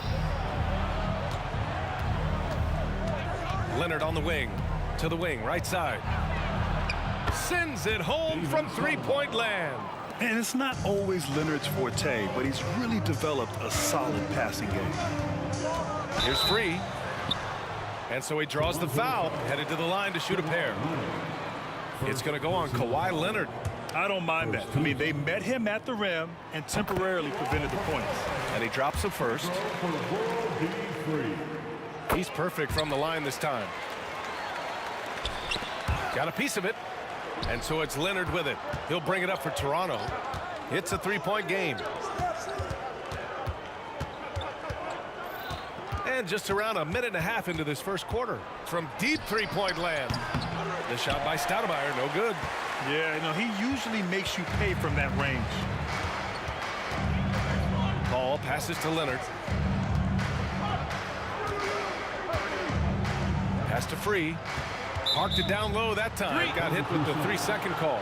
[SPEAKER 1] Leonard on the wing. To the wing, right side. Sends it home from three-point land.
[SPEAKER 2] And it's not always Leonard's forte, but he's really developed a solid passing game.
[SPEAKER 1] Here's Free. And so he draws the foul, headed to the line to shoot a pair. It's going to go on Kawhi Leonard.
[SPEAKER 2] I don't mind that. I mean, they met him at the rim and temporarily prevented the points.
[SPEAKER 1] And he drops the first. He's perfect from the line this time. Got a piece of it. And so it's Leonard with it. He'll bring it up for Toronto. It's a three-point game. And just around a minute and a half into this first quarter. From deep three-point land. The shot by Stoudemire, no good.
[SPEAKER 2] Yeah, you know, he usually makes you pay from that range.
[SPEAKER 1] Ball passes to Leonard. Pass to Free. Parked it down low that time. Got hit with the 3-second call.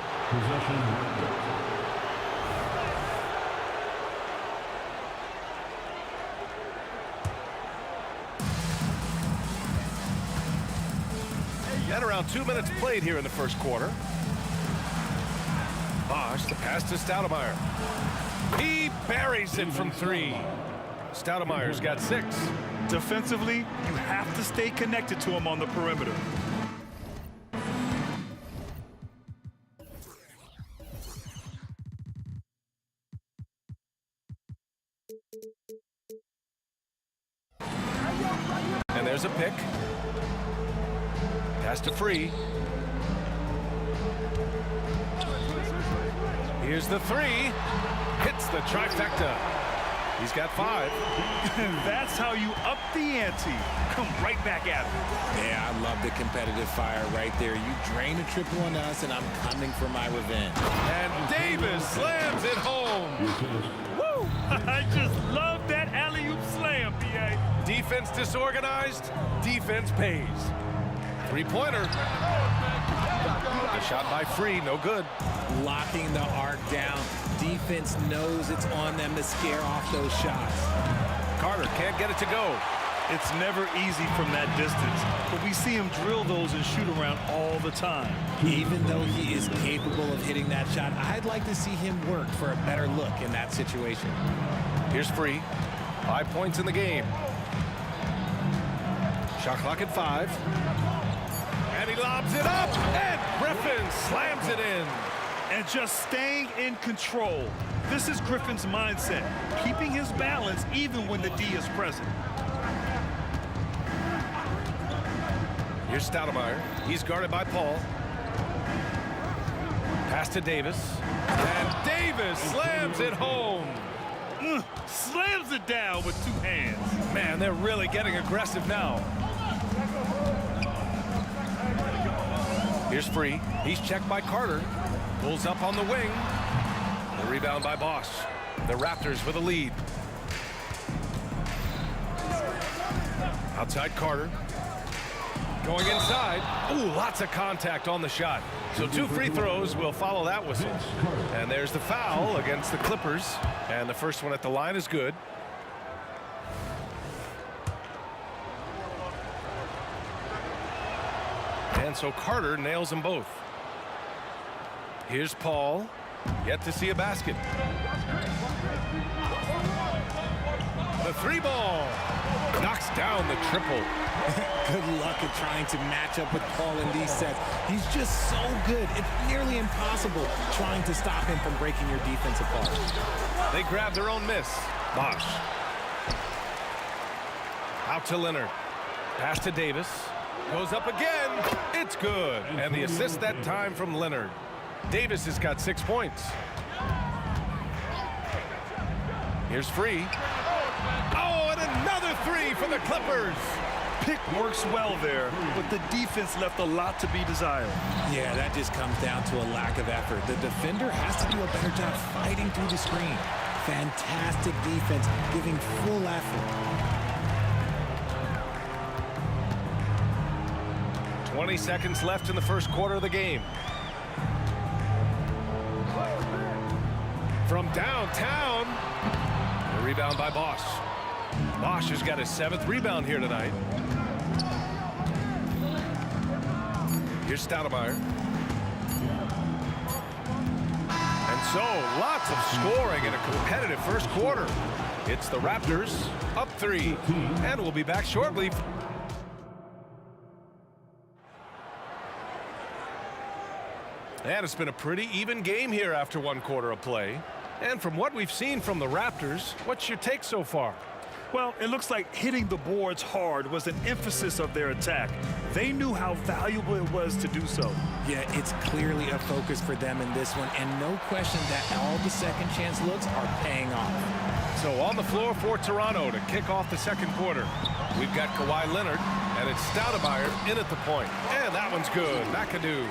[SPEAKER 1] And around 2 minutes played here in the first quarter. Bosch, the pass to Stoudemire. He buries it from 3. Stoudemire's got 6.
[SPEAKER 2] Defensively, you have to stay connected to him on the perimeter.
[SPEAKER 1] And there's a pick. Pass to Free. Here's the 3. Hits the trifecta. He's got 5.
[SPEAKER 2] And that's how you up the ante. Come right back at him.
[SPEAKER 16] Yeah, I love the competitive fire right there. You drain a triple on us, and I'm coming for my revenge.
[SPEAKER 1] And Davis slams it home.
[SPEAKER 2] Woo! I just love that alley-oop slam, B.A.
[SPEAKER 1] Defense disorganized, defense pays. Three-pointer. A shot by Free, no good.
[SPEAKER 16] Locking the arc down. Defense knows it's on them to scare off those shots.
[SPEAKER 1] Carter can't get it to go.
[SPEAKER 2] It's never easy from that distance, but we see him drill those and shoot around all the time.
[SPEAKER 16] Even though he is capable of hitting that shot, I'd like to see him work for a better look in that situation.
[SPEAKER 1] Here's Free. 5 points in the game. Shot clock at 5. And he lobs it up, and Griffin slams it in.
[SPEAKER 2] And just staying in control. This is Griffin's mindset, keeping his balance even when the D is present.
[SPEAKER 1] Here's Stoudemire. He's guarded by Paul. Pass to Davis. And Davis slams it home.
[SPEAKER 2] Slams it down with 2 hands.
[SPEAKER 1] Man, they're really getting aggressive now. Here's Free. He's checked by Carter. Pulls up on the wing. The rebound by Bosch. The Raptors with a lead. Outside Carter. Going inside. Ooh, lots of contact on the shot. So 2 free throws will follow that whistle. And there's the foul against the Clippers. And the first one at the line is good. And so Carter nails them both. Here's Paul. Yet to see a basket. The 3-ball. Knocks down the triple.
[SPEAKER 16] Good luck at trying to match up with Paul in these sets. He's just so good. It's nearly impossible trying to stop him from breaking your defense apart.
[SPEAKER 1] They grab their own miss. Bosch. Out to Leonard. Pass to Davis. Goes up again. It's good. And the assist that time from Leonard. Davis has got 6 points. Here's Free. Oh, and another 3 for the Clippers.
[SPEAKER 2] Pick works well there, but the defense left a lot to be desired.
[SPEAKER 16] Yeah, that just comes down to a lack of effort. The defender has to do a better job fighting through the screen. Fantastic defense, giving full effort.
[SPEAKER 1] 20 seconds left in the first quarter of the game. From downtown, the rebound by Bosch. Bosch has got his 7th rebound here tonight. Here's Stoudemire. And so, lots of scoring in a competitive first quarter. It's the Raptors up 3, and we'll be back shortly. And it's been a pretty even game here after 1 quarter of play. And from what we've seen from the Raptors, what's your take so far?
[SPEAKER 2] Well, it looks like hitting the boards hard was an emphasis of their attack. They knew how valuable it was to do so.
[SPEAKER 16] Yeah, it's clearly a focus for them in this one, and no question that all the second chance looks are paying off.
[SPEAKER 1] So on the floor for Toronto to kick off the second quarter, we've got Kawhi Leonard, and it's Stoudemire in at the point. And that one's good. McAdoo.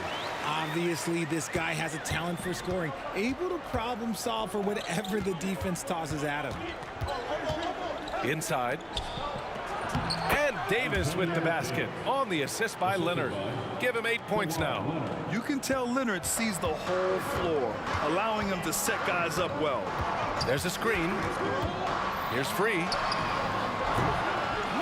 [SPEAKER 16] Obviously, this guy has a talent for scoring, able to problem solve for whatever the defense tosses at him.
[SPEAKER 1] Inside. And Davis with the basket on the assist by Leonard. Give him 8 points now.
[SPEAKER 2] You can tell Leonard sees the whole floor, allowing him to set guys up well.
[SPEAKER 1] There's a screen. Here's Free.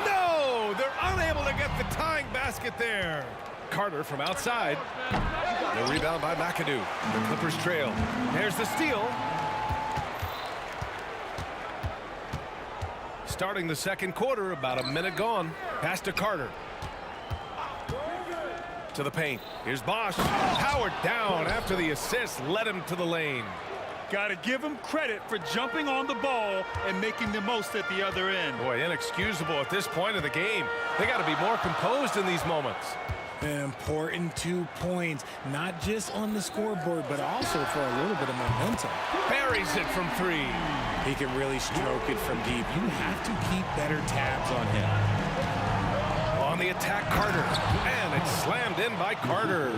[SPEAKER 1] No! They're unable to get the tying basket there. Carter from outside. The rebound by McAdoo. The Clippers trail. There's the steal. Starting the second quarter, about a minute gone. Pass to Carter. To the paint. Here's Bosch. Howard down after the assist led him to the lane.
[SPEAKER 2] Got to give him credit for jumping on the ball and making the most at the other end.
[SPEAKER 1] Boy, inexcusable at this point of the game. They got to be more composed in these moments.
[SPEAKER 16] An important 2 points, not just on the scoreboard, but also for a little bit of momentum.
[SPEAKER 1] Buries it from 3.
[SPEAKER 16] He can really stroke it from deep. You have to keep better tabs on him.
[SPEAKER 1] On the attack, Carter. And it's slammed in by Carter.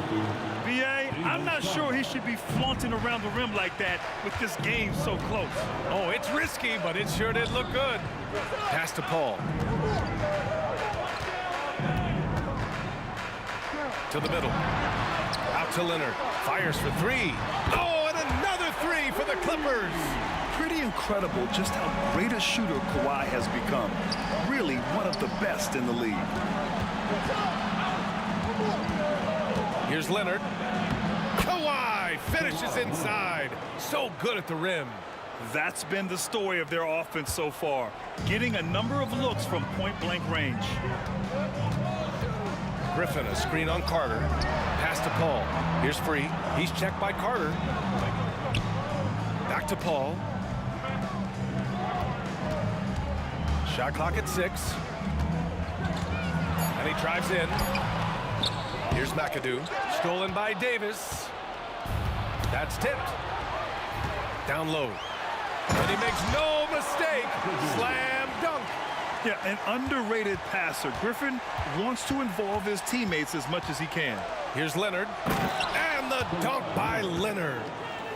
[SPEAKER 2] B.A., I'm not sure he should be flaunting around the rim like that with this game so close.
[SPEAKER 1] Oh, it's risky, but it sure did look good. Pass to Paul. To the middle. Out to Leonard. Fires for 3. Oh, and another 3 for the Clippers.
[SPEAKER 2] Pretty incredible just how great a shooter Kawhi has become. Really one of the best in the league.
[SPEAKER 1] Here's Leonard. Kawhi finishes inside. So good at the rim.
[SPEAKER 2] That's been the story of their offense so far, getting a number of looks from point-blank range.
[SPEAKER 1] Griffin, a screen on Carter. Pass to Paul. Here's free. He's checked by Carter. Back to Paul. Shot clock at 6. And he drives in. Here's McAdoo. Stolen by Davis. That's tipped. Down low. And he makes no mistake. Slam dunk.
[SPEAKER 2] Yeah, an underrated passer. Griffin wants to involve his teammates as much as he can.
[SPEAKER 1] Here's Leonard. And the dunk by Leonard.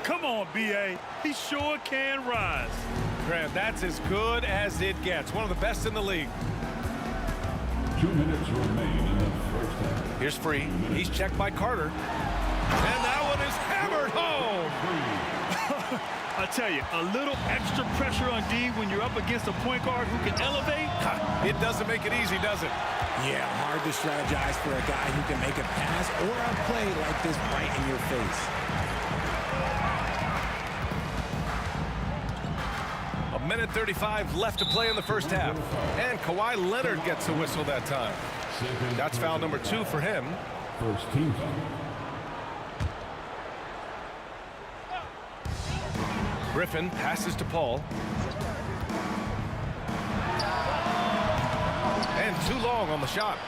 [SPEAKER 2] Come on, B.A. He sure can rise.
[SPEAKER 1] Grant, that's as good as it gets. One of the best in the league.
[SPEAKER 4] 2 minutes remain in the first half.
[SPEAKER 1] Here's free. He's checked by Carter. And that one is hammered home.
[SPEAKER 2] I tell you, a little extra pressure on D when you're up against a point guard who can elevate.
[SPEAKER 1] It doesn't make it easy, does it?
[SPEAKER 16] Yeah, hard to strategize for a guy who can make a pass or a play like this right in your face.
[SPEAKER 1] A minute 35 left to play in the first half. And Kawhi Leonard gets a whistle that time. That's foul number 2 for him.
[SPEAKER 4] First team foul.
[SPEAKER 1] Griffin passes to Paul. And too long on the shot.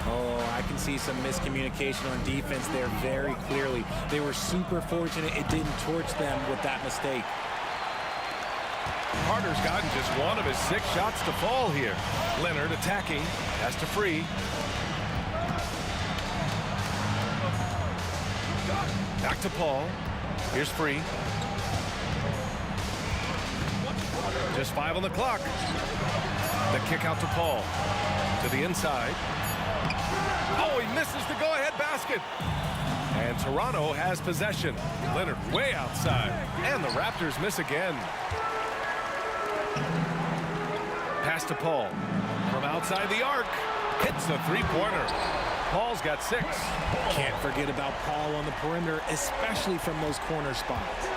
[SPEAKER 16] Oh, I can see some miscommunication on defense there very clearly. They were super fortunate it didn't torch them with that mistake.
[SPEAKER 1] Carter's gotten just one of his 6 shots to fall here. Leonard attacking. Has to free. Back to Paul. Here's free. Just 5 on the clock. The kick out to Paul. To the inside. Oh, he misses the go-ahead basket. And Toronto has possession. Leonard way outside. And the Raptors miss again. Pass to Paul. From outside the arc. Hits the 3-pointer. Paul's got 6.
[SPEAKER 16] Can't forget about Paul on the perimeter, especially from those corner spots.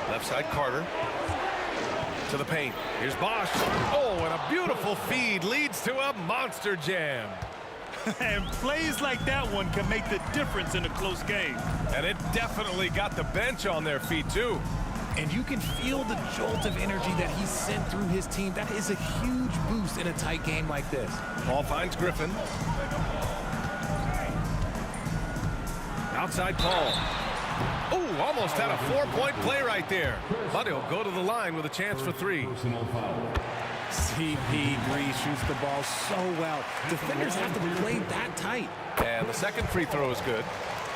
[SPEAKER 1] Left side, Carter. To the paint. Here's Bosch. Oh, and a beautiful feed leads to a monster jam.
[SPEAKER 2] And plays like that one can make the difference in a close game.
[SPEAKER 1] And it definitely got the bench on their feet, too.
[SPEAKER 16] And you can feel the jolt of energy that he sent through his team. That is a huge boost in a tight game like this.
[SPEAKER 1] Paul finds Griffin. Outside Paul. Oh, almost had a 4-point play right there. But he'll go to the line with a chance for 3.
[SPEAKER 16] CP3 shoots the ball so well. Defenders have to play that tight.
[SPEAKER 1] And the second free throw is good.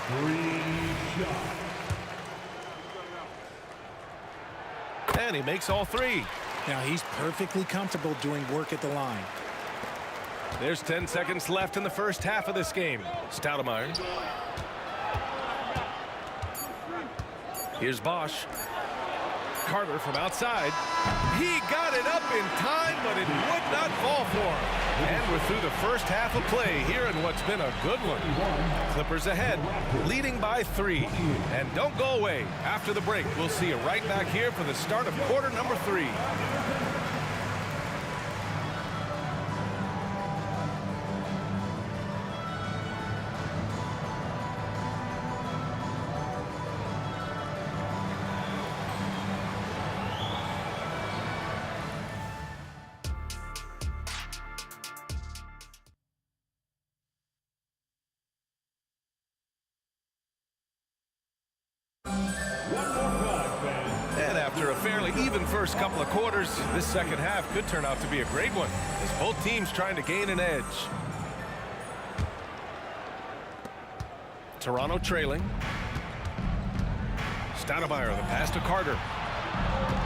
[SPEAKER 4] 3 shots.
[SPEAKER 1] And he makes all 3.
[SPEAKER 16] Now he's perfectly comfortable doing work at the line.
[SPEAKER 1] There's 10 seconds left in the first half of this game. Stoudemire. Here's Bosch. Carter from outside. He got it up in time, but it would not fall for him. And we're through the first half of play here in what's been a good one. Clippers ahead, leading by 3. And don't go away. After the break, we'll see you right back here for the start of quarter number 3.
[SPEAKER 4] One more time, fans.
[SPEAKER 1] And after a fairly even first couple of quarters, this second half could turn out to be a great one, as both teams trying to gain an edge. Toronto trailing. Stoudemire, the pass to Carter.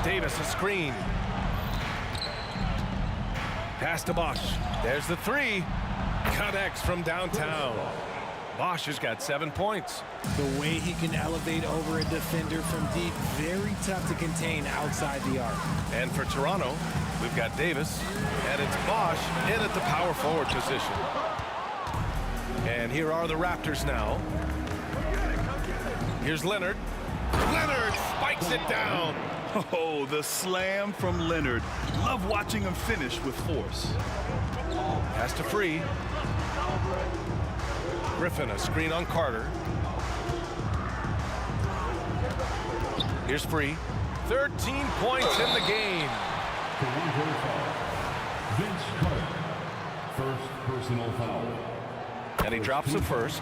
[SPEAKER 1] Davis, a screen. Pass to Bosch. There's the three. Connects from downtown. Bosch has got 7 points.
[SPEAKER 16] The way he can elevate over a defender from deep, very tough to contain outside the arc.
[SPEAKER 1] And for Toronto, we've got Davis, and it's Bosch in at the power forward position. And here are the Raptors now. Here's Leonard. Leonard spikes it down.
[SPEAKER 2] Oh, the slam from Leonard. Love watching him finish with force.
[SPEAKER 1] Pass to Free. Griffin, a screen on Carter. Here's Free. 13 points in the game.
[SPEAKER 4] Vince Carter. First personal foul.
[SPEAKER 1] And he drops the first.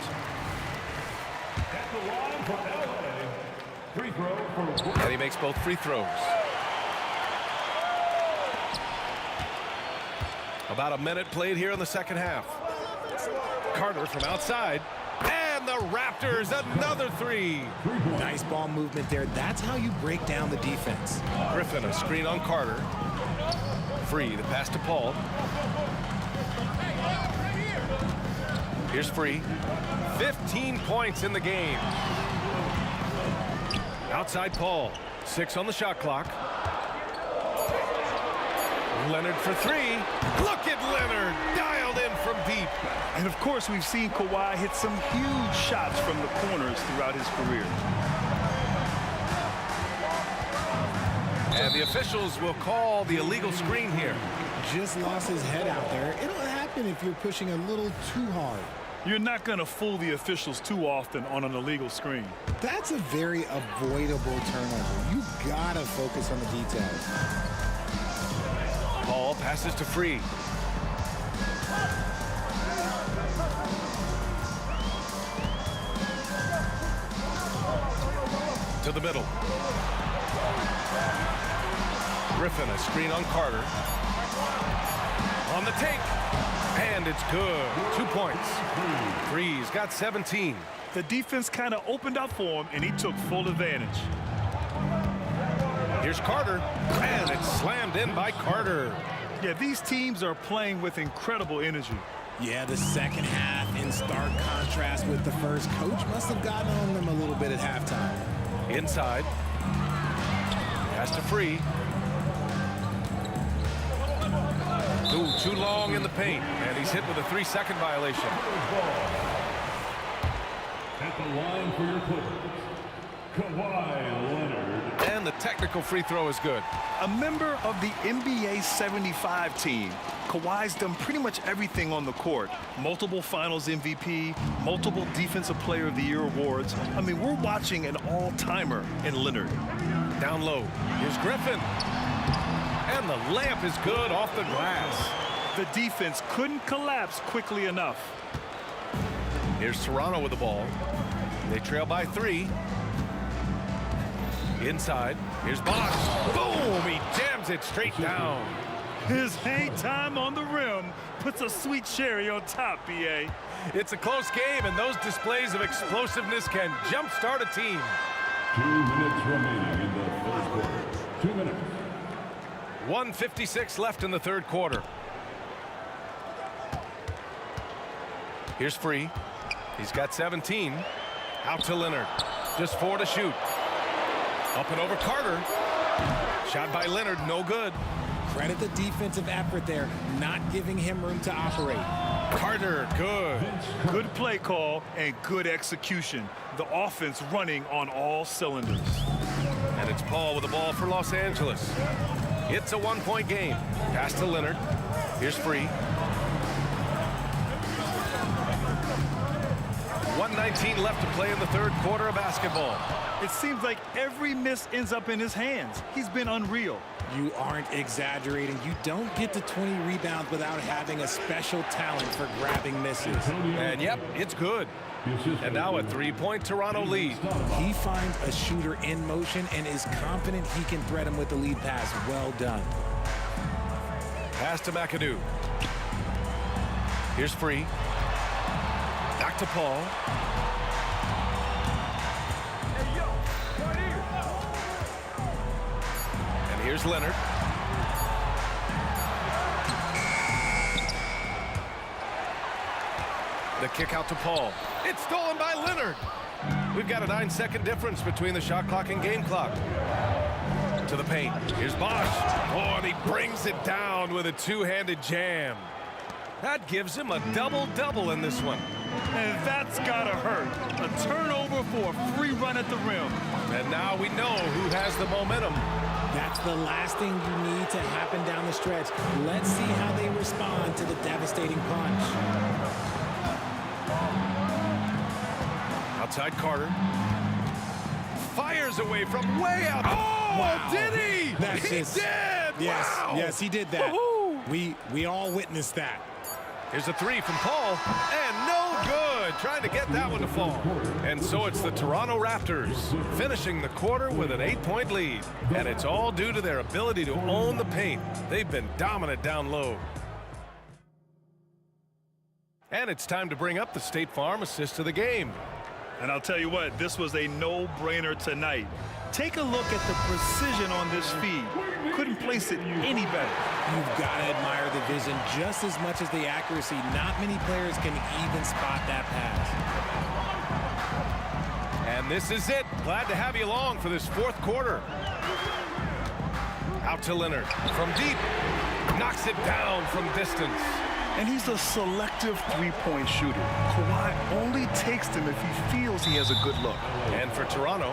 [SPEAKER 4] At the line for LA. Free throw for...
[SPEAKER 1] And he makes both free throws. About a minute played here in the second half. Carter from outside. And the Raptors, another three.
[SPEAKER 16] Nice ball movement there. That's how you break down the defense.
[SPEAKER 1] Griffin, a screen on Carter. Free, the pass to Paul. Here's Free. 15 points in the game. Outside Paul. 6 on the shot clock. Leonard for three. Look at Leonard, dialed in from deep.
[SPEAKER 2] And of course, we've seen Kawhi hit some huge shots from the corners throughout his career.
[SPEAKER 1] And the officials will call the illegal screen here.
[SPEAKER 16] Just lost his head out there. It'll happen if you're pushing a little too hard.
[SPEAKER 2] You're not going to fool the officials too often on an illegal screen.
[SPEAKER 16] That's a very avoidable turnover. You gotta focus on the details.
[SPEAKER 1] Paul passes to Free. To the middle. Griffin, a screen on Carter. On the take. And it's good. 2 points. Free's got 17.
[SPEAKER 2] The defense kind of opened up for him, and he took full advantage.
[SPEAKER 1] Here's Carter, and it's slammed in by Carter.
[SPEAKER 2] Yeah, these teams are playing with incredible energy.
[SPEAKER 16] Yeah, the second half in stark contrast with the first. Coach must have gotten on them a little bit at halftime.
[SPEAKER 1] Inside. Pass to Free. Ooh, too long in the paint, and he's hit with a 3-second violation.
[SPEAKER 4] At the line for your Clippers, Kawhi Leonard.
[SPEAKER 1] And the technical free throw is good.
[SPEAKER 2] A member of the NBA 75 team, Kawhi's done pretty much everything on the court. Multiple Finals MVP, multiple Defensive Player of the Year awards. I mean, we're watching an all-timer in Leonard.
[SPEAKER 1] Down low. Here's Griffin. And the layup is good off the glass.
[SPEAKER 2] The defense couldn't collapse quickly enough.
[SPEAKER 1] Here's Toronto with the ball. They trail by 3. Inside. Here's Bosch. Boom! He jams it straight down.
[SPEAKER 2] His hang time on the rim puts a sweet cherry on top, B.A.
[SPEAKER 1] It's a close game, and those displays of explosiveness can jumpstart a team.
[SPEAKER 4] 2 minutes remaining in the third quarter. 2 minutes.
[SPEAKER 1] 1:56 left in the third quarter. Here's Free. He's got 17. Out to Leonard. Just 4 to shoot. Up and over Carter. Shot by Leonard, no good.
[SPEAKER 16] Credit the defensive effort there, not giving him room to operate.
[SPEAKER 1] Carter, good.
[SPEAKER 2] Good play call and good execution. The offense running on all cylinders.
[SPEAKER 1] And it's Paul with the ball for Los Angeles. It's a 1-point game. Pass to Leonard. Here's Free. 1:19 left to play in the third quarter of basketball.
[SPEAKER 2] It seems like every miss ends up in his hands. He's been unreal.
[SPEAKER 16] You aren't exaggerating. You don't get to 20 rebounds without having a special talent for grabbing misses.
[SPEAKER 1] And yep, it's good. And now a three-point Toronto lead.
[SPEAKER 16] He finds a shooter in motion and is confident he can thread him with the lead pass. Well done.
[SPEAKER 1] Pass to McAdoo. Here's Free. Back to Paul. And here's Leonard. The kick out to Paul. It's stolen by Leonard. We've got a 9-second difference between the shot clock and game clock. To the paint. Here's Bosch. Oh, and he brings it down with a two-handed jam. That gives him a double-double in this one.
[SPEAKER 2] And that's gotta hurt. A turnover for a free run at the rim.
[SPEAKER 1] And now we know who has the momentum.
[SPEAKER 16] That's the last thing you need to happen down the stretch. Let's see how they respond to the devastating punch.
[SPEAKER 1] Outside Carter. Fires away from way out. Oh, wow. Did he? He did.
[SPEAKER 16] Yes,
[SPEAKER 1] wow.
[SPEAKER 16] Yes, he did that. We all witnessed that.
[SPEAKER 1] Here's a three from Paul, and no good. Trying to get that one to fall. And so it's the Toronto Raptors finishing the quarter with an 8-point lead. And it's all due to their ability to own the paint. They've been dominant down low. And it's time to bring up the State Farm assist of the game.
[SPEAKER 2] And I'll tell you what, this was a no-brainer tonight. Take a look at the precision on this feed. Couldn't place it any better.
[SPEAKER 16] You've got to admire the vision just as much as the accuracy. Not many players can even spot that pass.
[SPEAKER 1] And this is it. Glad to have you along for this fourth quarter. Out to Leonard from deep. Knocks it down from distance.
[SPEAKER 2] And he's a selective three-point shooter. Kawhi only takes them if he feels he has a good look.
[SPEAKER 1] And for Toronto,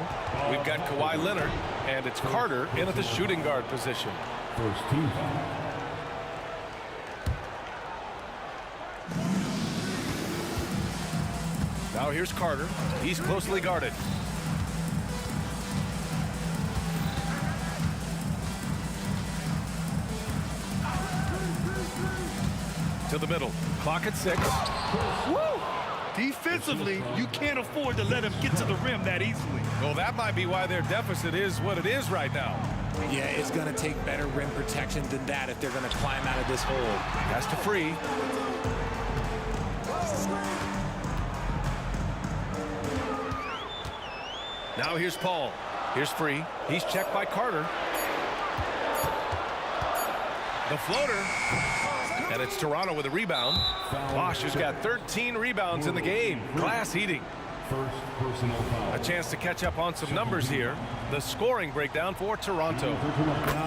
[SPEAKER 1] we've got Kawhi Leonard, and it's Carter in at the shooting guard position.
[SPEAKER 4] First team foul.
[SPEAKER 1] Now here's Carter. He's closely guarded. To the middle. Clock at 6.
[SPEAKER 2] Woo! Defensively, you can't afford to let him get to the rim that easily.
[SPEAKER 1] Well, that might be why their deficit is what it is right now.
[SPEAKER 16] Yeah, it's going to take better rim protection than that if they're going to climb out of this hole.
[SPEAKER 1] Pass to Free. Now here's Paul. Here's Free. He's checked by Carter. The floater. And it's Toronto with a rebound. Bosch has got 13 rebounds in the game. Glass eating.
[SPEAKER 4] First personal foul.
[SPEAKER 1] A chance to catch up on some numbers here. The scoring breakdown for Toronto.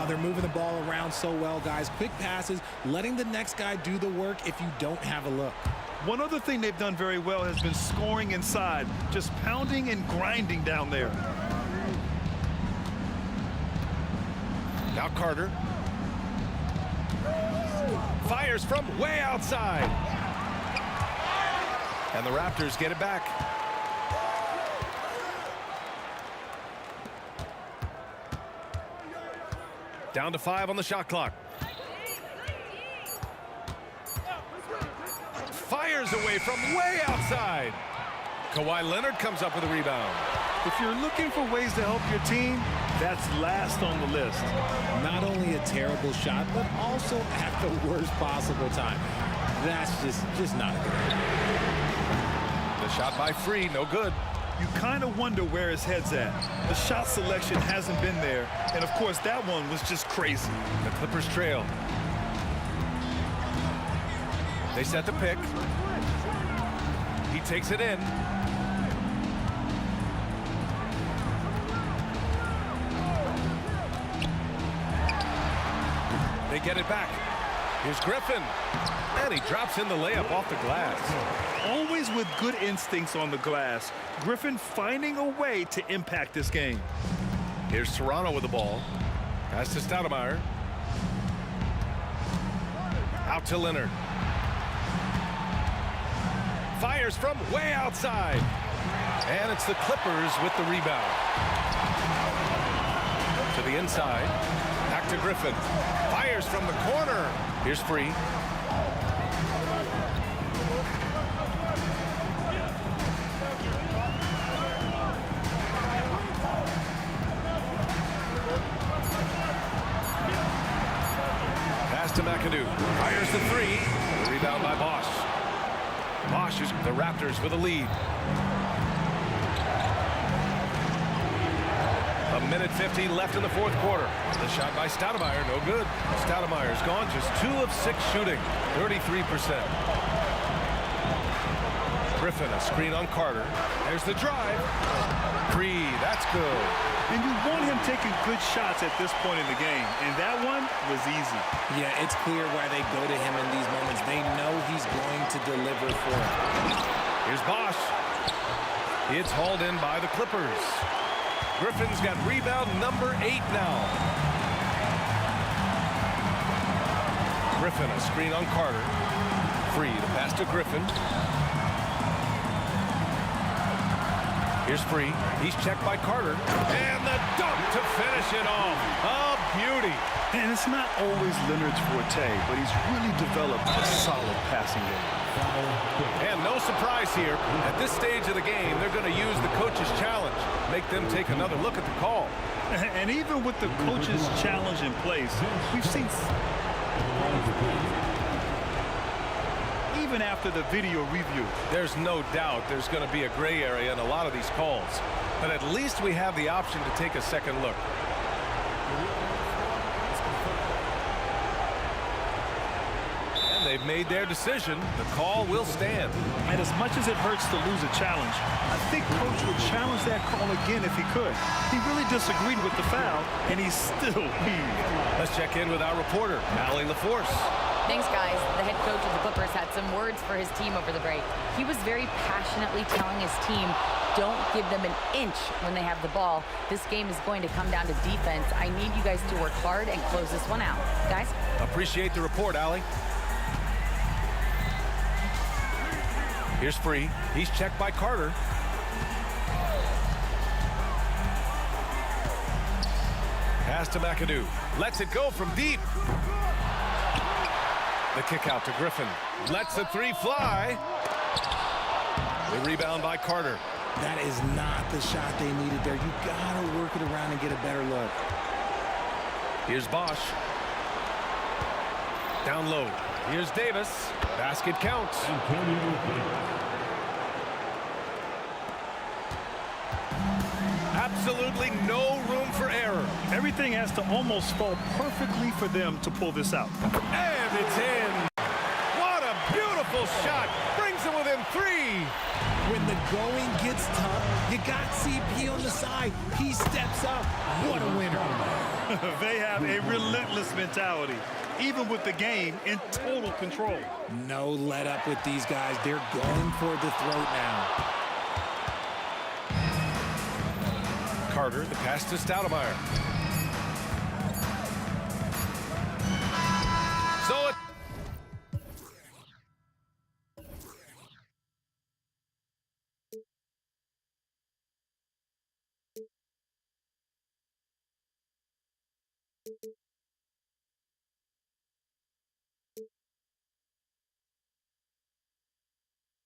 [SPEAKER 16] They're moving the ball around so well, guys. Quick passes, letting the next guy do the work if you don't have a look.
[SPEAKER 2] One other thing they've done very well has been scoring inside, just pounding and grinding down there.
[SPEAKER 1] Now Carter. Fires from way outside. And the Raptors get it back. Down to 5 on the shot clock. Fires away from way outside. Kawhi Leonard comes up with a rebound.
[SPEAKER 2] If you're looking for ways to help your team, that's last on the list.
[SPEAKER 16] Not only a terrible shot, but also at the worst possible time. That's just not a good idea.
[SPEAKER 1] The shot by Free, no good.
[SPEAKER 2] You kind of wonder where his head's at. The shot selection hasn't been there, and of course that one was just crazy.
[SPEAKER 1] The Clippers trail. They set the pick. He takes it in. They get it back. Here's Griffin. And he drops in the layup off the glass.
[SPEAKER 2] Always with good instincts on the glass. Griffin finding a way to impact this game.
[SPEAKER 1] Here's Toronto with the ball. Pass to Stoudemire. Out to Leonard. Fires from way outside. And it's the Clippers with the rebound. To the inside. Back to Griffin. Fires from the corner. Here's Free. Pass to McAdoo. Fires the three. The rebound by Bosch. Bosch is the Raptors with a lead. A minute 50 left in the fourth quarter. The shot by Stoudemire, no good. Stoudemire's gone, just 2 of 6 shooting, 33%. Griffin, a screen on Carter. There's the drive. Three, that's good.
[SPEAKER 2] And you want him taking good shots at this point in the game, and that one was easy.
[SPEAKER 16] Yeah, it's clear why they go to him in these moments. They know he's going to deliver for them.
[SPEAKER 1] Here's Bosch. It's hauled in by the Clippers. Griffin's got rebound number 8 now. Griffin, a screen on Carter. Free, the pass to Griffin. Here's Free. He's checked by Carter. And the dunk to finish it off. A beauty.
[SPEAKER 2] And it's not always Leonard's forte, but he's really developed a solid passing game.
[SPEAKER 1] And no surprise here. At this stage of the game, they're going to use the coach's challenge. Make them take another look at the call.
[SPEAKER 2] And even with the coach's challenge in place, we've seen... Even after the video review.
[SPEAKER 1] There's no doubt there's going to be a gray area in a lot of these calls. But at least we have the option to take a second look. And they've made their decision. The call will stand.
[SPEAKER 2] And as much as it hurts to lose a challenge, I think Coach would challenge that call again if he could. He really disagreed with the foul, and he's still here.
[SPEAKER 1] Let's check in with our reporter, Allie LaForce.
[SPEAKER 5] Thanks, guys. The head coach of the Clippers had some words for his team over the break. He was very passionately telling his team, don't give them an inch when they have the ball. This game is going to come down to defense. I need you guys to work hard and close this one out. Guys?
[SPEAKER 1] Appreciate the report, Allie. Here's Free. He's checked by Carter. Pass to McAdoo. Lets it go from deep. The kick out to Griffin. Lets the three fly. The rebound by Carter.
[SPEAKER 16] That is not the shot they needed there. You gotta work it around and get a better look.
[SPEAKER 1] Here's Bosch. Down low. Here's Davis. Basket counts. Absolutely no room for error.
[SPEAKER 2] Everything has to almost fall perfectly for them to pull this out.
[SPEAKER 1] And it's in. What a beautiful shot. Brings them within 3.
[SPEAKER 16] When the going gets tough, you got CP on the side. He steps up. What a winner.
[SPEAKER 2] They have a relentless mentality, even with the game in total control.
[SPEAKER 16] No let up with these guys. They're going for the throat now.
[SPEAKER 1] Carter, the pass to Stoudemire. So it